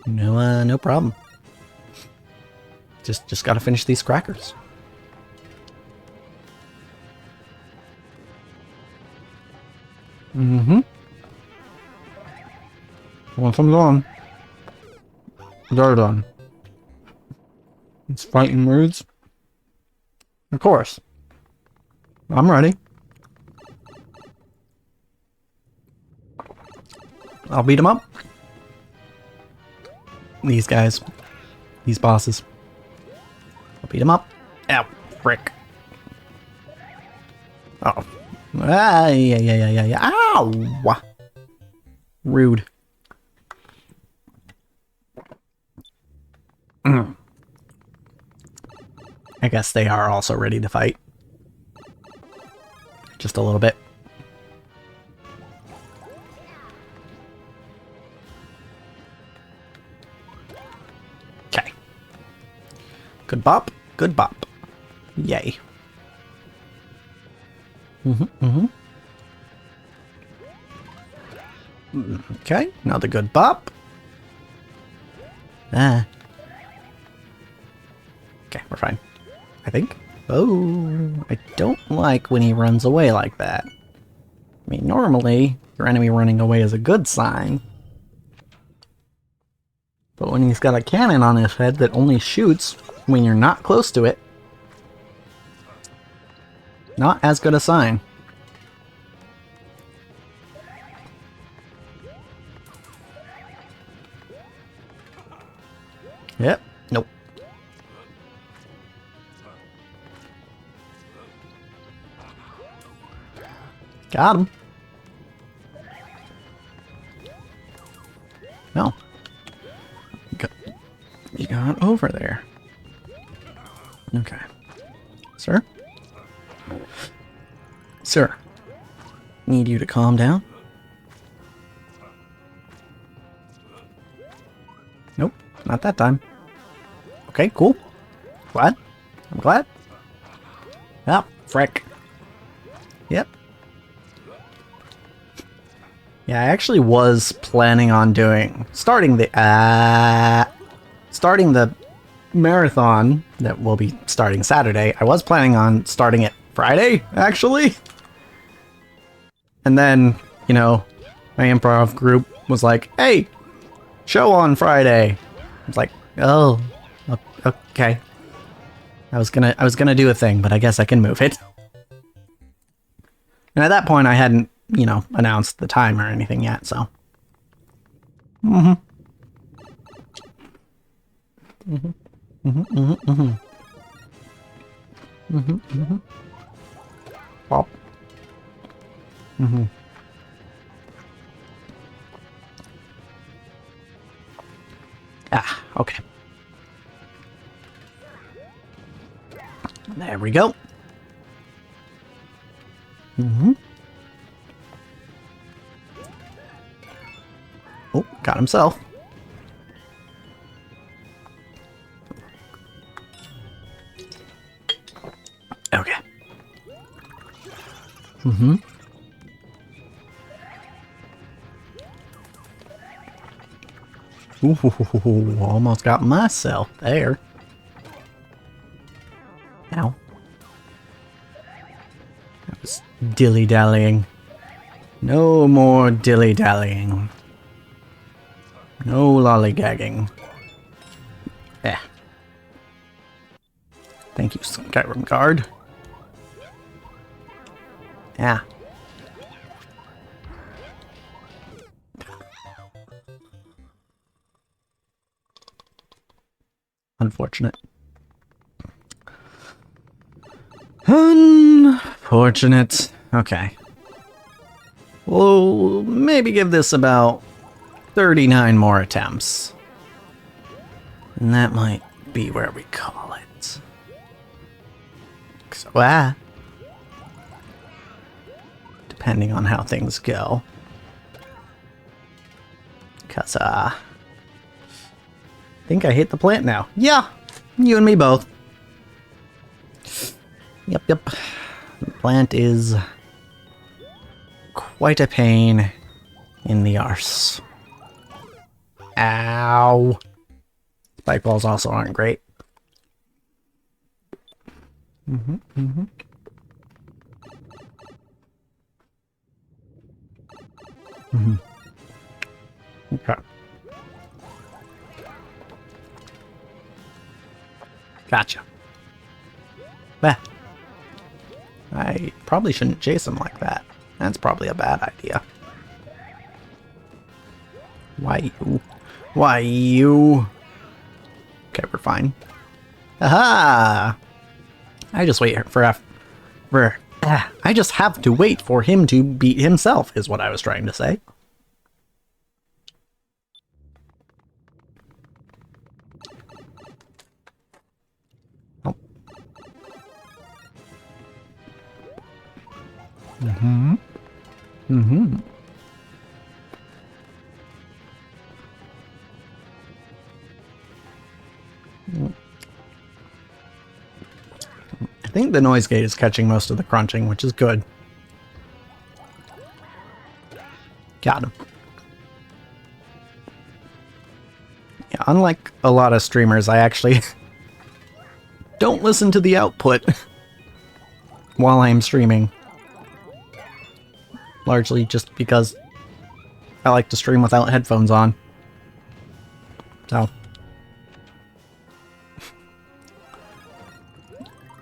No problem. Just gotta finish these crackers. Once I'm done, they're done. It's fighting moods. Of course. I'm ready. I'll beat them up. These guys. these bosses. I'll beat him up. Ow, frick. Oh. Ah, yeah. Ow! Rude. I guess they are also ready to fight. Just a little bit. Okay. Good bop. Good bop. Yay. Okay, another good bop. Ah. Okay, we're fine. I think. Oh, I don't like when he runs away like that. I mean, normally, your enemy running away is a good sign. But when he's got a cannon on his head that only shoots when you're not close to it, not as good a sign. Yep. Nope. Got him. No. You got over there. Okay. Sir? Sir. Need you to calm down. Nope. Not that time. Okay, cool. Glad. I'm glad. Ah, frick. Yep. Yeah, I actually was planning on starting the marathon that will be starting Saturday. I was planning on starting it Friday, actually. And then, you know, my improv group was like, hey, show on Friday. I was like, oh, okay. I was gonna do a thing, but I guess I can move it. And at that point, I hadn't, you know, announced the time or anything yet, so. Pop. Ah, okay. There we go. Oh, got himself. Okay. Ooh, almost got myself there. Ow. That was dilly-dallying. No more dilly-dallying. No lollygagging. Eh. Thank you, Skyrim Guard. Yeah. Unfortunate. Unfortunate. Okay. We'll maybe give this about 39 more attempts. And that might be where we call it. So, depending on how things go. Because, I think I hit the plant now. Yeah, you and me both. Yep. The plant is quite a pain in the arse. Ow. Spike balls also aren't great. Okay. Gotcha. Bah. I probably shouldn't chase him like that. That's probably a bad idea. Why you? Why you? Okay, we're fine. Aha! I just wait I just have to wait for him to beat himself, is what I was trying to say. Oh. Mm-hmm. Mm-hmm. I think the noise gate is catching most of the crunching, which is good. Got him. Yeah, unlike a lot of streamers, I actually don't listen to the output while I'm streaming. Largely just because I like to stream without headphones on. So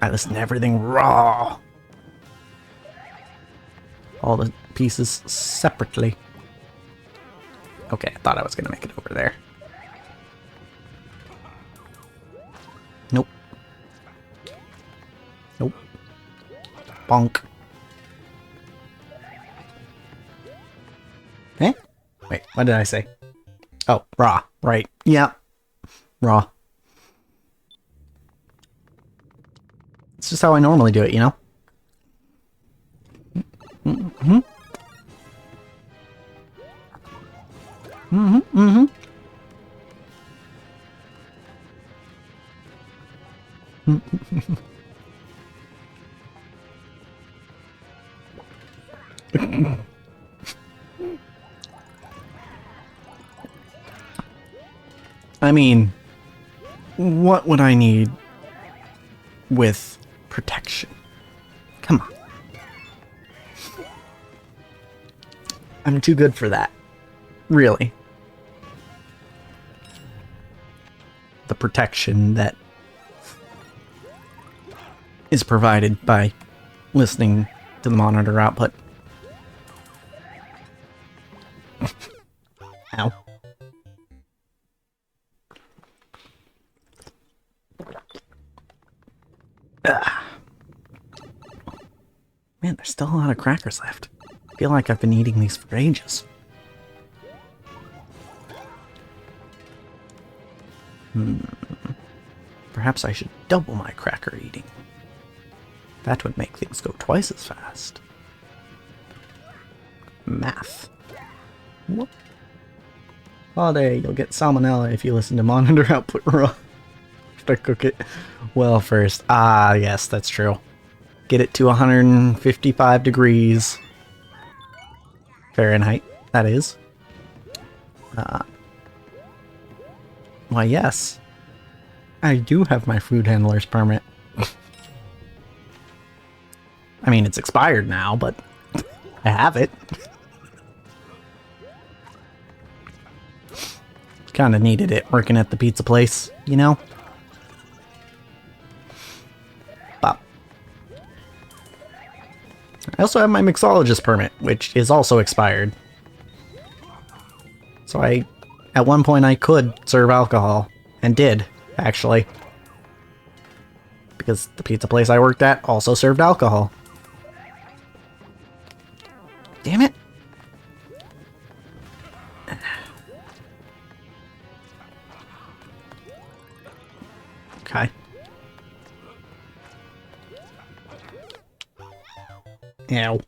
I listen to everything raw. All the pieces separately. Okay, I thought I was gonna make it over there. Nope. Nope. Bonk. Eh? Wait, what did I say? Oh, raw. Right. Yeah. Raw. It's just how I normally do it, you know? Mm-hmm. Mm-hmm. Mm-hmm. I mean, what would I need with protection? Come on. I'm too good for that. Really. The protection that is provided by listening to the monitor output. Ow. Man, there's still a lot of crackers left. I feel like I've been eating these for ages. Perhaps I should double my cracker eating. That would make things go twice as fast. Math. Whoop. Holiday, you'll get salmonella if you listen to monitor output raw. If I cook it well first. Ah, yes, that's true. Get it to 155 degrees Fahrenheit, that is. Why, yes. I do have my food handler's permit. I mean, it's expired now, but I have it. Kinda needed it working at the pizza place, you know? But I also have my mixologist permit, which is also expired. So at one point I could serve alcohol, and did, actually. Because the pizza place I worked at also served alcohol. Damn it! Okay. Ow.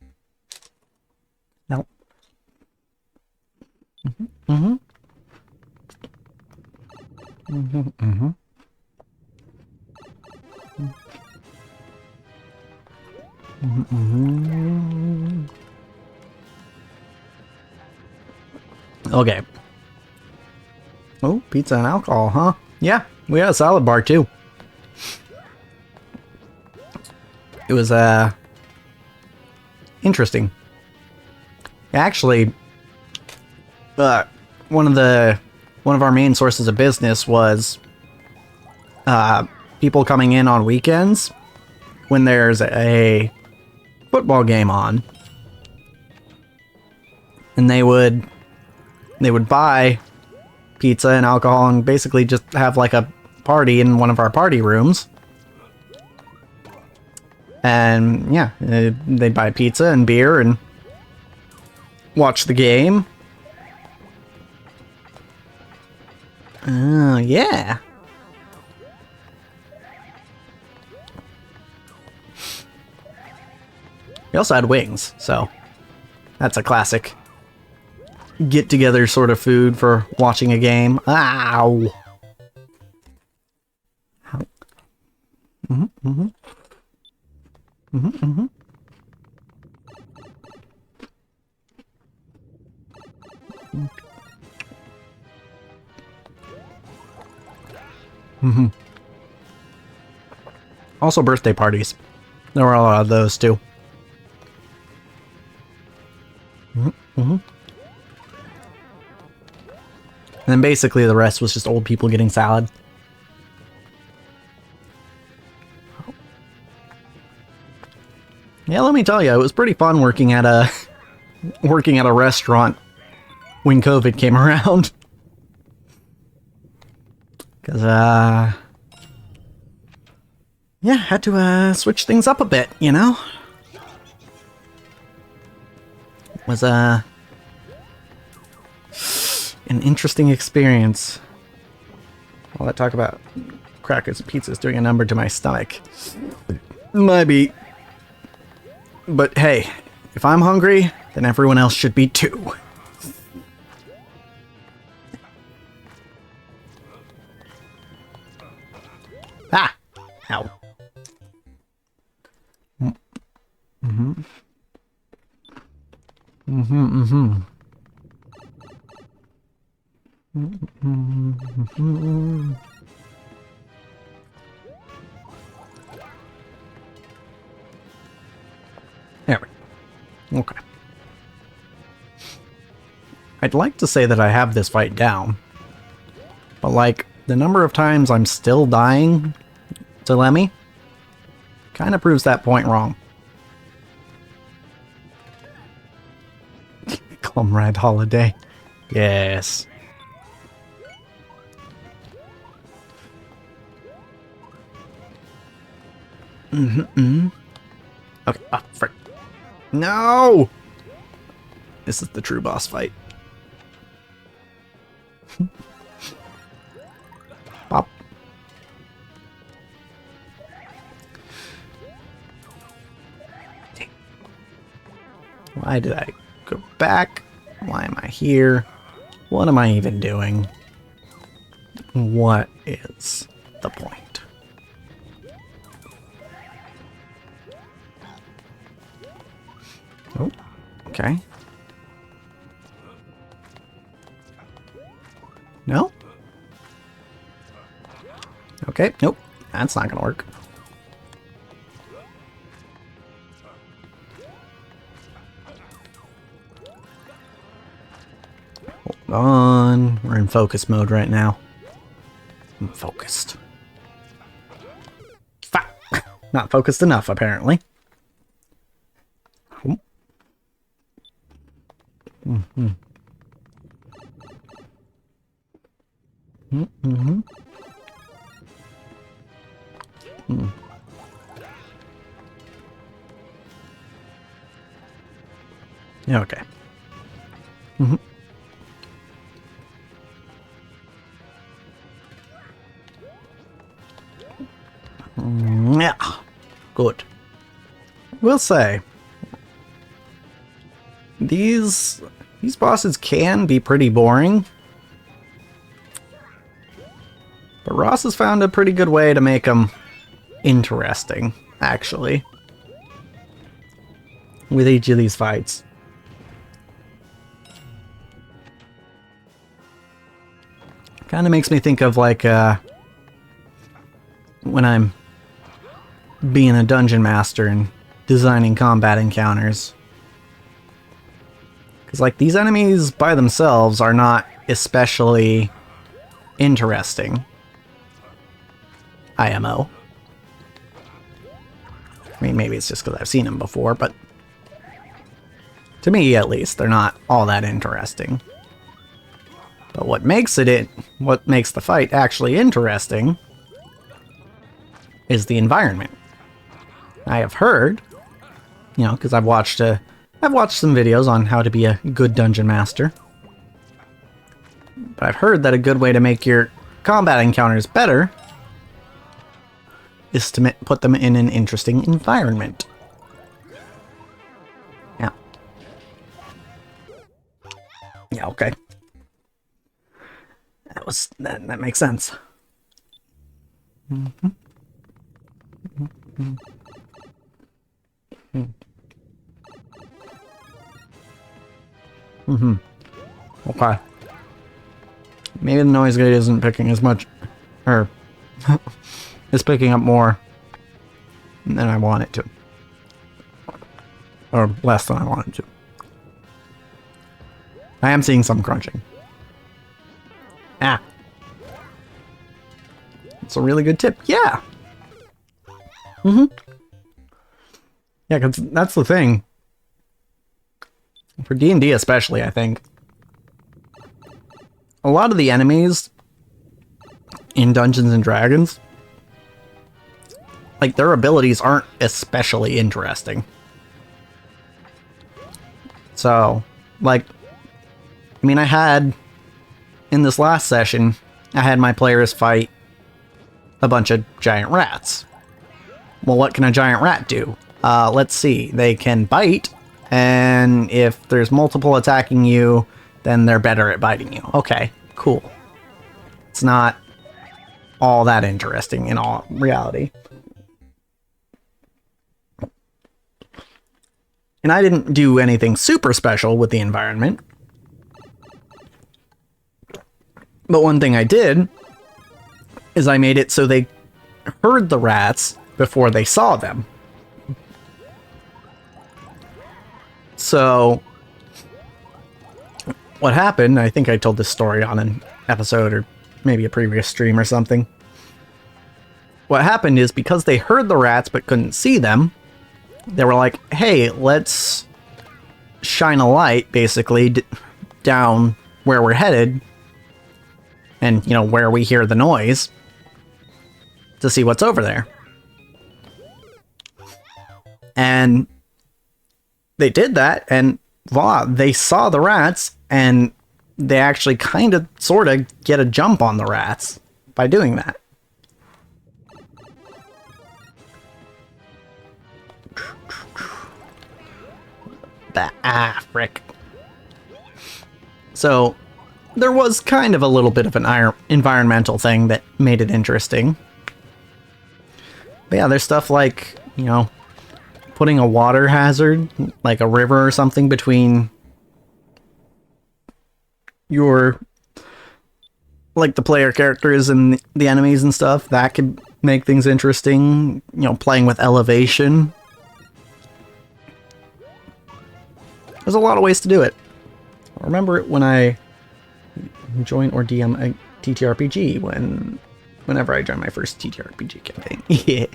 Nope. Mm-hmm. Mm-hmm. Mm-hmm. Mm-hmm. Okay. Oh, pizza and alcohol, huh? Yeah, we had a salad bar too. It was interesting. Actually, one of our main sources of business was people coming in on weekends when there's a football game on, and they would buy pizza and alcohol and basically just have like a party in one of our party rooms. And yeah, they'd buy pizza and beer and watch the game. Oh, yeah. We also had wings, so that's a classic get-together sort of food for watching a game. Ow! Mm-hmm, mm-hmm. Mm-hmm, mm-hmm. Mm-hmm. Also birthday parties. There were a lot of those too. Mm-hmm. Mm-hmm. And then basically the rest was just old people getting salad. Yeah, let me tell you, it was pretty fun working at a restaurant when COVID came around. Because yeah, had to switch things up a bit, you know? It was an interesting experience. All that talk about crackers and pizzas doing a number to my stomach. Might be. But hey, if I'm hungry, then everyone else should be too. Ah! Ow. Mm-hmm. Mm-hmm, mm-hmm. Mm-hmm. There we go. Okay. I'd like to say that I have this fight down, but like, the number of times I'm still dying to Lemmy kind of proves that point wrong. Comrade Holiday. Yes. Mm-hmm. Okay, oh, frick. No! This is the true boss fight. Pop. Why did I go back? Why am I here? What am I even doing? What is the point? Oh, okay. No? Okay, nope. That's not gonna work. Hold on. We're in focus mode right now. I'm focused. Not focused enough, apparently. Mm-hmm. Mm-hmm. Mm. Yeah, okay. Mm-hmm. Yeah. Good. Will say, these bosses can be pretty boring, but Ross has found a pretty good way to make them interesting, actually, with each of these fights. Kind of makes me think of like when I'm being a dungeon master and designing combat encounters. Because like these enemies by themselves are not especially interesting. IMO. I mean, maybe it's just because I've seen them before, but to me, at least, they're not all that interesting. But what makes the fight actually interesting is the environment. I have heard, you know, because I've watched some videos on how to be a good dungeon master. But I've heard that a good way to make your combat encounters better is to put them in an interesting environment. Yeah. Yeah, okay. That makes sense. Mm-hmm. Mm-hmm. Mm-hmm. Okay. Maybe the noise gate isn't picking as much, or is picking up more than I want it to. Or less than I want it to. I am seeing some crunching. Ah. It's a really good tip. Yeah. Mm-hmm. Yeah, because that's the thing. For D&D especially, I think. A lot of the enemies in Dungeons and Dragons, like, their abilities aren't especially interesting. So, like, I mean, in this last session, I had my players fight a bunch of giant rats. Well, what can a giant rat do? Let's see. They can bite, and if there's multiple attacking you, then they're better at biting you. Okay, cool. It's not all that interesting in all reality. And I didn't do anything super special with the environment. But one thing I did is I made it so they heard the rats before they saw them. So what happened, I think I told this story on an episode or maybe a previous stream or something. What happened is because they heard the rats but couldn't see them, they were like, hey, let's shine a light basically down where we're headed and, you know, where we hear the noise to see what's over there. And they did that, and voila, they saw the rats, and they actually kind of, sort of, get a jump on the rats by doing that. Frick. So, there was kind of a little bit of an environmental thing that made it interesting. But yeah, there's stuff like, you know, putting a water hazard, like a river or something, between your, like, the player characters and the enemies and stuff. That could make things interesting. You know, playing with elevation. There's a lot of ways to do it. I remember it when I joined or DM a TTRPG, whenever I joined my first TTRPG campaign. Yeah.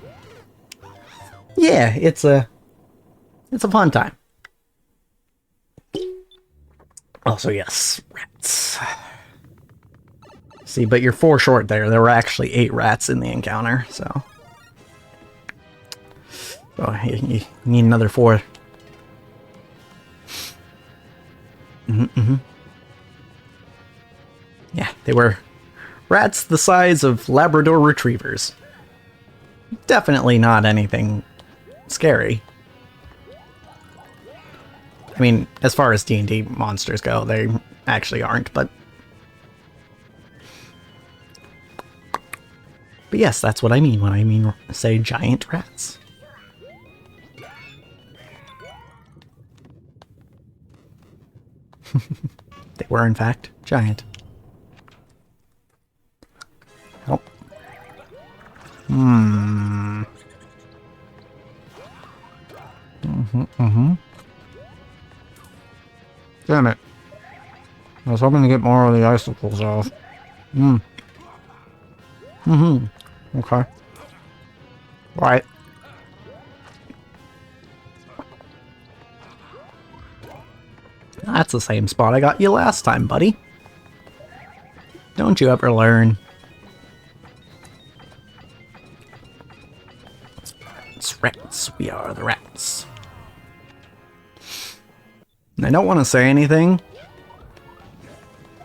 Yeah, it's a fun time. Also, yes, rats. See, but you're 4 short there. There were actually 8 rats in the encounter, so you need another 4. Yeah, they were rats the size of Labrador retrievers. Definitely not anything scary. I mean, as far as D&D monsters go, they actually aren't, but yes, that's what I mean when I say giant rats. They were, in fact, giant. Oh. Damn it. I was hoping to get more of the icicles off. Okay. Right. That's the same spot I got you last time, buddy. Don't you ever learn? Rats. We are the rats. And I don't want to say anything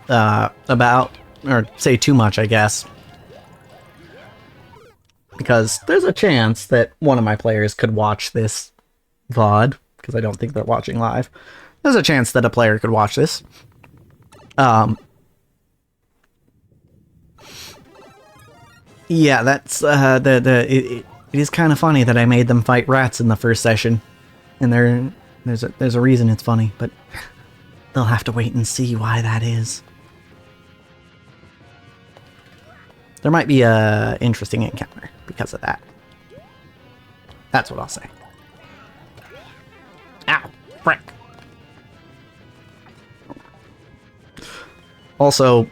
about, or say too much, I guess. Because there's a chance that one of my players could watch this VOD, because I don't think they're watching live. There's a chance that a player could watch this. Yeah, that's it is kind of funny that I made them fight rats in the first session, and there's a reason it's funny, but they'll have to wait and see why that is. There might be a interesting encounter because of that. That's what I'll say. Ow, frick. Also,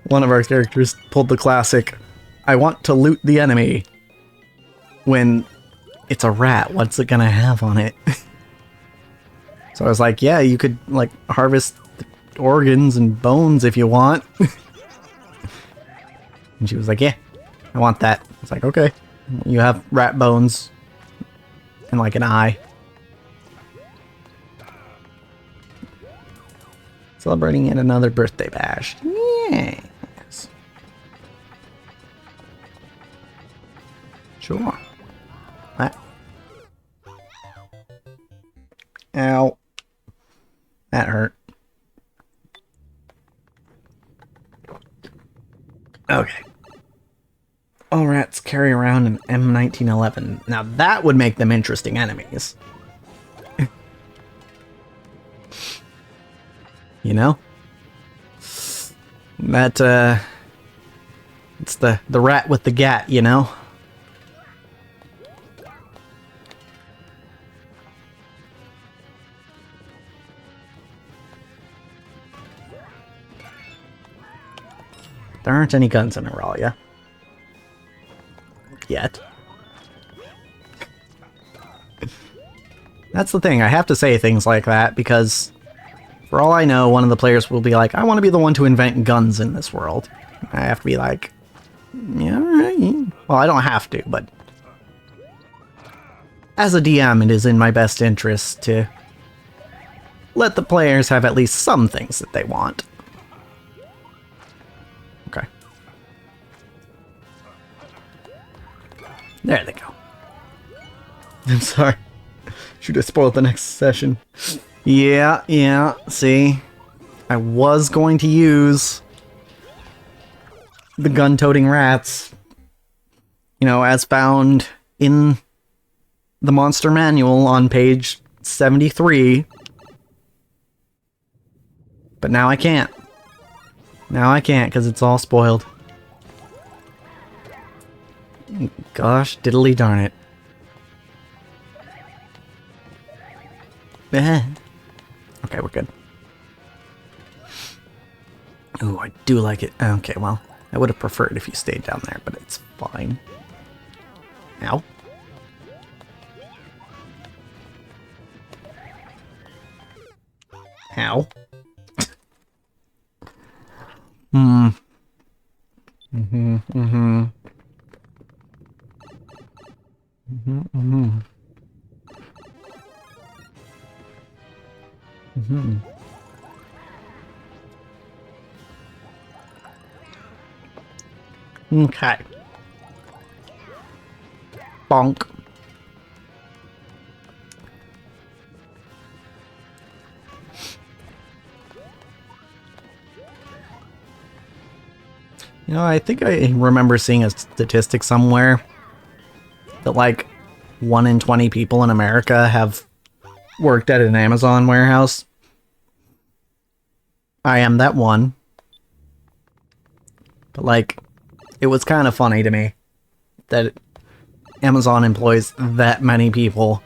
one of our characters pulled the classic, I want to loot the enemy. When it's a rat, what's it gonna have on it? So I was like, yeah, you could, like, harvest organs and bones if you want. And she was like, yeah, I want that. I was like, okay. You have rat bones and, like, an eye. Celebrating yet another birthday bash. Yes. Sure. That. Ow. That hurt. Okay. All rats carry around an M1911. Now that would make them interesting enemies. You know? That, it's the rat with the gat, you know? There aren't any guns in Auralia. Yet. That's the thing, I have to say things like that because for all I know, one of the players will be like, I want to be the one to invent guns in this world. I have to be like, yeah, alright. Well, I don't have to, but as a DM, it is in my best interest to let the players have at least some things that they want. Okay. There they go. I'm sorry. Should have spoiled the next session. Yeah, see? I was going to use the gun-toting rats, you know, as found in the monster manual on page 73. But now I can't. Now I can't, because it's all spoiled. Gosh, diddly darn it. Okay, we're good. Ooh, I do like it. Okay, well, I would have preferred if you stayed down there, but it's fine. Ow. Ow. Mm-hmm. Okay. Bonk. You know, I think I remember seeing a statistic somewhere that like 1 in 20 people in America have worked at an Amazon warehouse. I am that one. But like, it was kind of funny to me that Amazon employs that many people,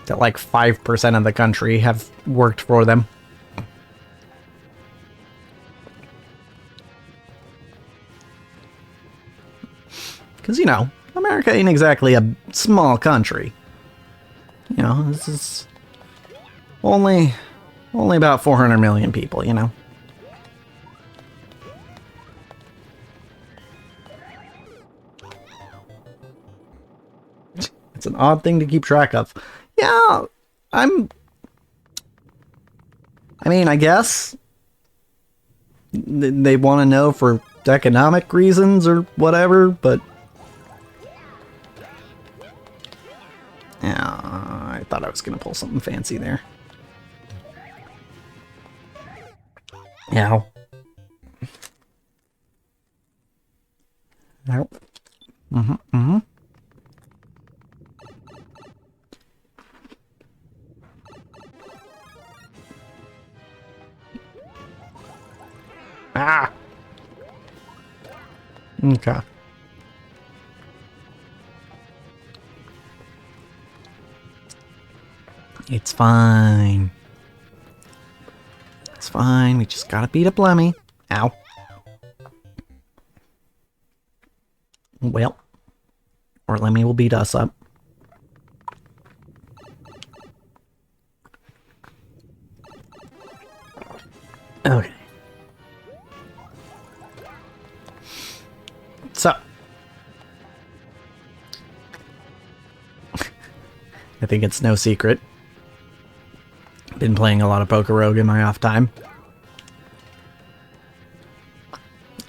that like 5% of the country have worked for them. Because, you know, America ain't exactly a small country. You know, this is only about 400 million people, you know. odd thing to keep track of. Yeah, I mean, I guess they want to know for economic reasons or whatever, but yeah, I thought I was gonna pull something fancy there. Ow. Ow. Ah! Okay. It's fine. It's fine. We just gotta beat up Lemmy. Ow. Well. Or Lemmy will beat us up. Okay. So. I think it's no secret. Been playing a lot of Poker Rogue in my off time.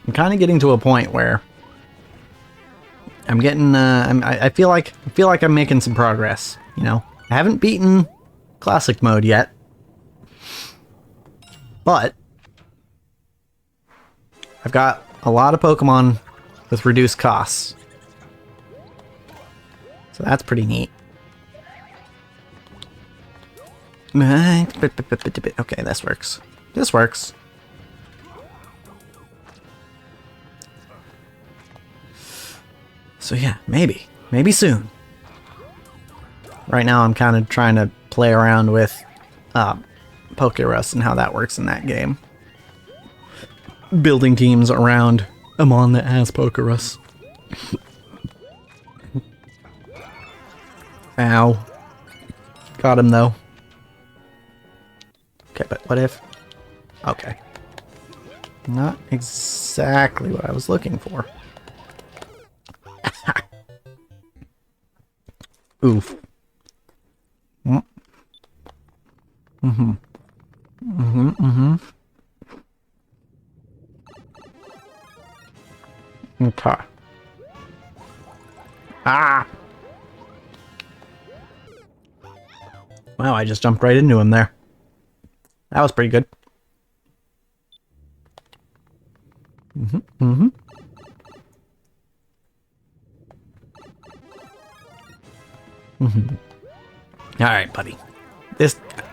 I'm kind of getting to a point where I'm getting. I feel like I'm making some progress. You know, I haven't beaten classic mode yet, but I've got a lot of Pokemon with reduced costs, so that's pretty neat. Okay, this works. This works. So yeah, maybe soon. Right now I'm kind of trying to play around with Pokerus and how that works in that game. Building teams around Amon that has Pokerus. Ow. Got him though. Okay, but what if... Okay. Not exactly what I was looking for. Oof. Okay. Ah! Wow, I just jumped right into him there. That was pretty good. All right, buddy.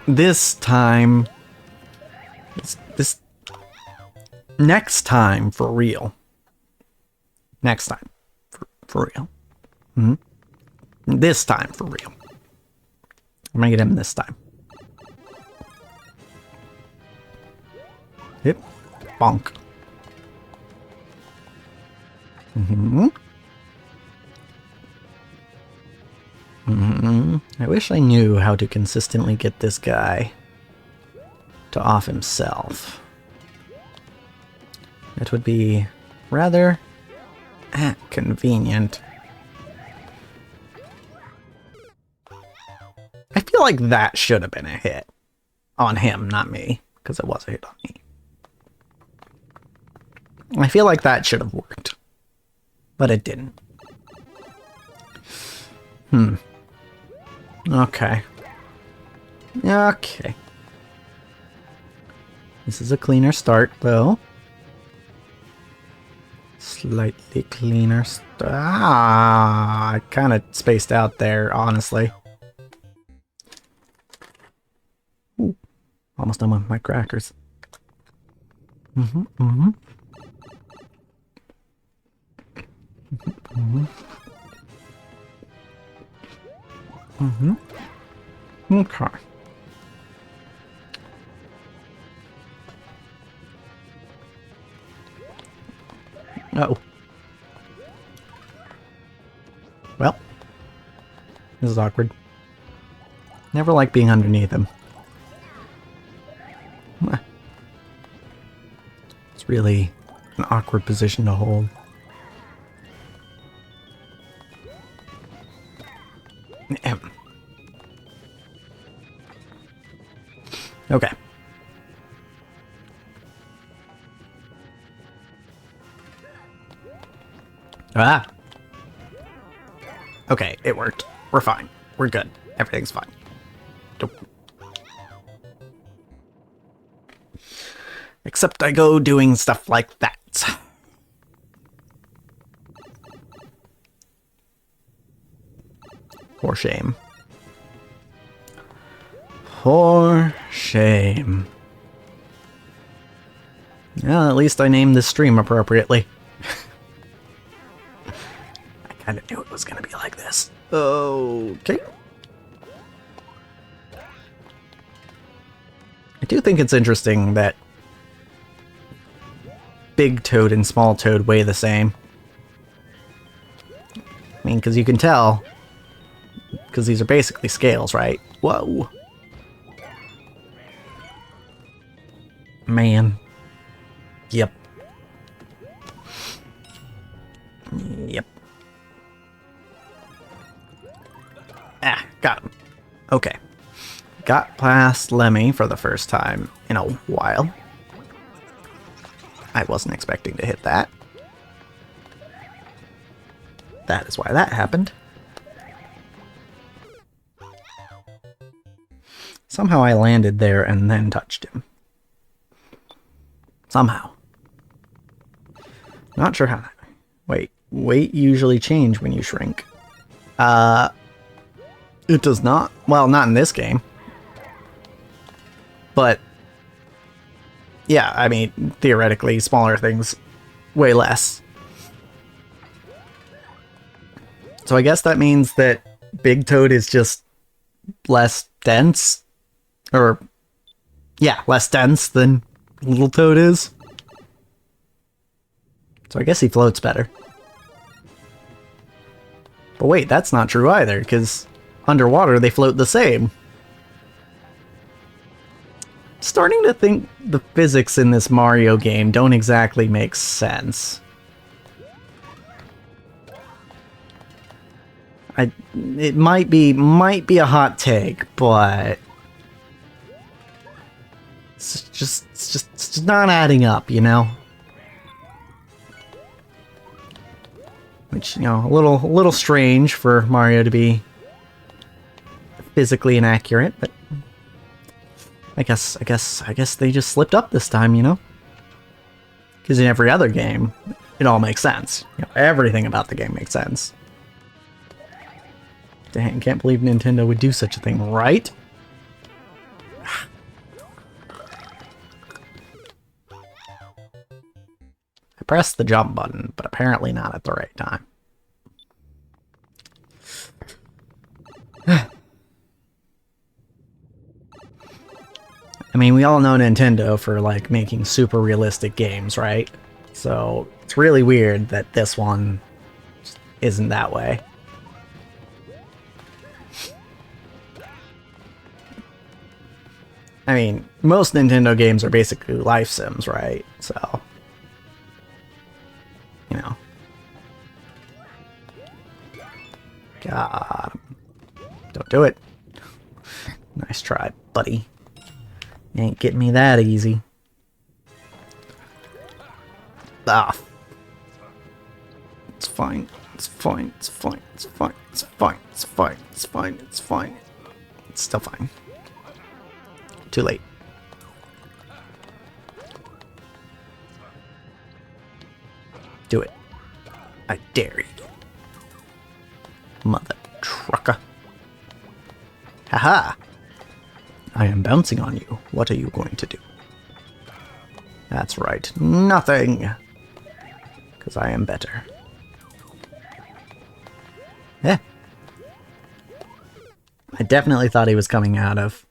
This time, this next time for real. Next time for real. This time for real. I'm gonna get him this time. Yep. Bonk. I wish I knew how to consistently get this guy to off himself. It would be rather convenient. I feel like that should have been a hit on him, not me, because it was a hit on me. I feel like that should have worked, but it didn't. Okay. Okay. This is a cleaner start, though. Slightly cleaner start. Ah, I kind of spaced out there, honestly. Ooh, almost done with my crackers. Okay. Uh-oh. Well, this is awkward. Never like being underneath him. It's really an awkward position to hold. Okay. Ah. Okay, it worked. We're fine. We're good. Everything's fine. Nope. Except I go doing stuff like that. For shame. For shame. Well, at least I named this stream appropriately. I kind of knew it was going to be like this. Okay. I do think it's interesting that Big Toad and Small Toad weigh the same. I mean, because you can tell. Because these are basically scales, right? Whoa. Man. Yep. Yep. Ah, got him. Okay. Got past Lemmy for the first time in a while. I wasn't expecting to hit that. That is why that happened. Somehow I landed there and then touched him. Somehow. Not sure how that... Wait. Weight usually change when you shrink. It does not. Well, not in this game. But... yeah, I mean, theoretically, smaller things weigh less. So I guess that means that Big Toad is just less dense? Or, yeah, less dense than Little Toad is. So I guess he floats better. But wait, that's not true either, because underwater they float the same. Starting to think the physics in this Mario game don't exactly make sense. It might be a hot take, but it's just not adding up, you know? Which, you know, a little strange for Mario to be physically inaccurate, but I guess they just slipped up this time, you know? Because in every other game, it all makes sense. You know, everything about the game makes sense. Dang, can't believe Nintendo would do such a thing, right? I pressed the jump button, but apparently not at the right time. I mean, we all know Nintendo for, like, making super realistic games, right? So, it's really weird that this one isn't that way. I mean, most Nintendo games are basically life sims, right? So, you know. God. Don't do it. Nice try, buddy. You ain't getting me that easy. Ah. It's fine. It's fine. It's fine. It's fine. It's fine. It's fine. It's fine. It's fine. It's still fine. Too late. Do it. I dare you. Mother trucker. Haha. I am bouncing on you. What are you going to do? That's right. Nothing. Because I am better. Yeah. I definitely thought he was coming out of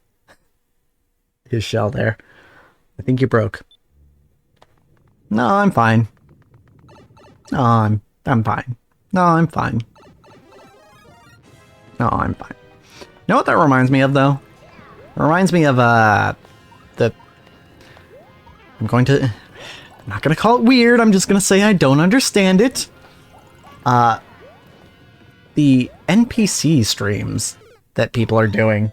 his shell there. I think you broke. No, I'm fine. No, I'm fine. No, I'm fine. No, I'm fine. You know what that reminds me of, though? It reminds me of, I'm not gonna call it weird, I'm just gonna say I don't understand it. the NPC streams that people are doing.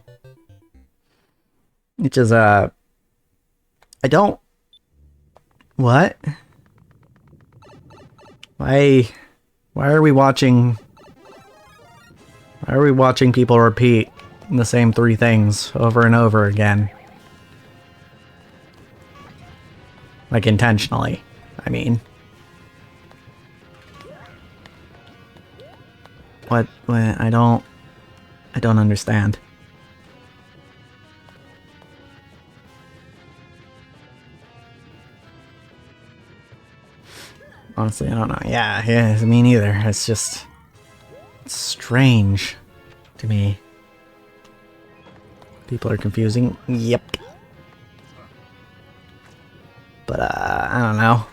Which is, I don't... What? Why are we watching... Why are we watching people repeat the same 3 things over and over again? Like, intentionally, I mean. What? I don't understand. Honestly, I don't know. Yeah, me neither. It's just... It's strange to me. People are confusing. Yep. But, I don't know.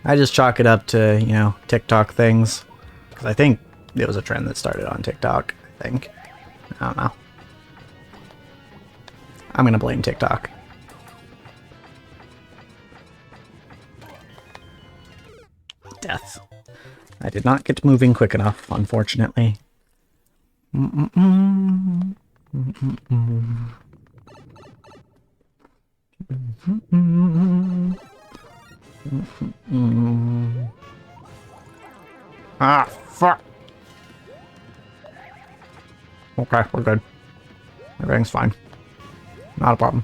I just chalk it up to, you know, TikTok things. Because I think it was a trend that started on TikTok, I think. I don't know. I'm gonna blame TikTok. Death. I did not get moving quick enough, unfortunately. Ah, fuck. Okay, we're good. Everything's fine. Not a problem.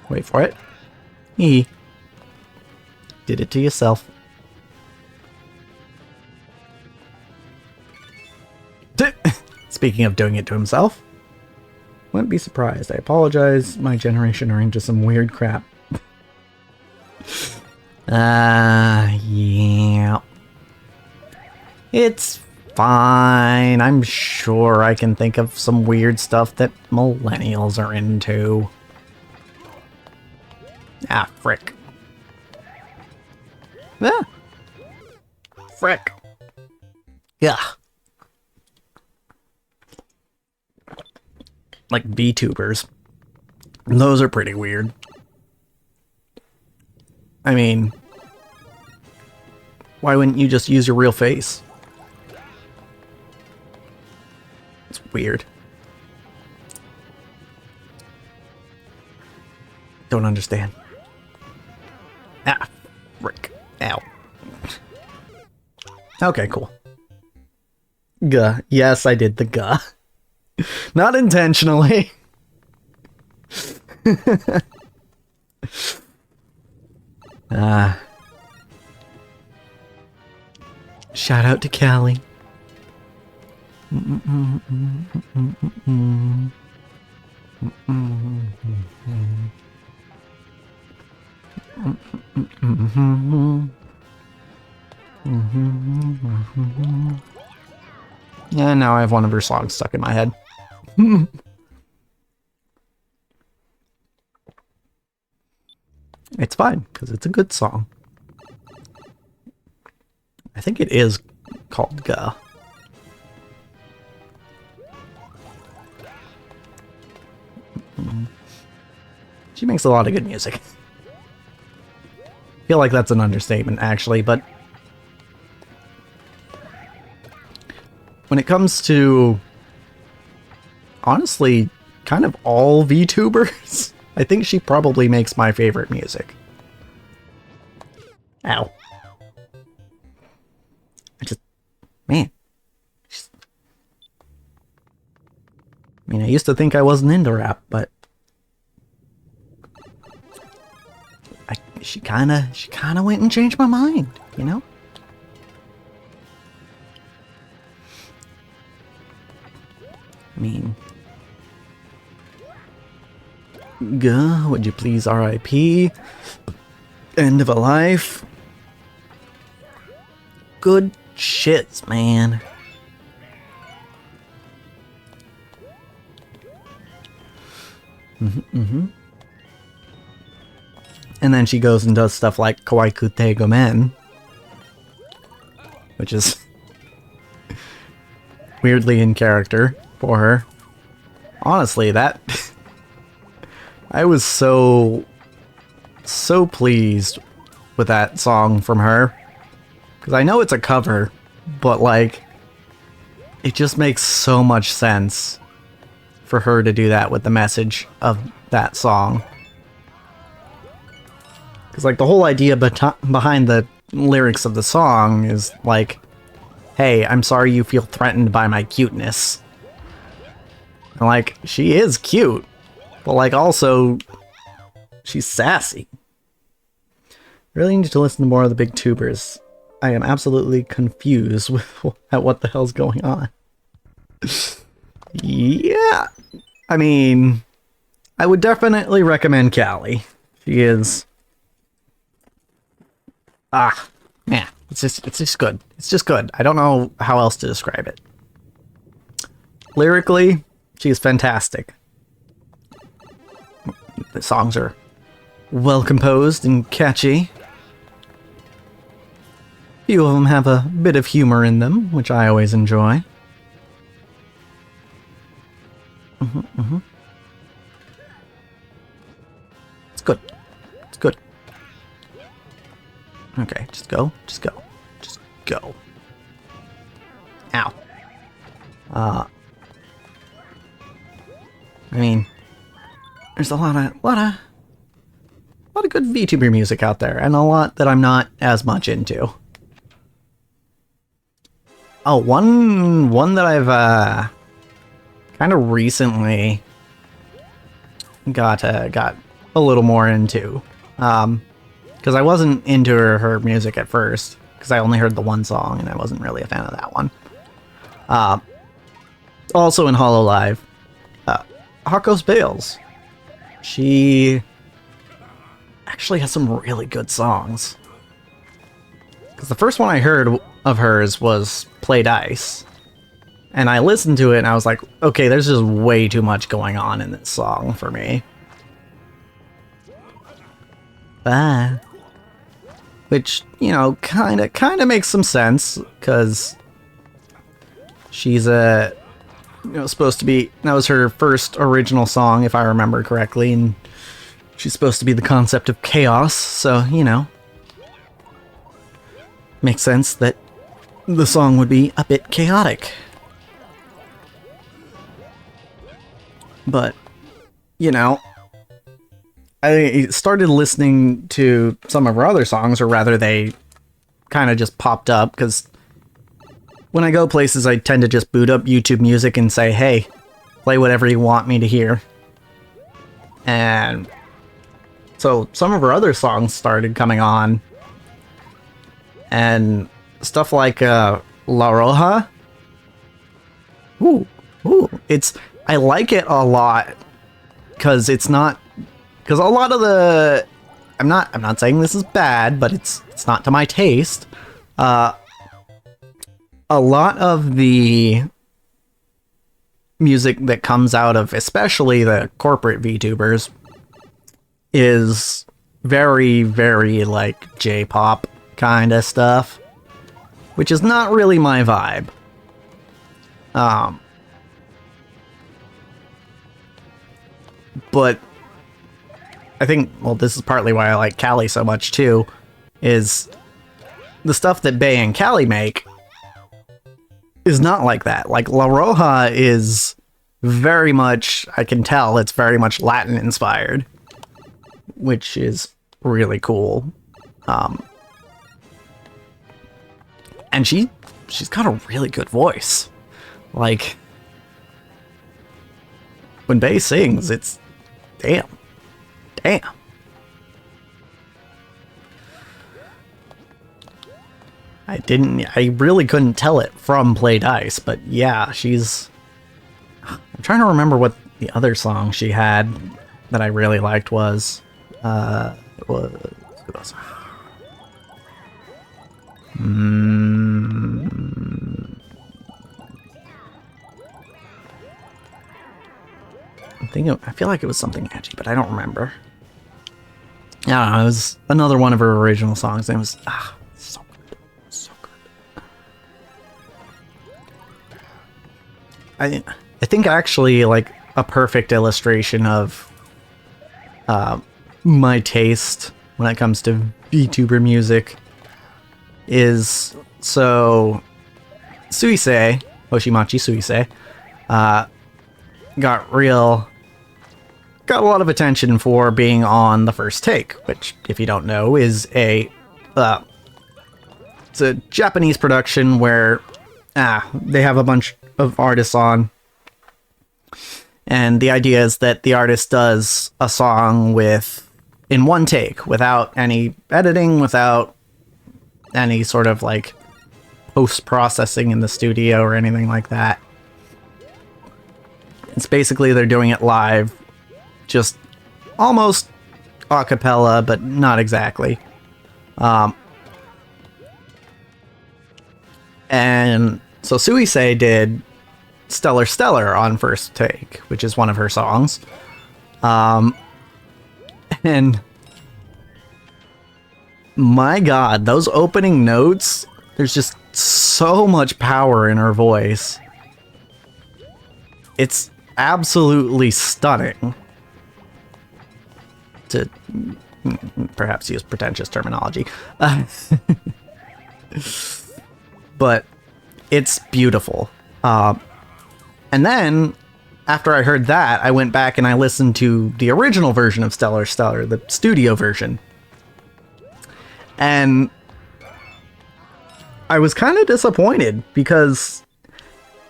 Wait for it. He did it to yourself. Speaking of doing it to himself, wouldn't be surprised. I apologize. My generation are into some weird crap. Yeah. It's fine. I'm sure I can think of some weird stuff that millennials are into. Ah, frick. Ah. Frick. Yeah. Like VTubers. Those are pretty weird. I mean, why wouldn't you just use your real face? It's weird. Don't understand. Ah, frick. Ow. Okay, cool. Guh. Yes, I did the guh. Not intentionally. Shout out to Callie. Yeah, now I have one of her songs stuck in my head. It's fine, because it's a good song. I think it is called Gah. She makes a lot of good music. I feel like that's an understatement, actually, but when it comes to, honestly, kind of all VTubers, I think she probably makes my favorite music. Ow. Man. I mean, I used to think I wasn't into rap, but she kind of went and changed my mind, you know? I mean, Gah, would you please RIP? End of a life. Good shits, man. And then she goes and does stuff like Kawaii Kute Gomen, which is weirdly in character for her. Honestly, that I was so pleased with that song from her. Because I know it's a cover, but like, it just makes so much sense for her to do that with the message of that song. Because like the whole idea behind the lyrics of the song is like, hey, I'm sorry you feel threatened by my cuteness. And like, she is cute, but like also, she's sassy. Really need to listen to more of the big tubers. I am absolutely confused with at what the hell's going on. Yeah, I mean, I would definitely recommend Callie. She is... man, it's just good. It's just good. I don't know how else to describe it. Lyrically, she is fantastic. The songs are well composed and catchy. Few of them have a bit of humor in them, which I always enjoy. It's good. It's good. Okay, just go. Just go. Just go. Ow. I mean, there's a lot of good VTuber music out there, and a lot that I'm not as much into. Oh, one that I've kind of recently got a little more into, because I wasn't into her music at first, because I only heard the one song and I wasn't really a fan of that one. Also in Hololive, Hakos Bales. She actually has some really good songs. Because the first one I heard of hers was Play Dice. And I listened to it and I was like, okay, there's just way too much going on in this song for me. Which, you know, kind of makes some sense, because she's supposed to be, that was her first original song, if I remember correctly, and she's supposed to be the concept of chaos, so, you know, makes sense that the song would be a bit chaotic. But, you know, I started listening to some of her other songs, or rather they kind of just popped up, because when I go places I tend to just boot up YouTube Music and say, hey, play whatever you want me to hear. And so some of her other songs started coming on, and stuff like La Roja. Ooh, I like it a lot, because it's not, because a lot of the, I'm not saying this is bad, but it's not to my taste. A lot of the music that comes out of, especially the corporate VTubers, is very, very like J-pop kind of stuff, which is not really my vibe. But I think, well, this is partly why I like Callie so much too, is the stuff that Bae and Callie make is not like that. Like, La Roja is very much, I can tell, it's very much Latin inspired, which is really cool. And she's got a really good voice. Like, when Bae sings, it's damn. I really couldn't tell it from Play Dice, but yeah, I'm trying to remember what the other song she had that I really liked was. I'm thinking, I feel like it was something edgy, but I don't remember. I don't know, it was another one of her original songs, and it was so good. So good. I think actually, like, a perfect illustration of my taste when it comes to VTuber music is, so Suisei, Hoshimachi Suisei, got a lot of attention for being on The First Take, which, if you don't know, is it's a Japanese production where they have a bunch of artists on, and the idea is that the artist does a song in one take, without any editing, without any sort of like post-processing in the studio or anything like that. It's basically they're doing it live, just almost a cappella, but not exactly. And so Suisei did Stellar Stellar on First Take, which is one of her songs. And my god, those opening notes, there's just so much power in her voice. It's absolutely stunning, to perhaps use pretentious terminology. But it's beautiful. And then, after I heard that, I went back and I listened to the original version of Stellar Stellar, the studio version. And I was kind of disappointed, because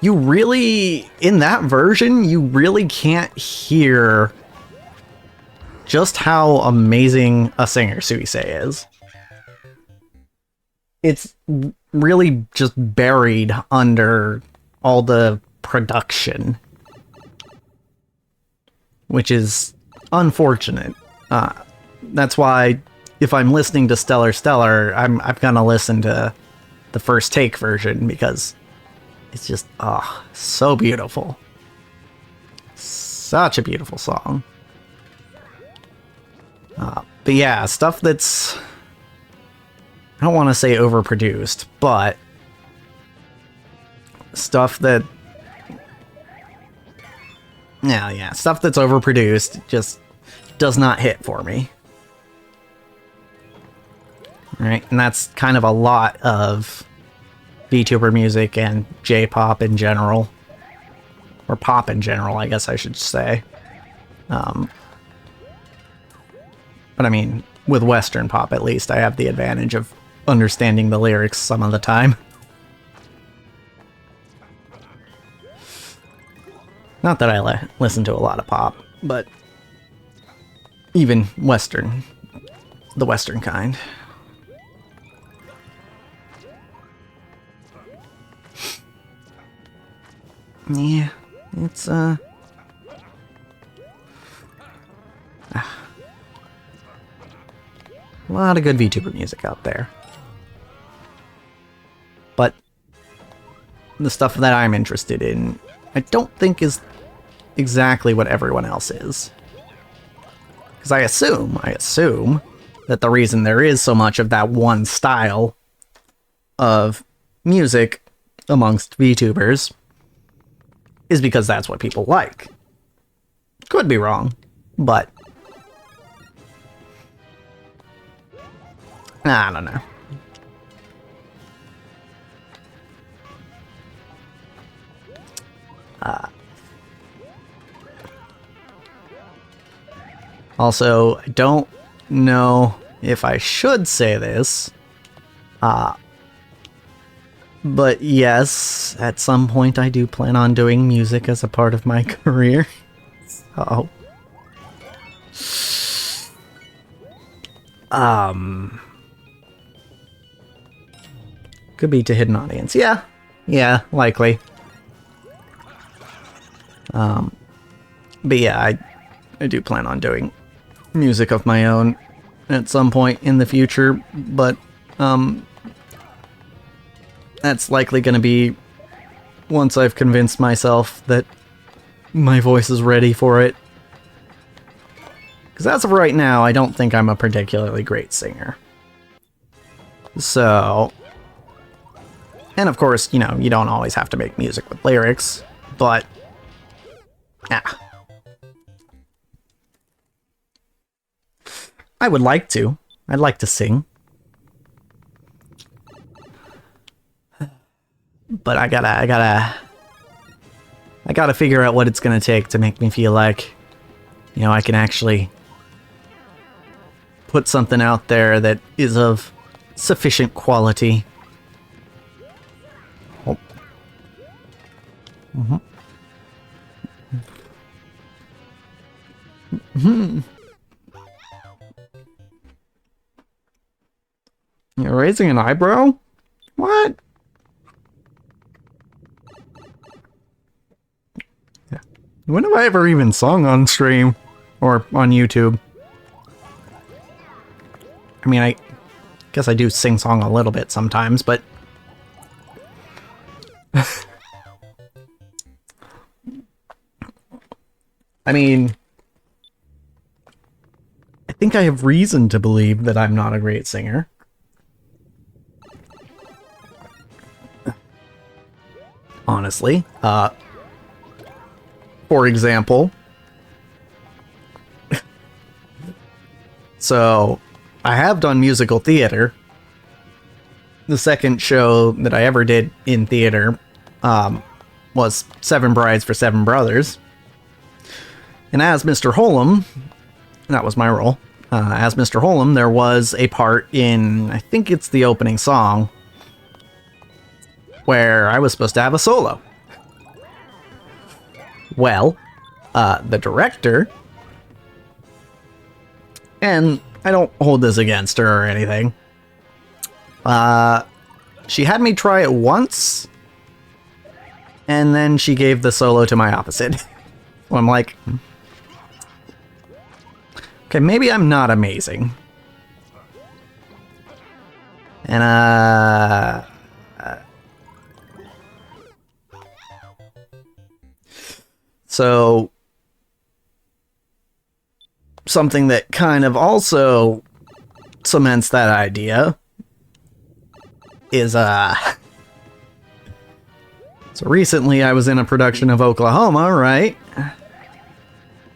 you really, in that version, you really can't hear just how amazing a singer Suisei is. It's really just buried under all the production, which is unfortunate. That's why if I'm listening to Stellar Stellar, I'm gonna listen to the First Take version, because it's just so beautiful. Such a beautiful song. But yeah, stuff that's, I don't want to say overproduced, but stuff that, stuff that's overproduced just does not hit for me. Right, and that's kind of a lot of VTuber music and J-pop in general. Or pop in general, I guess I should say. But I mean, with Western pop at least, I have the advantage of understanding the lyrics some of the time. Not that I listen to a lot of pop, but even Western, the Western kind. Yeah, it's a lot of good VTuber music out there. But the stuff that I'm interested in, I don't think is exactly what everyone else is. Because I assume that the reason there is so much of that one style of music amongst VTubers is because that's what people like. Could be wrong, but I don't know. Also, I don't know if I should say this, but yes, at some point I do plan on doing music as a part of my career. So, could be to hidden audience. Yeah, likely. But yeah, I do plan on doing music of my own at some point in the future, but that's likely going to be once I've convinced myself that my voice is ready for it. Because as of right now, I don't think I'm a particularly great singer. So, and of course, you know, you don't always have to make music with lyrics, but I would like to. I'd like to sing. But I gotta figure out what it's gonna take to make me feel like, you know, I can actually put something out there that is of sufficient quality. Oh. You're raising an eyebrow? What? Yeah. When have I ever even sung on stream or on YouTube? I mean, I guess I do sing song a little bit sometimes, but I mean, I think I have reason to believe that I'm not a great singer. Honestly. For example, so I have done musical theater. The second show that I ever did in theater was Seven Brides for Seven Brothers. And as Mr. Holem, that was my role. As Mr. Holem, there was a part in, I think it's the opening song, where I was supposed to have a solo. Well, the director, and I don't hold this against her or anything, she had me try it once, and then she gave the solo to my opposite. So I'm like, okay, maybe I'm not amazing. And, so something that kind of also cements that idea is, so recently I was in a production of Oklahoma, right?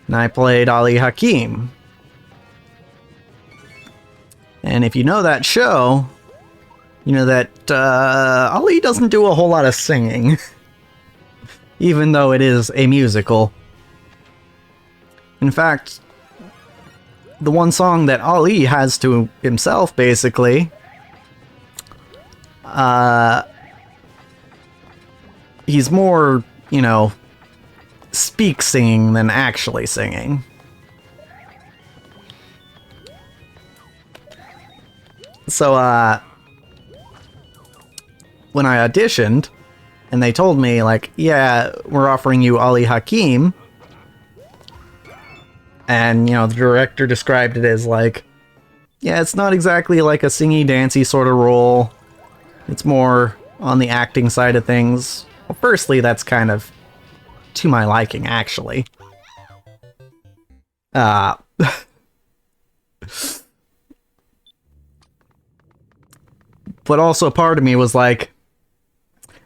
And I played Ali Hakim. And if you know that show, you know that Ali doesn't do a whole lot of singing. Even though it is a musical. In fact, the one song that Ali has to himself, basically, he's more, you know, speak singing than actually singing. So, when I auditioned, and they told me, like, yeah, we're offering you Ali Hakim. And, you know, the director described it as, like, yeah, it's not exactly like a singy, dancey sort of role. It's more on the acting side of things. Well, firstly, that's kind of to my liking, actually. But also part of me was like,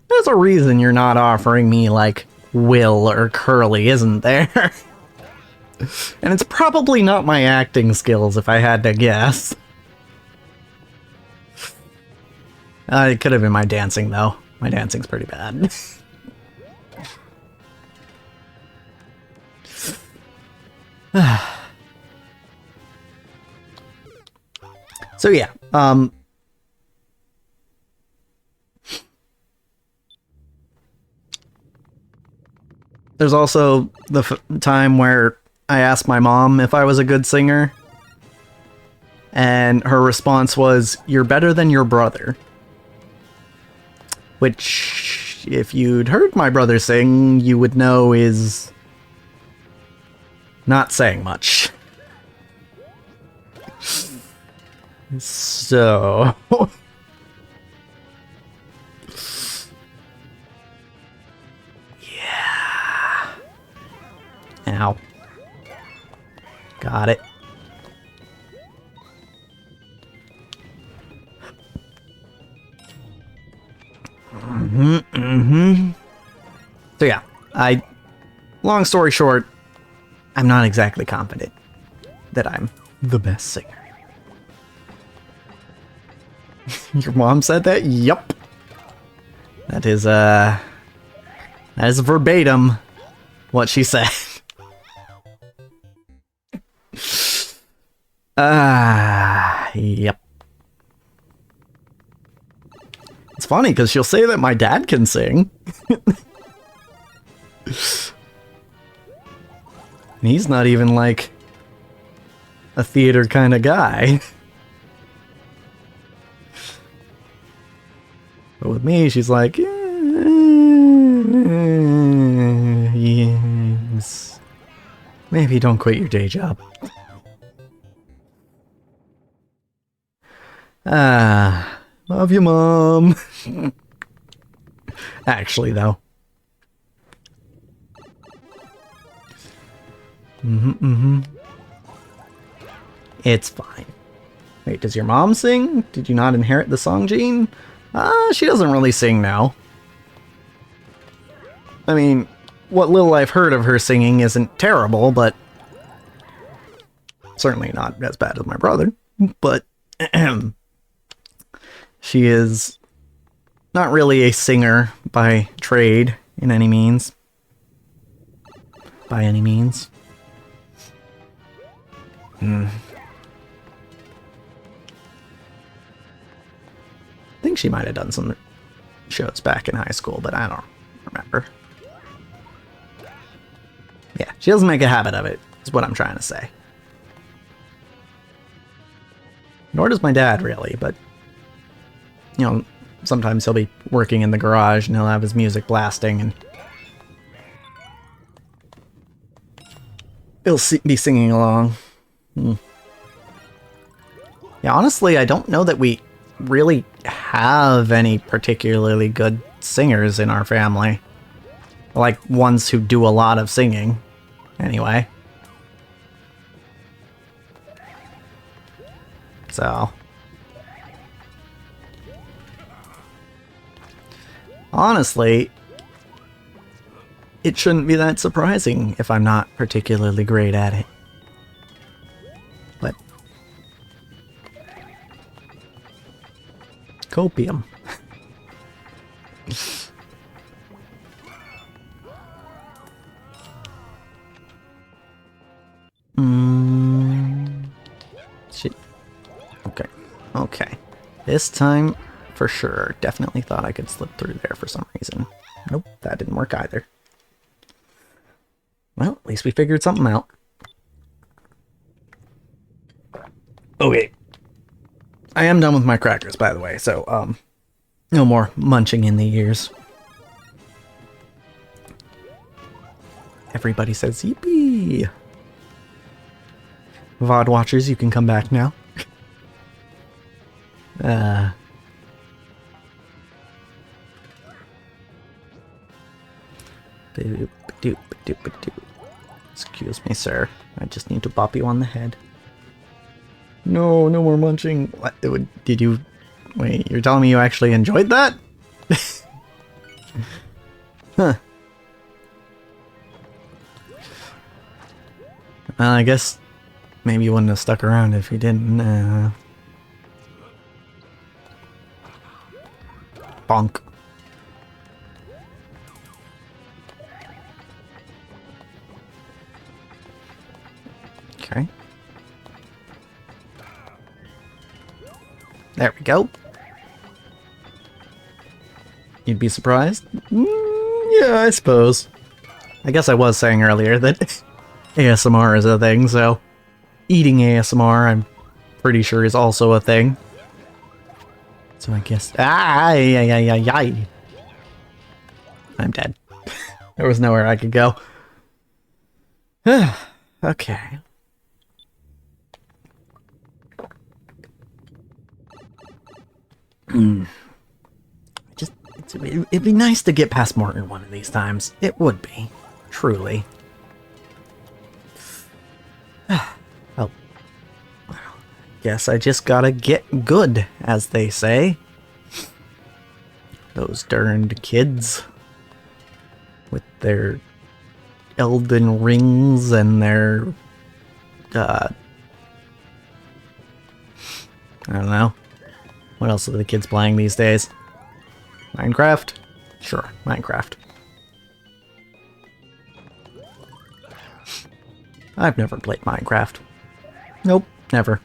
there's a reason you're not offering me, like, Will or Curly, isn't there? And it's probably not my acting skills, if I had to guess. It could have been my dancing, though. My dancing's pretty bad. So yeah, there's also the time where I asked my mom if I was a good singer, and her response was, "You're better than your brother." Which, if you'd heard my brother sing, you would know is not saying much. So... yeah. Ow. Got it. So yeah, long story short, I'm not exactly confident that I'm the best singer. Your mom said that? Yup. That is verbatim what she said. Yep. It's funny because she'll say that my dad can sing. He's not even like a theater kind of guy. But with me, she's like, yes. Maybe don't quit your day job. Love you, Mom. Actually, though. It's fine. Wait, does your mom sing? Did you not inherit the song gene? She doesn't really sing now. I mean, what little I've heard of her singing isn't terrible, but certainly not as bad as my brother. But she is not really a singer by trade in any means. By any means. I think she might have done some shows back in high school, but I don't remember. Yeah, she doesn't make a habit of it, is what I'm trying to say. Nor does my dad, really, but, you know, sometimes he'll be working in the garage and he'll have his music blasting and he'll be singing along. Yeah, honestly, I don't know that we really have any particularly good singers in our family. Like, ones who do a lot of singing, anyway. So. Honestly, it shouldn't be that surprising if I'm not particularly great at it. But copium. Shit. Okay. Okay. This time, for sure, definitely thought I could slip through there for some reason. Nope, that didn't work either. Well, at least we figured something out. Okay. I am done with my crackers, by the way, so, no more munching in the ears. Everybody says, yippee! VOD watchers, you can come back now. Excuse me, sir. I just need to bop you on the head. No, no more munching. What? Did you... Wait, you're telling me you actually enjoyed that? Huh. I guess maybe you wouldn't have stuck around if you didn't. Bonk. Okay. There we go. You'd be surprised? Yeah, I suppose. I guess I was saying earlier that ASMR is a thing, so eating ASMR, I'm pretty sure, is also a thing. So I guess... I'm dead. There was nowhere I could go. Okay. It'd be nice to get past Morton one of these times. It would be. Truly. Oh. Guess I just gotta get good, as they say. Those darned kids. With their Elden Rings and their... I don't know. What else are the kids playing these days? Minecraft? Sure, Minecraft. I've never played Minecraft. Nope, never.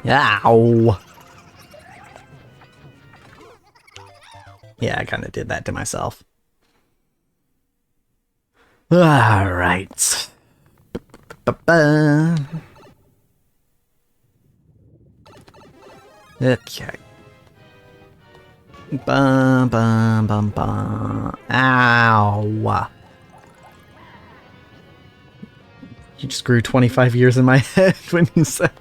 Ow! Yeah, I kind of did that to myself. Alright. Okay. Bum, bum, bum, bum. Ow! You just grew 25 years in my head when you said...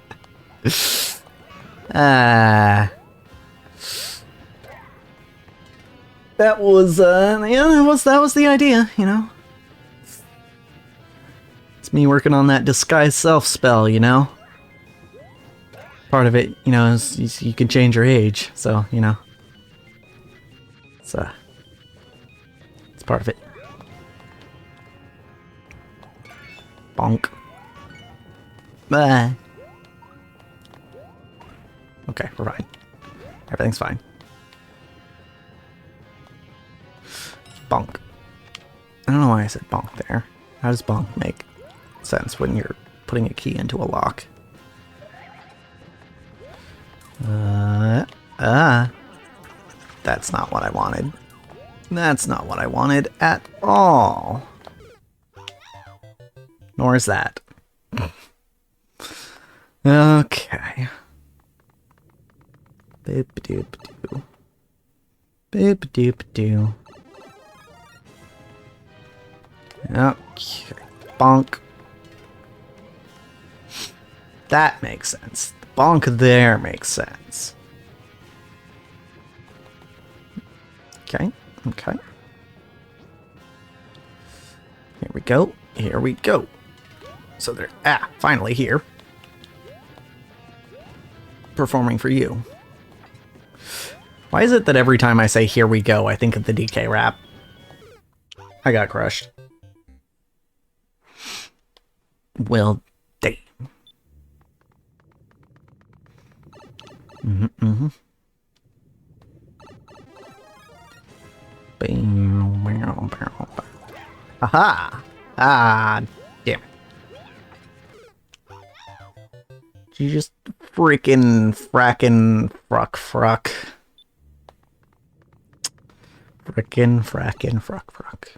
That was, yeah, that was the idea, you know? It's me working on that disguise self spell, you know? Part of it, you know, is you can change your age, so, you know. It's part of it. Bonk. Bah. Okay, we're fine. Everything's fine. Bonk. I don't know why I said bonk there. How does bonk make sense when you're putting a key into a lock? That's not what I wanted. That's not what I wanted at all. Nor is that. Okay. Boop-a-doop-a-doo. Boop-a-doop-a-doo. Okay. Bonk. That makes sense. The bonk there makes sense. Okay. Okay. Here we go. Here we go. So they're... finally here. Performing for you. Why is it that every time I say here we go, I think of the DK rap? I got crushed. Well, damn. Aha! Damn it. You just frickin' frackin' fruck. Frickin' fruck.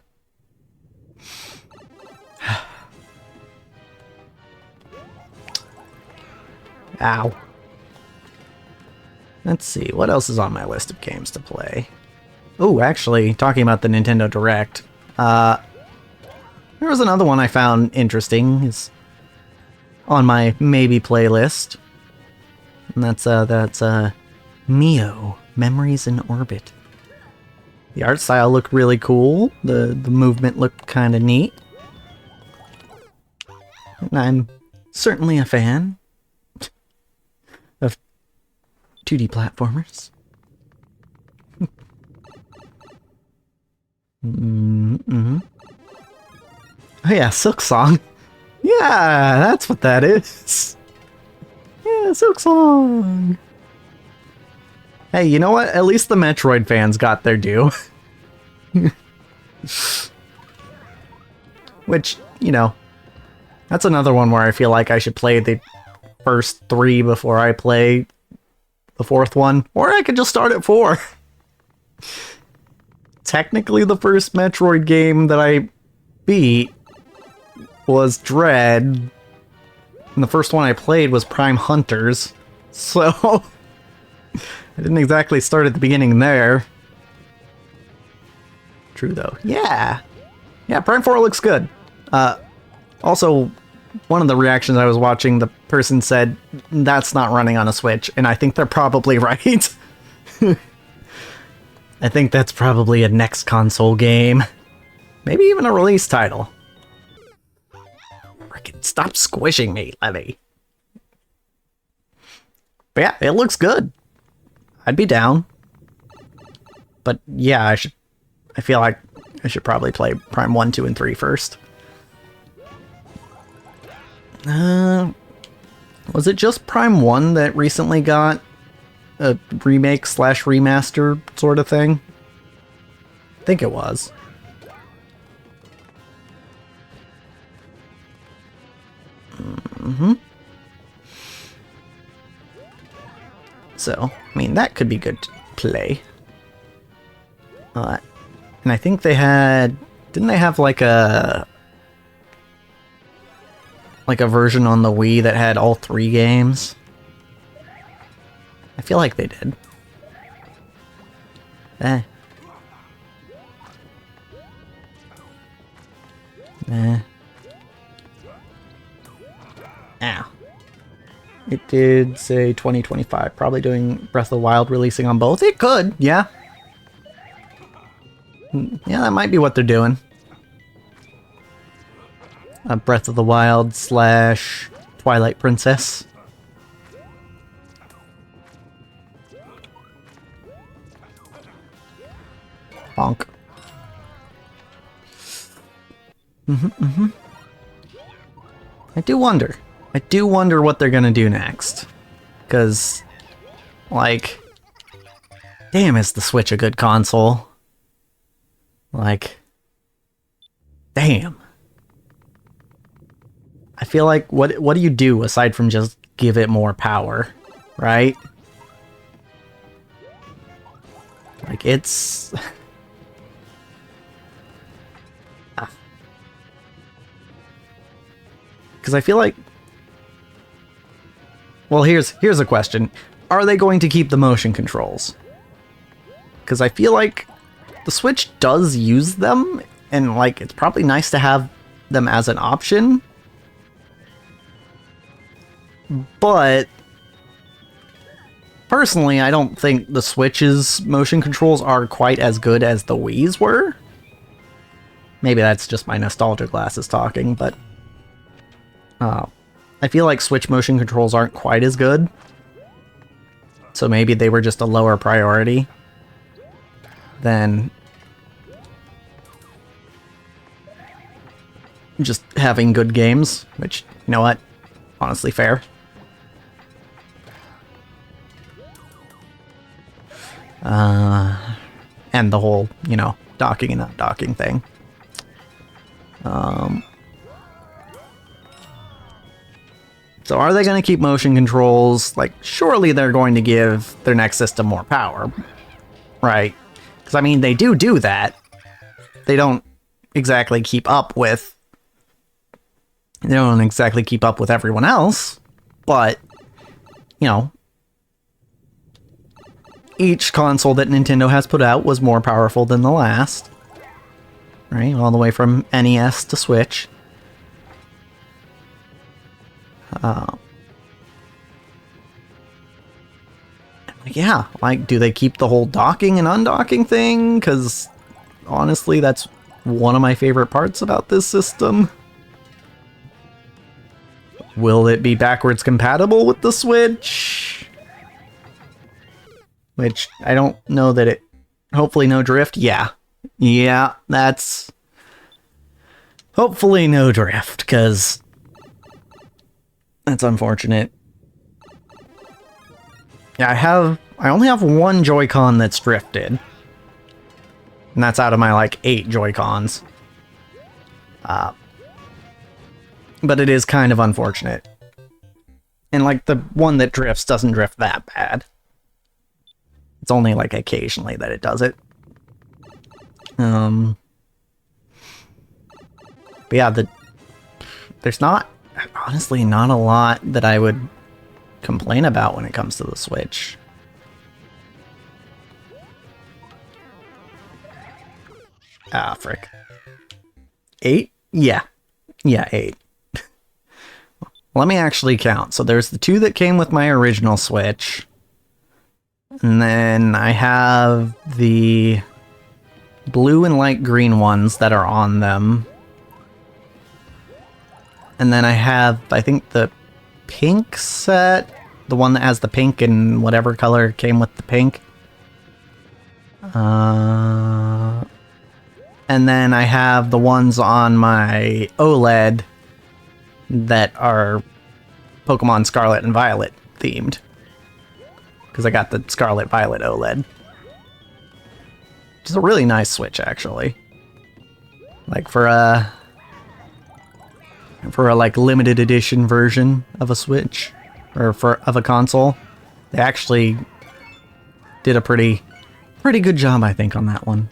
Ow. Let's see, what else is on my list of games to play? Oh, actually, talking about the Nintendo Direct, there was another one I found interesting. It's on my maybe playlist. And that's Mio, Memories in Orbit. The art style looked really cool. The movement looked kind of neat. And I'm certainly a fan of 2D platformers. Oh yeah, Silk Song. Yeah, that's what that is. Yeah, Silk Song. Hey, you know what? At least the Metroid fans got their due. Which, you know, that's another one where I feel like I should play the first 3 before I play the 4th one. Or I could just start at 4. Technically, the first Metroid game that I beat was Dread. And the first one I played was Prime Hunters. So, I didn't exactly start at the beginning there. True, though. Yeah! Yeah, Prime 4 looks good. Also, one of the reactions I was watching, the person said, that's not running on a Switch, and I think they're probably right. I think that's probably a next console game. Maybe even a release title. Frickin' stop squishing me, Levy. But yeah, it looks good. I'd be down. But yeah, I feel like I should probably play Prime 1, 2, and 3 first. Was it just Prime 1 that recently got a remake slash remaster sort of thing. I think it was. So, I mean, that could be good to play. And I think they had... Didn't they have like a version on the Wii that had all 3 games? I feel like they did. Eh. Ow. It did say 2025. Probably doing Breath of the Wild releasing on both. It could, yeah. Yeah, that might be what they're doing. Breath of the Wild slash Twilight Princess. Bonk. I do wonder. I do wonder what they're gonna do next. Because, like, damn, is the Switch a good console? Like, damn. I feel like, what do you do aside from just give it more power, right? Like, it's... Because I feel like... Well, here's a question. Are they going to keep the motion controls? Because I feel like the Switch does use them, and, like, it's probably nice to have them as an option. But personally, I don't think the Switch's motion controls are quite as good as the Wii's were. Maybe that's just my nostalgia glasses talking, but I feel like Switch motion controls aren't quite as good. So maybe they were just a lower priority than just having good games, which, you know what? Honestly, fair. And the whole, you know, docking and not docking thing. So are they going to keep motion controls? Like, surely they're going to give their next system more power, right? Because, I mean, they do that. They don't exactly keep up with... They don't exactly keep up with everyone else, but, you know, each console that Nintendo has put out was more powerful than the last, right? All the way from NES to Switch. Yeah, like, do they keep the whole docking and undocking thing? Because, honestly, that's one of my favorite parts about this system. Will it be backwards compatible with the Switch? Which, I don't know that it... Hopefully no drift? Yeah. Yeah, that's... Hopefully no drift, because... That's unfortunate. Yeah, I only have one Joy-Con that's drifted. And that's out of my, like, 8 Joy-Cons. But it is kind of unfortunate. And, like, the one that drifts doesn't drift that bad. It's only, like, occasionally that it does it. But yeah, there's not... Honestly, not a lot that I would complain about when it comes to the Switch. Ah, frick. 8? Yeah. Yeah, 8. Let me actually count. So there's the 2 that came with my original Switch. And then I have the blue and light green ones that are on them. And then I have, I think, the pink set. The one that has the pink and whatever color came with the pink. And then I have the ones on my OLED that are Pokemon Scarlet and Violet themed. because I got the Scarlet Violet OLED. Which is a really nice Switch, actually. Like for a like limited edition version of a Switch, or of a console, they actually did a pretty good job, I think, on that one.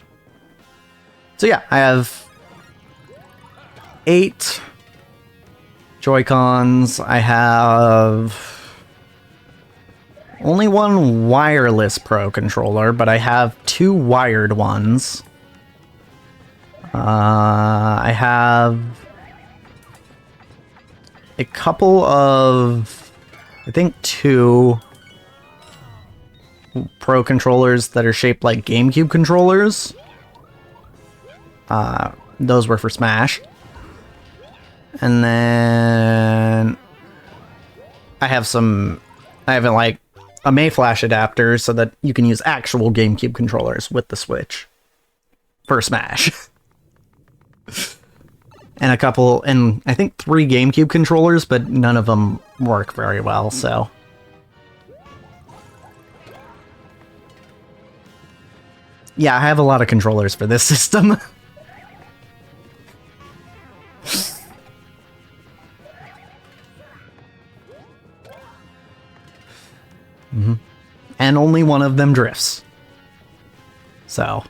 So yeah, I have 8 Joy-Cons. I have only one wireless Pro controller, but I have 2 wired ones. I have a couple of, I think, 2 Pro controllers that are shaped like GameCube controllers. Those were for Smash. And then I have like a Mayflash adapter so that you can use actual GameCube controllers with the Switch for Smash. And a couple, and I think 3 GameCube controllers, but none of them work very well, so. Yeah, I have a lot of controllers for this system. And only one of them drifts. So.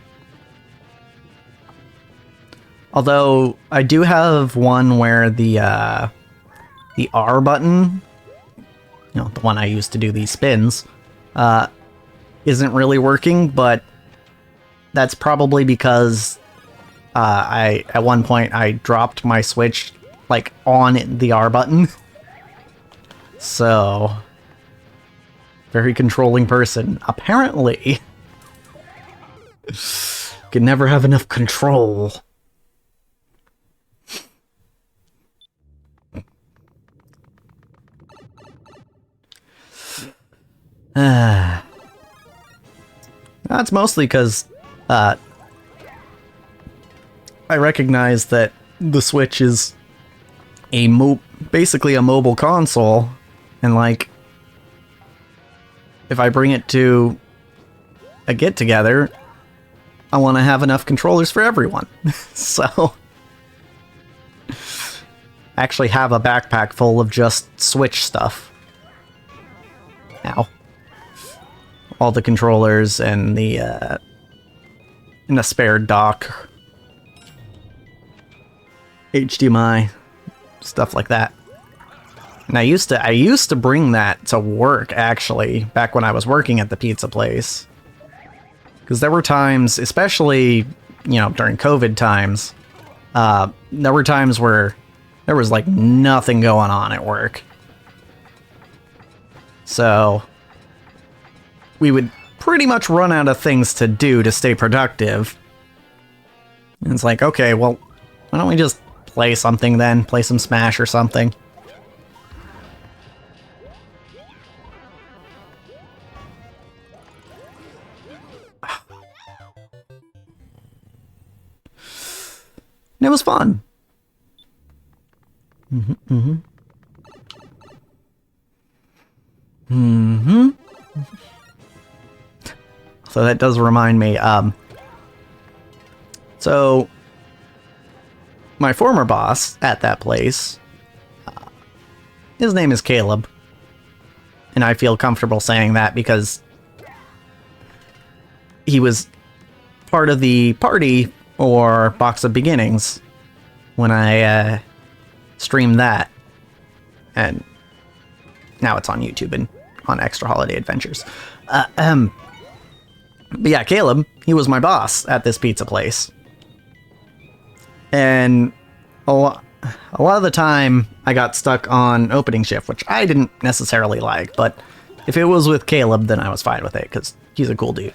Although, I do have one where the R button, you know, the one I used to do these spins, isn't really working, but that's probably because at one point I dropped my Switch, like, on the R button. So, very controlling person. Apparently. Can never have enough control. That's mostly because I recognize that the Switch is basically a mobile console, and like, if I bring it to a get-together, I want to have enough controllers for everyone. So, I actually have a backpack full of just Switch stuff. Now, all the controllers and the spare dock, HDMI, stuff like that. And I used to bring that to work, actually, back when I was working at the pizza place. Because there were times, especially, you know, during COVID times, there were times where there was like nothing going on at work. So we would pretty much run out of things to do to stay productive. And it's like, okay, well, why don't we just play something then? Play some Smash or something. And it was fun. So that does remind me, so my former boss at that place, his name is Caleb, and I feel comfortable saying that because he was part of the party or Box of Beginnings when I streamed that, and now it's on YouTube and on Extra Holiday Adventures. But yeah, Caleb, he was my boss at this pizza place. And a lot of the time, I got stuck on opening shift, which I didn't necessarily like, but if it was with Caleb, then I was fine with it, because he's a cool dude.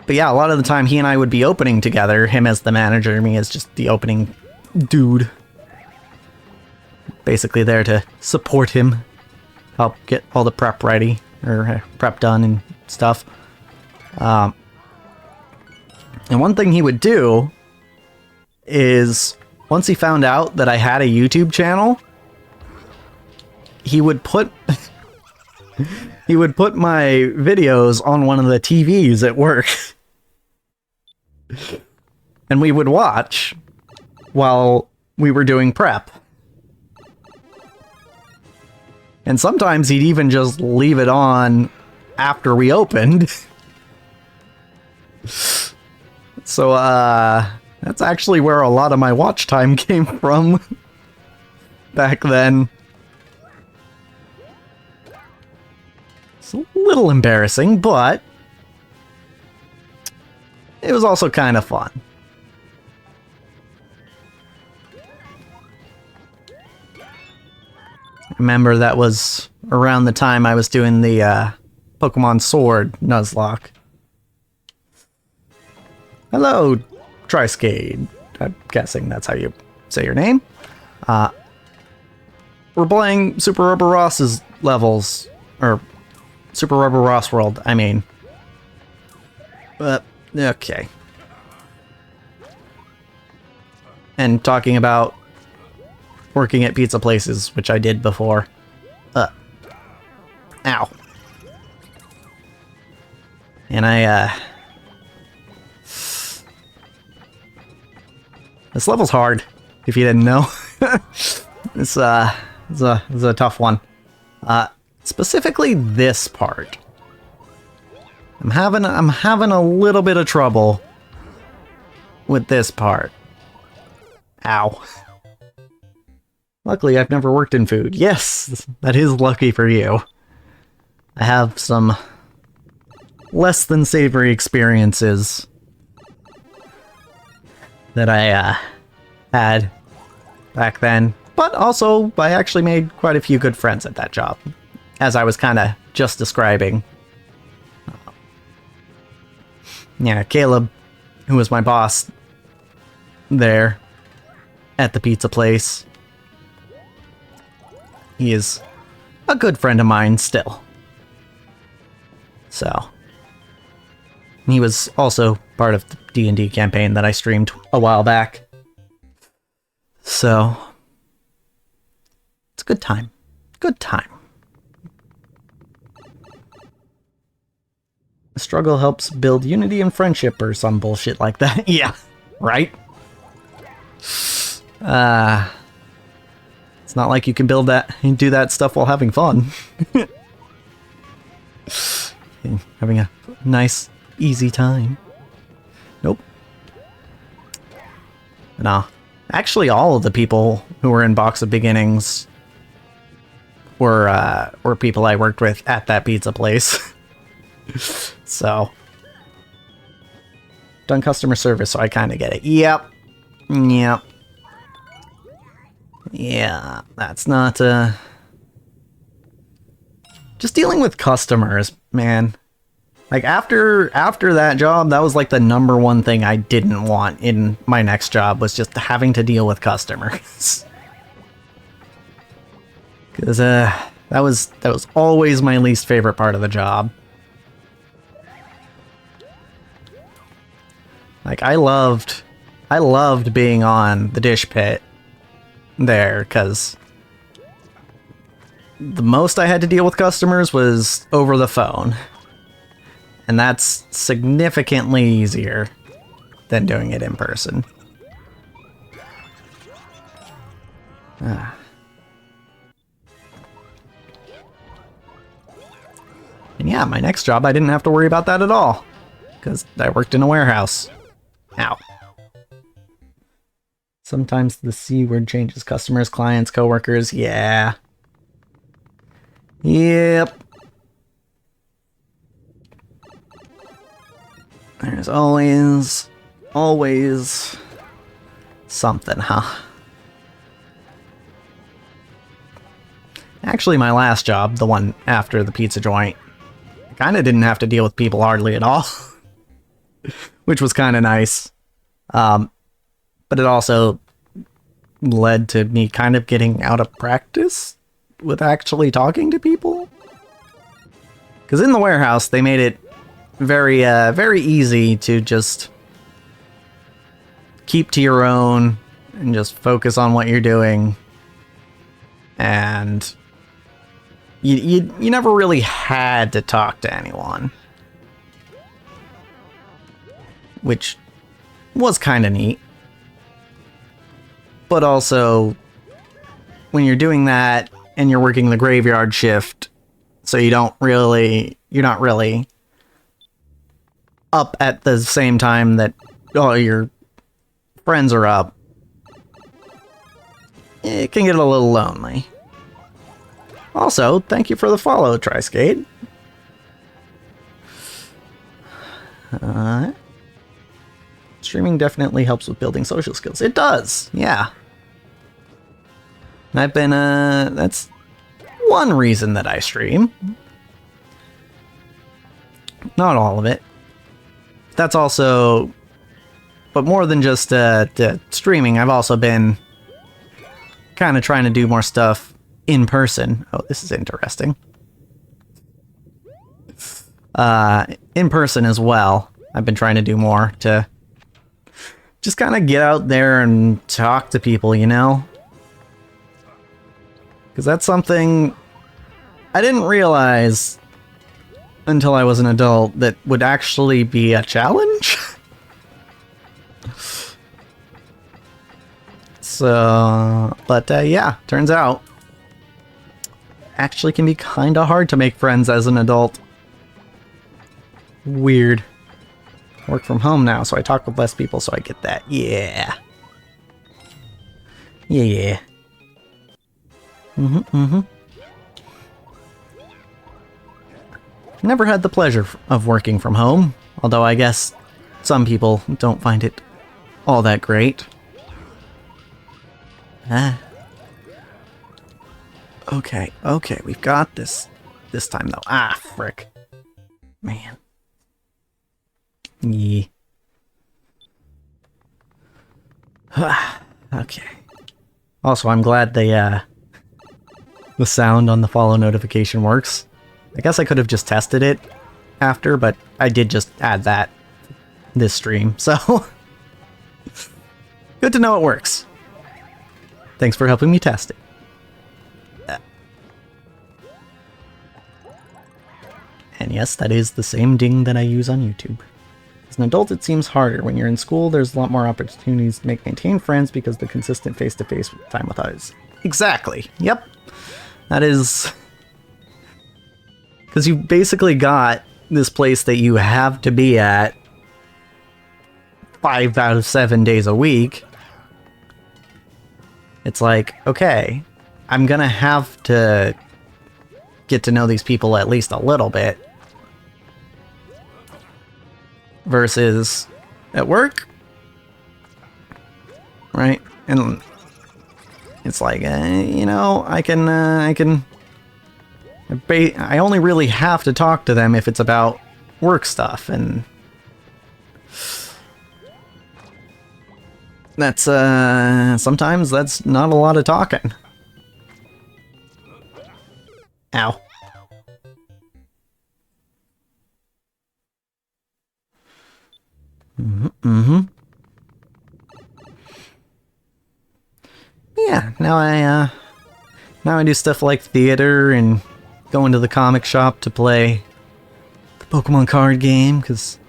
But yeah, a lot of the time, he and I would be opening together, him as the manager, me as just the opening dude. Basically there to support him, help get all the prep ready, or prep done and stuff. And one thing he would do is, once he found out that I had a YouTube channel, he would put he would put my videos on one of the TVs at work. And we would watch while we were doing prep. And sometimes he'd even just leave it on after we opened. So, that's actually where a lot of my watch time came from back then. It's a little embarrassing, but it was also kind of fun. Remember, that was around the time I was doing the Pokemon Sword Nuzlocke. Hello, Triscade. I'm guessing that's how you say your name. We're playing Super Rubber Ross's levels, or Super Rubber Ross World, I mean. But, okay. And talking about working at pizza places, which I did before. Ow. And this level's hard, if you didn't know. It's a tough one. Specifically this part. I'm having a little bit of trouble with this part. Ow. Luckily, I've never worked in food. Yes, that is lucky for you. I have some less than savory experiences that I had back then. But also, I actually made quite a few good friends at that job, as I was kind of just describing. Yeah, Caleb, who was my boss there at the pizza place, he is a good friend of mine still. So, he was also part of the D&D campaign that I streamed a while back. So, it's a good time. Good time. The struggle helps build unity and friendship or some bullshit like that. Yeah, right? It's not like you can build that and do that stuff while having fun. Having a nice, easy time. Nope. No. Actually, all of the people who were in Box of Beginnings were people I worked with at that pizza place. So. Done customer service, so I kind of get it. Yep. Yep. Yeah, that's not, just dealing with customers, man. Like, after that job, that was like the #1 thing I didn't want in my next job, was just having to deal with customers. Because, that was always my least favorite part of the job. Like, I loved being on the dish pit there, because the most I had to deal with customers was over the phone. And that's significantly easier than doing it in person. And yeah, my next job, I didn't have to worry about that at all, because I worked in a warehouse. Ow. Sometimes the C word changes customers, clients, coworkers. Yeah. Yep. There's always something, huh? Actually, my last job, the one after the pizza joint, I kind of didn't have to deal with people hardly at all. Which was kind of nice. But it also led to me kind of getting out of practice with actually talking to people. Because in the warehouse, they made it very easy to just keep to your own and just focus on what you're doing. And you never really had to talk to anyone. Which was kind of neat. But also, when you're doing that and you're working the graveyard shift, so you're not really up at the same time that all your friends are up, it can get a little lonely. Also, thank you for the follow, Triskate. Streaming definitely helps with building social skills. It does, yeah. I've been, that's one reason that I stream. Not all of it. That's also, but more than just streaming, I've also been kind of trying to do more stuff in person. Oh, this is interesting. In person as well. I've been trying to do more to just kind of get out there and talk to people, you know? Because that's something I didn't realize until I was an adult that would actually be a challenge. So, but yeah, turns out actually can be kind of hard to make friends as an adult. Weird. Work from home now, so I talk with less people, so I get that. Yeah. Yeah. Never had the pleasure of working from home, although I guess some people don't find it all that great. Okay, we've got this time though. Ah, frick. Man. Yeah. Okay. Also, I'm glad the sound on the follow notification works. I guess I could have just tested it after, but I did just add that this stream, so good to know it works. Thanks for helping me test it. And yes, that is the same ding that I use on YouTube. As an adult, it seems harder. When you're in school, there's a lot more opportunities to maintain friends because the consistent face-to-face time with others. Exactly. Yep. That is... because you basically got this place that you have to be at 5 out of 7 days a week. It's like, okay, I'm gonna have to get to know these people at least a little bit. Versus at work. Right? And it's like, you know, I only really have to talk to them if it's about work stuff, and that's, sometimes that's not a lot of talking. Ow. Yeah, now I do stuff like theater and go into the comic shop to play the Pokemon card game, because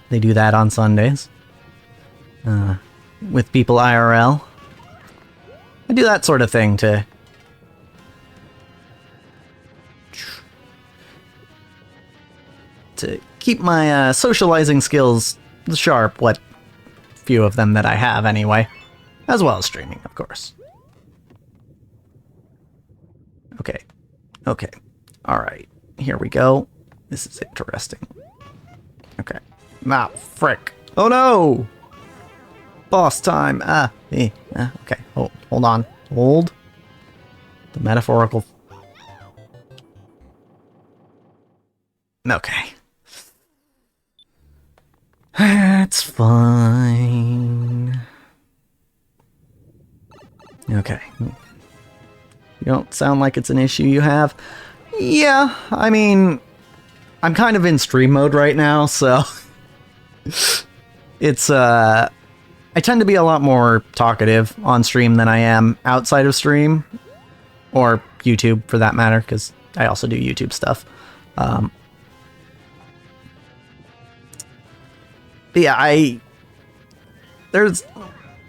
they do that on Sundays. With people IRL. I do that sort of thing to keep my socializing skills sharp, what few of them that I have anyway, as well as streaming, of course. Okay, alright, here we go. This is interesting. Okay. Ah, frick. Oh no! Boss time! Okay, hold on. Hold. The metaphorical... Okay. That's fine. Okay. You don't sound like it's an issue you have. Yeah, I mean, I'm kind of in stream mode right now, so it's, I tend to be a lot more talkative on stream than I am outside of stream, or YouTube for that matter, because I also do YouTube stuff. But yeah, there's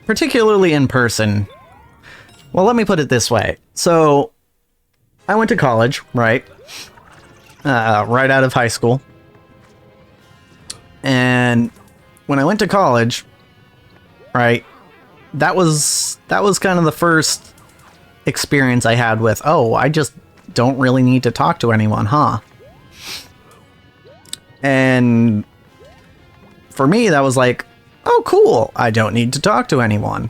particularly in person. Well, let me put it this way. So I went to college, right? Right out of high school. And when I went to college, right, that was kind of the first experience I had with, oh, I just don't really need to talk to anyone, huh? And for me, that was like, oh, cool, I don't need to talk to anyone.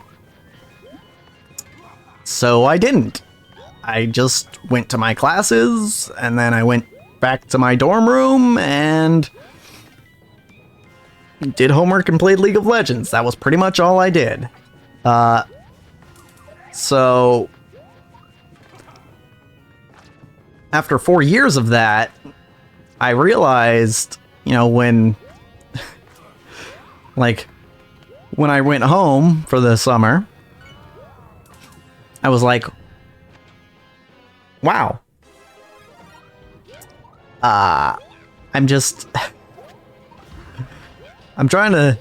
So I didn't. I just went to my classes, and then I went back to my dorm room and did homework and played League of Legends. That was pretty much all I did. So after 4 years of that, I realized, you know, when when I went home for the summer, I was like, wow. I'm trying to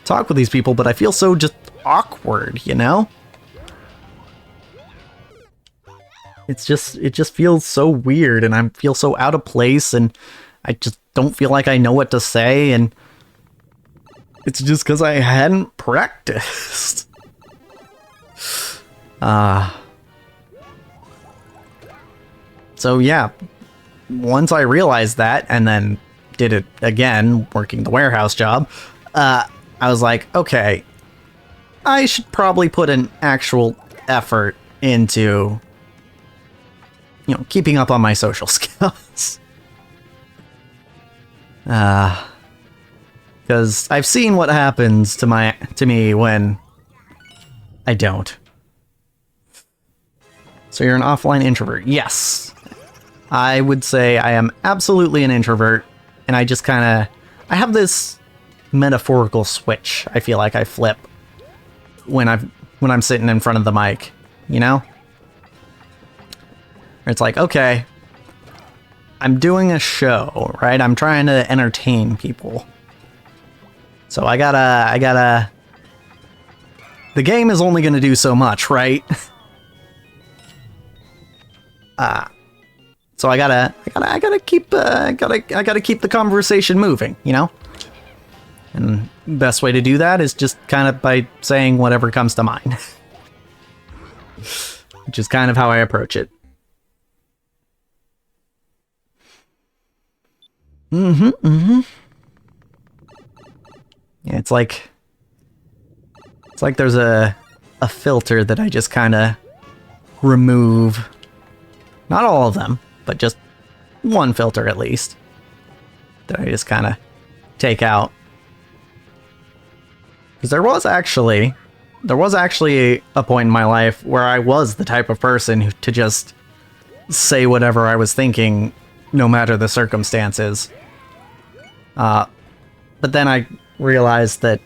talk with these people, but I feel so just awkward, you know? It just feels so weird, and I feel so out of place, and I just don't feel like I know what to say, and it's just because I hadn't practiced. So yeah, once I realized that, and then did it again, working the warehouse job, I was like, okay, I should probably put an actual effort into, you know, keeping up on my social skills. Because I've seen what happens to me when I don't. So you're an offline introvert? Yes. I would say I am absolutely an introvert, and I just kind of... I have this metaphorical switch I feel like I flip when I'm sitting in front of the mic, you know? It's like, okay, I'm doing a show, right? I'm trying to entertain people. So I gotta... The game is only gonna do so much, right? So I gotta keep the conversation moving, you know? And the best way to do that is just kind of by saying whatever comes to mind. Which is kind of how I approach it. Yeah, it's like there's a filter that I just kind of remove. Not all of them, but just one filter at least that I just kind of take out. Because there was actually a point in my life where I was the type of person to just say whatever I was thinking, no matter the circumstances. But then I realized that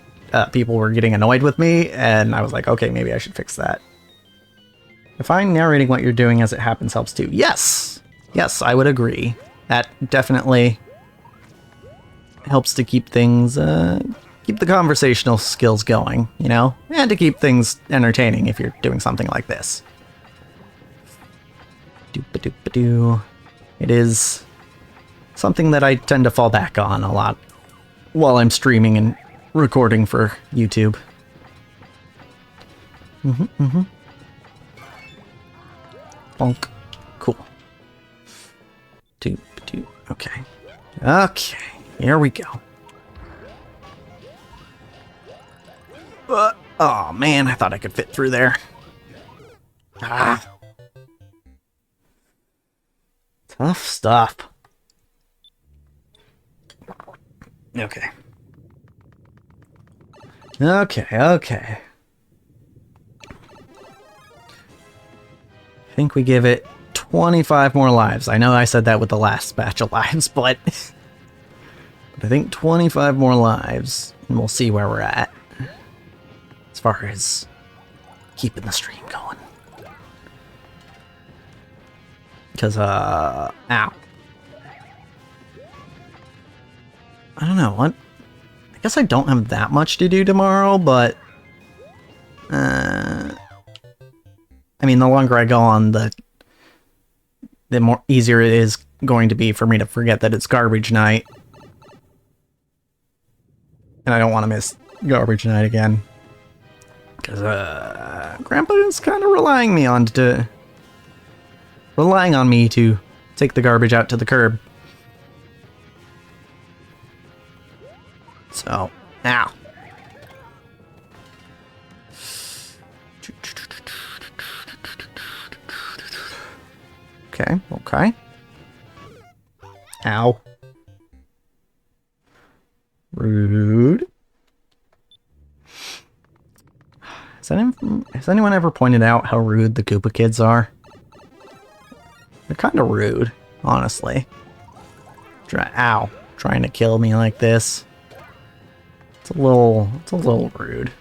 people were getting annoyed with me, and I was like, okay, maybe I should fix that. If I'm narrating what you're doing as it happens helps too. Yes! Yes, I would agree. That definitely helps to keep things, keep the conversational skills going, you know? And to keep things entertaining if you're doing something like this. Doop-a-doop-a-doo. It is something that I tend to fall back on a lot while I'm streaming and recording for YouTube. Bonk. Cool. Okay. Okay. Here we go. Oh man, I thought I could fit through there. Ah. Tough stuff. Okay. Okay. I think we give it 25 more lives. I know I said that with the last batch of lives, but I think 25 more lives, and we'll see where we're at as far as keeping the stream going. Because, ow. I don't know, what? I guess I don't have that much to do tomorrow, but... I mean, the longer I go on, the more easier it is going to be for me to forget that it's garbage night. And I don't want to miss garbage night again. Because, Grandpa is kind of relying on me to take the garbage out to the curb. So, now. Okay, okay. Ow. Rude. Has anyone ever pointed out how rude the Koopa kids are? They're kind of rude, honestly. Ow. Trying to kill me like this. It's a little rude.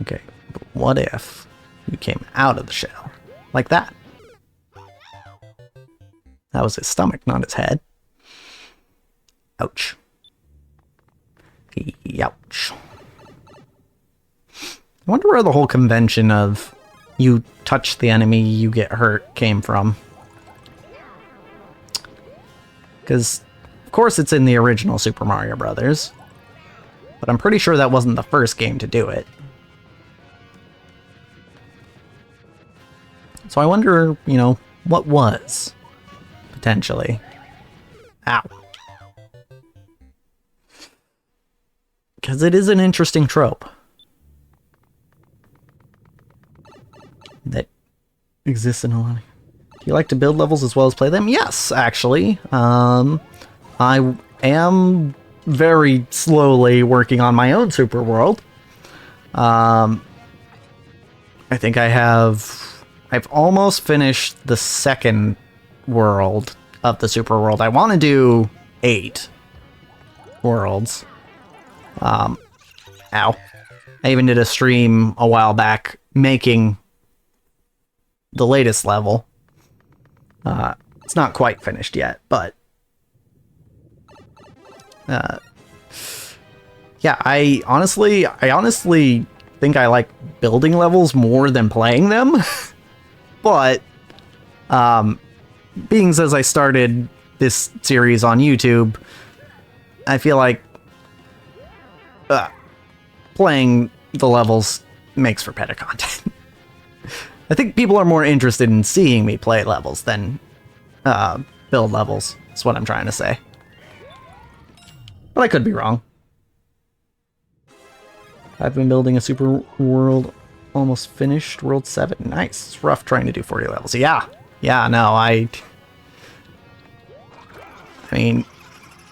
Okay, but what if you came out of the shell? Like that. That was his stomach, not his head. Ouch. Ouch. I wonder where the whole convention of you touch the enemy, you get hurt came from. Because, of course, it's in the original Super Mario Brothers. But I'm pretty sure that wasn't the first game to do it. So I wonder, you know, what was? Potentially. Ow. Because it is an interesting trope. That exists in a lot of... Do you like to build levels as well as play them? Yes, actually. I am very slowly working on my own super world. I think I've almost finished the second world of the super world. I want to do 8 worlds. Ow. I even did a stream a while back making the latest level. It's not quite finished yet, but yeah, I honestly think I like building levels more than playing them. But being as I started this series on YouTube, I feel like playing the levels makes for better content. I think people are more interested in seeing me play levels than build levels. That's what I'm trying to say. But I could be wrong. I've been building a super world, almost finished world 7. Nice. It's rough trying to do 40 levels. Yeah. Yeah, no, I mean,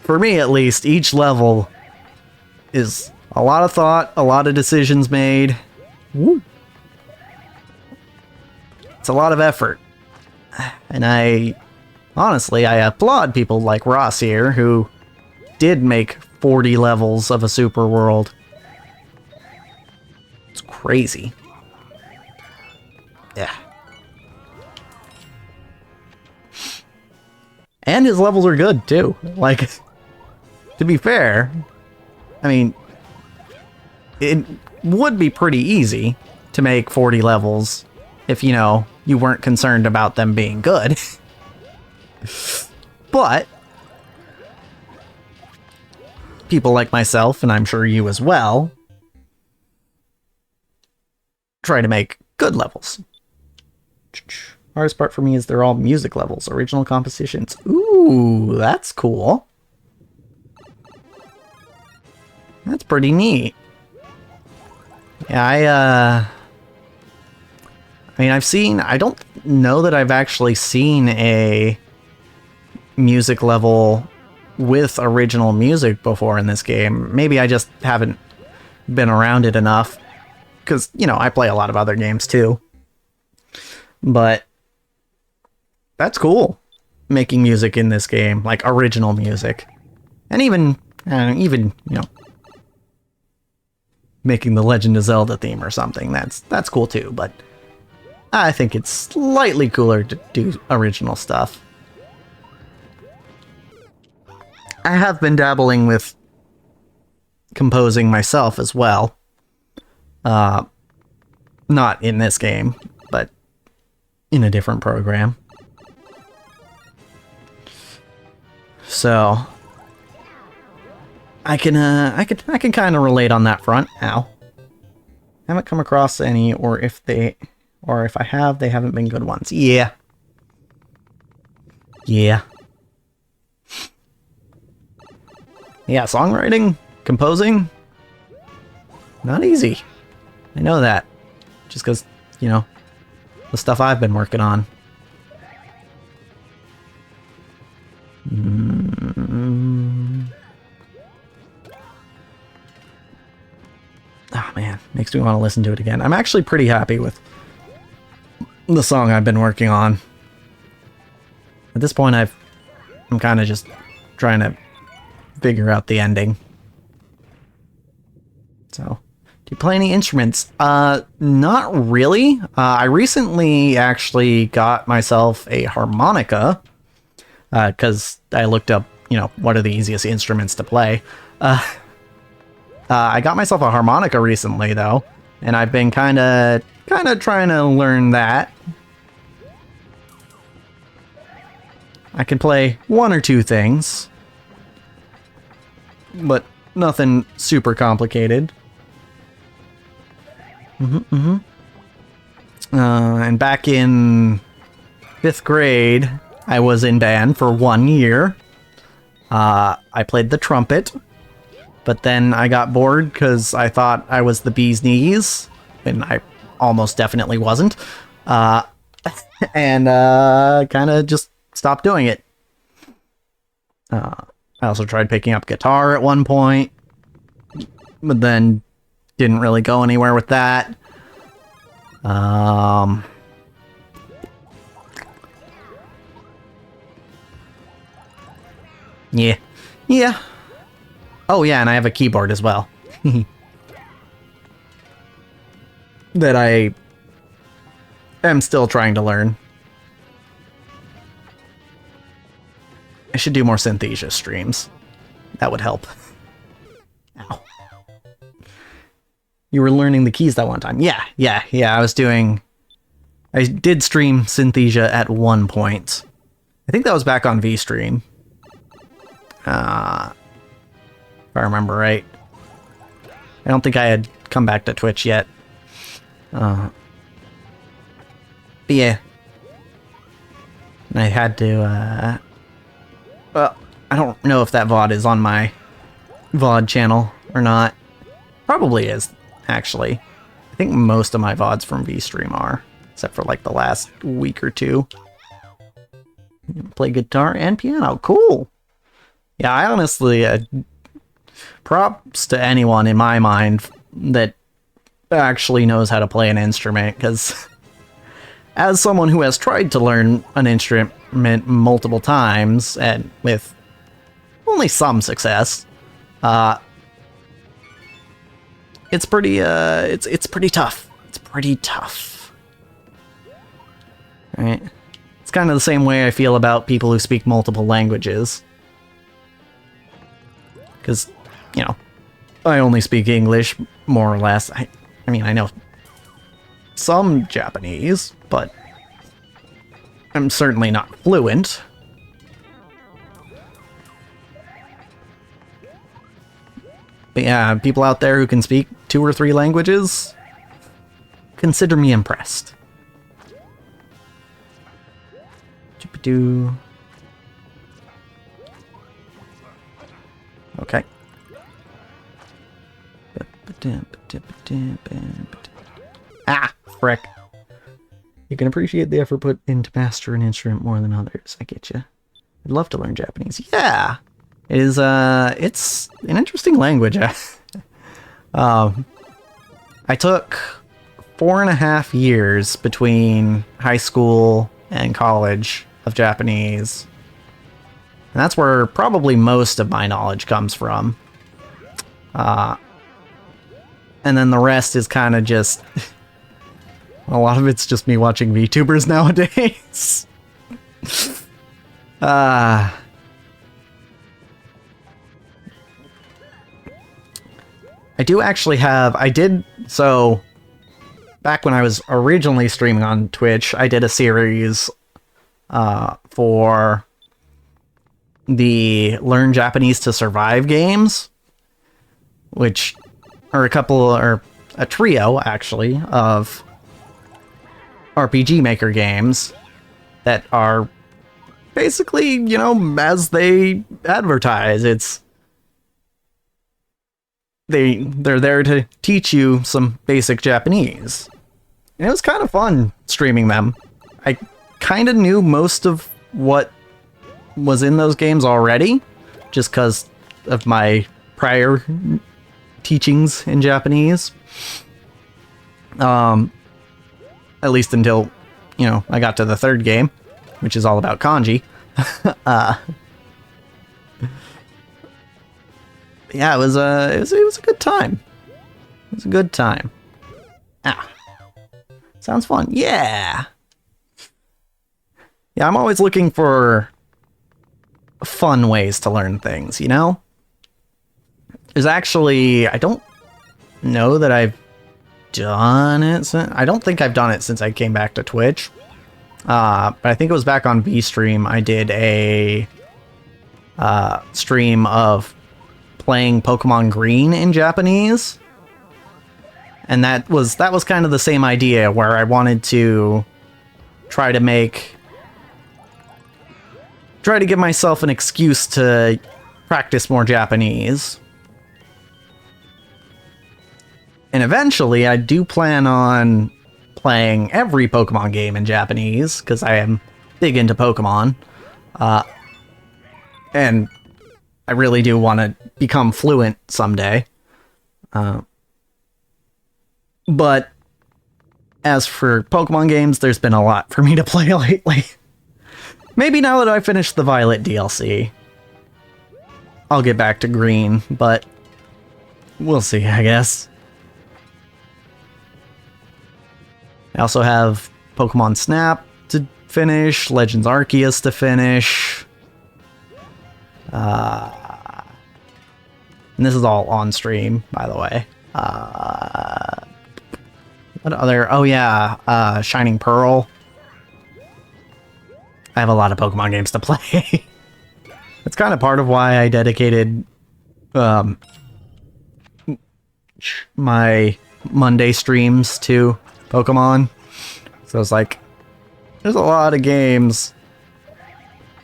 for me at least, each level is a lot of thought, a lot of decisions made. Woo. It's a lot of effort. And honestly, I applaud people like Ross here, who did make 40 levels of a super world. It's crazy. Yeah. And his levels are good, too. Like, to be fair, I mean, it would be pretty easy to make 40 levels if, you know, you weren't concerned about them being good. But people like myself, and I'm sure you as well, try to make good levels. Hardest part for me is they're all music levels, original compositions. Ooh, that's cool. That's pretty neat. Yeah, I mean, I don't know that I've actually seen a music level with original music before in this game. Maybe I just haven't been around it enough. Because, you know, I play a lot of other games too. But that's cool. Making music in this game, like original music. And even, you know, making the Legend of Zelda theme or something. That's cool too, but I think it's slightly cooler to do original stuff. I have been dabbling with composing myself as well. Not in this game, but in a different program. So I can kind of relate on that front. Ow. Haven't come across any, or if I have, they haven't been good ones. Yeah. Yeah. Yeah, songwriting, composing, not easy. I know that. Just because, you know, the stuff I've been working on. Oh man, makes me want to listen to it again. I'm actually pretty happy with the song I've been working on. At this point, I'm kind of just trying to figure out the ending. So, do you play any instruments? Not really. I recently actually got myself a harmonica, because I looked up, you know, what are the easiest instruments to play. I got myself a harmonica recently, though, and I've been kind of trying to learn that. I can play one or two things, but nothing super complicated. And back in 5th grade, I was in band for 1 year. I played the trumpet, but then I got bored because I thought I was the bee's knees, and I almost definitely wasn't. And kind of just stopped doing it. I also tried picking up guitar at one point, but then didn't really go anywhere with that. Yeah. Yeah. Oh yeah, and I have a keyboard as well. That I am still trying to learn. I should do more Synthesia streams. That would help. Ow. You were learning the keys that one time. Yeah. I did stream Synthesia at one point. I think that was back on VStream. If I remember right. I don't think I had come back to Twitch yet. But yeah. And I had to, well, I don't know if that VOD is on my VOD channel or not. Probably is, actually. I think most of my VODs from VStream are, except for like the last week or two. Play guitar and piano. Cool. Yeah, I honestly, props to anyone in my mind that actually knows how to play an instrument, because as someone who has tried to learn an instrument multiple times, and with only some success, it's pretty, it's pretty tough. It's pretty tough. Right? It's kind of the same way I feel about people who speak multiple languages. Because, you know, I only speak English, more or less. I mean, I know some Japanese, but I'm certainly not fluent. But yeah, people out there who can speak 2 or 3 languages, consider me impressed. Chip-a-doo. Okay. Ah, frick. You can appreciate the effort put into master an instrument more than others. I get you. I'd love to learn Japanese. Yeah! It is, it's an interesting language. I took 4.5 years between high school and college of Japanese. And that's where probably most of my knowledge comes from. And And then the rest is kind of just... a lot of it's just me watching VTubers nowadays. I do actually have... So, back when I was originally streaming on Twitch, I did a series for the Learn Japanese to Survive games, which are a trio, actually, of RPG Maker games that are basically, you know, as they advertise, they're there to teach you some basic Japanese. And it was kind of fun streaming them. I kind of knew most of what was in those games already, just because of my prior teachings in Japanese. At least until, you know, I got to the third game, which is all about kanji. Yeah, it was a good time. It was a good time. Sounds fun. Yeah. Yeah, I'm always looking for fun ways to learn things, you know? There's actually, I don't know that I've done it I don't think I've done it since I came back to Twitch. But I think it was back on VStream. I did a stream of playing Pokemon Green in Japanese. And that was kind of the same idea, where I wanted to try to give myself an excuse to practice more Japanese. And eventually, I do plan on playing every Pokemon game in Japanese, because I am big into Pokemon. And I really do want to become fluent someday. But as for Pokemon games, there's been a lot for me to play lately. Maybe now that I finished the Violet DLC, I'll get back to Green, but we'll see, I guess. I also have Pokemon Snap to finish, Legends Arceus to finish. And this is all on stream, by the way. What other... Oh yeah, Shining Pearl. I have a lot of Pokemon games to play. That's kind of part of why I dedicated my Monday streams to Pokemon. So it's like, there's a lot of games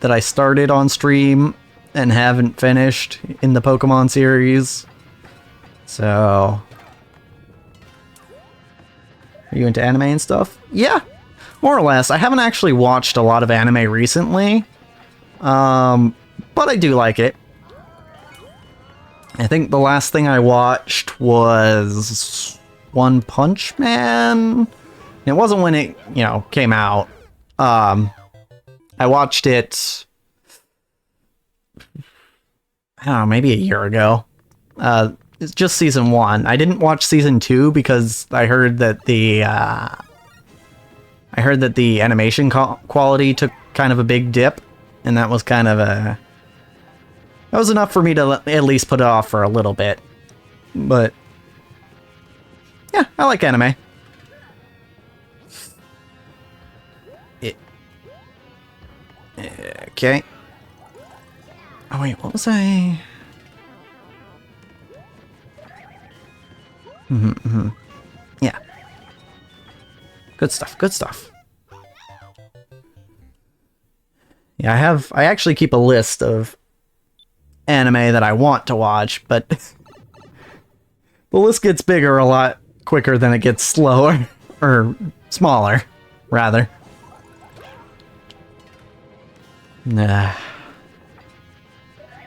that I started on stream and haven't finished in the Pokemon series. So... Are you into anime and stuff? Yeah, more or less. I haven't actually watched a lot of anime recently, but I do like it. I think the last thing I watched was One Punch Man. It wasn't when it, you know, came out. I watched it, I don't know, maybe a year ago. It's just season 1. I didn't watch season 2 because I heard that the animation quality took kind of a big dip, and that was kind of that was enough for me to at least put it off for a little bit. But yeah, I like anime. Okay. Oh wait, what was I? Yeah. Good stuff, good stuff. Yeah, I actually keep a list of anime that I want to watch, but the list gets bigger a lot quicker than it gets slower, or smaller, rather. Nah.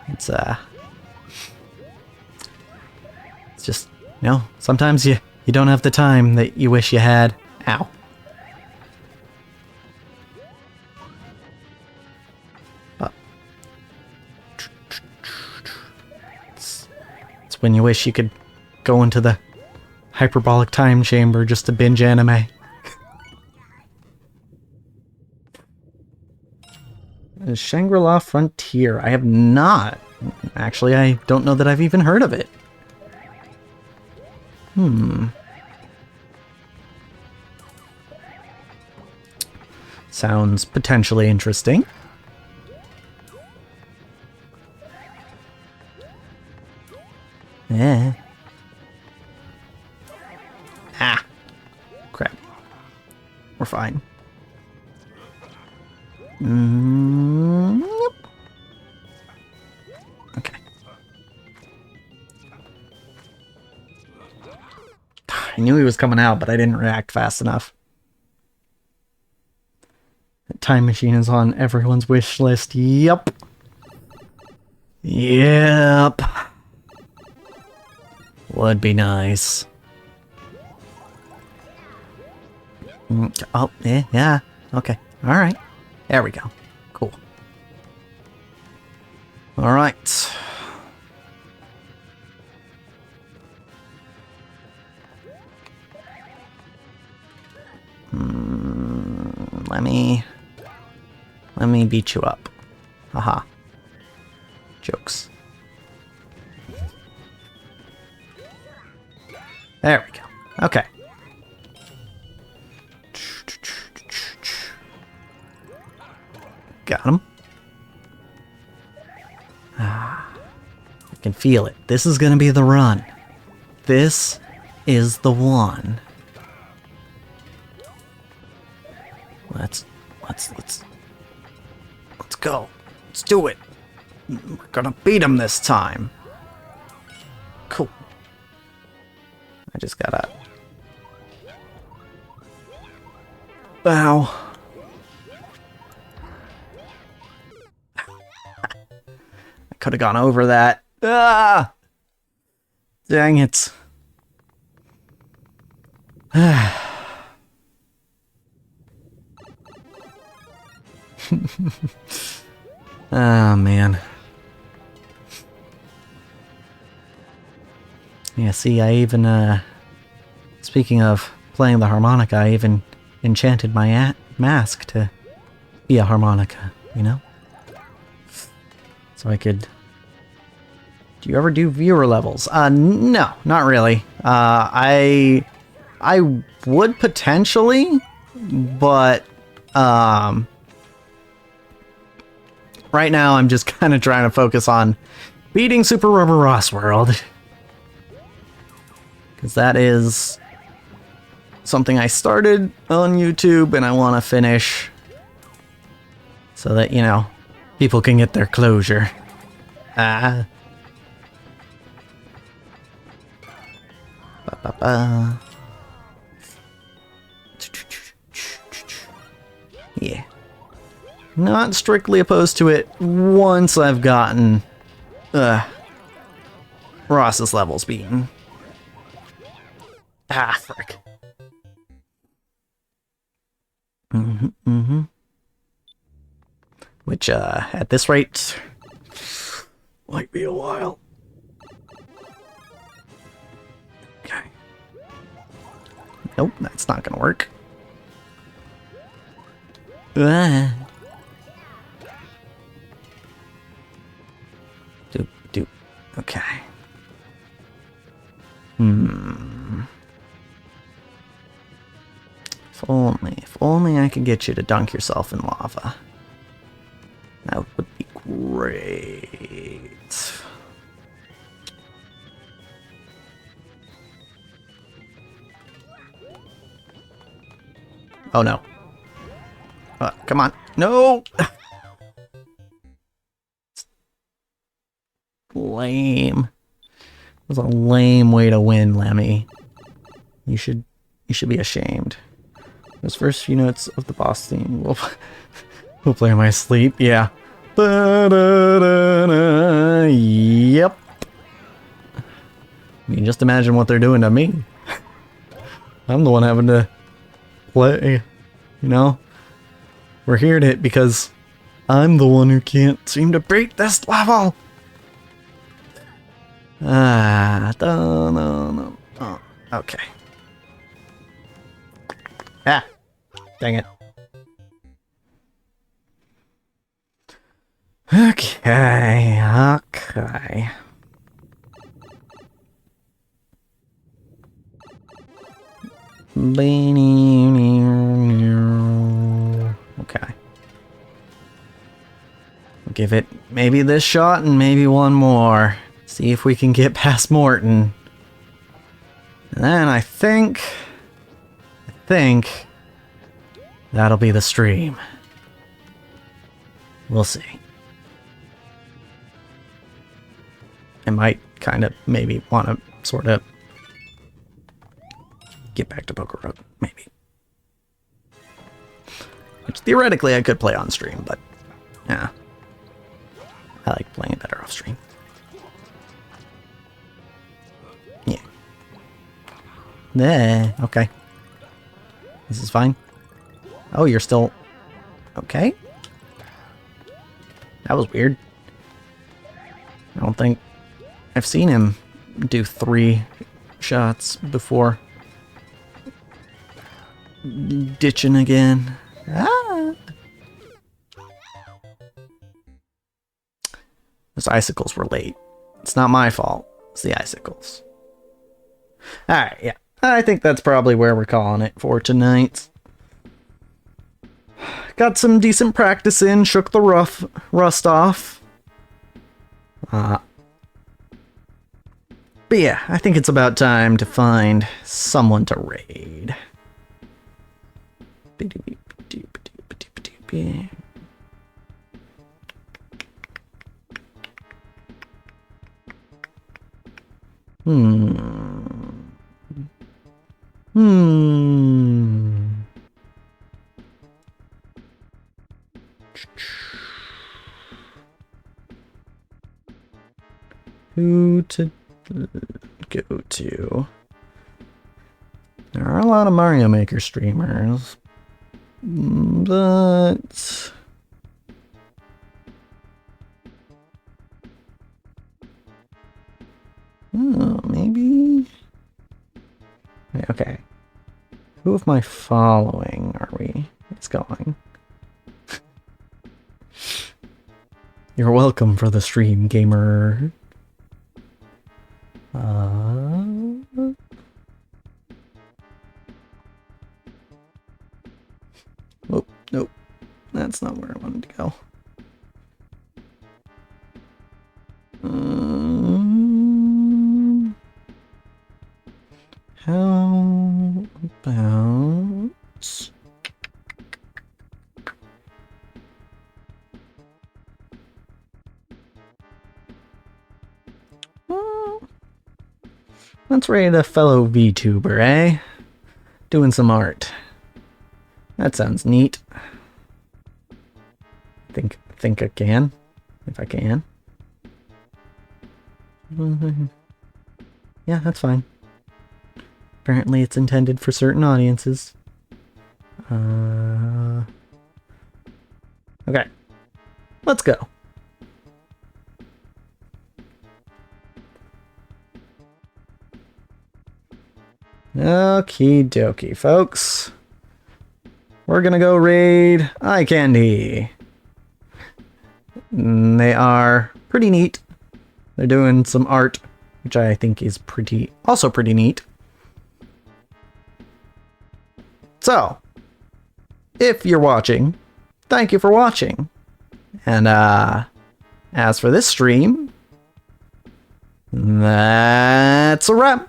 It's just, you know, sometimes you don't have the time that you wish you had. Ow. It's when you wish you could go into the hyperbolic time chamber just to binge anime. Shangri-La Frontier. I have not. Actually, I don't know that I've even heard of it. Sounds potentially interesting. Yeah. Ah. Crap. We're fine. Nope. Okay. I knew he was coming out, but I didn't react fast enough. The time machine is on everyone's wish list. Yep. Yep. Would be nice. Oh, yeah. Okay. All right. There we go. Cool. All right. Let me beat you up. Haha. Jokes. There we go. Okay. Got him. I can feel it. This is gonna be the run. This is the one. Let's go. Let's do it. We're gonna beat him this time. Cool. I just gotta... Bow. I could have gone over that. Ah! Dang it. Oh, man. Yeah, see, I even, speaking of playing the harmonica, I even enchanted my mask to be a harmonica, you know? So I could... Do you ever do viewer levels? No, not really. I would potentially, but, right now I'm just kind of trying to focus on beating Super Rubber Ross World. Because that is something I started on YouTube and I want to finish so that, you know, people can get their closure. Yeah. Not strictly opposed to it once I've gotten Ross's levels beaten. Ah, frick. Which, at this rate, might be a while. Okay. Nope, that's not gonna work. Doop. Okay. If only I could get you to dunk yourself in lava. That would be great. Oh no. Come on. No! Lame. That was a lame way to win, Lemmy. You should be ashamed. Those first few notes of the boss theme will play in my sleep. Yeah. Yep. I mean, just imagine what they're doing to me. I'm the one having to play, you know? We're here to hit because I'm the one who can't seem to beat this level. No. Okay. Ah! Dang it. Okay, okay. Okay. Give it maybe this shot and maybe one more. See if we can get past Morton. And then I think that'll be the stream. We'll see. I might kind of maybe want to sort of get back to Poker Road, maybe. Which theoretically I could play on stream, but yeah. I like playing it better off stream. Yeah. Okay. This is fine. Oh, you're still... Okay. That was weird. I don't think I've seen him do 3 shots before. Ditching again. Ah! Those icicles were late. It's not my fault. It's the icicles. Alright, yeah. I think that's probably where we're calling it for tonight. Got some decent practice in, shook the rust off. But yeah, I think it's about time to find someone to raid. Who to go to? There are a lot of Mario Maker streamers, but oh, maybe. Okay. Who of my following are we? It's going. You're welcome for the stream, gamer. Oh, nope. That's not where I wanted to go. How about... Let's raid a fellow VTuber, eh? Doing some art. That sounds neat. Think I can. If I can. Yeah, that's fine. Apparently it's intended for certain audiences. Okay. Let's go. Okie dokie, folks. We're gonna go raid Eye Candy. They are pretty neat. They're doing some art, which I think is also pretty neat. So, if you're watching, thank you for watching. And as for this stream, that's a wrap.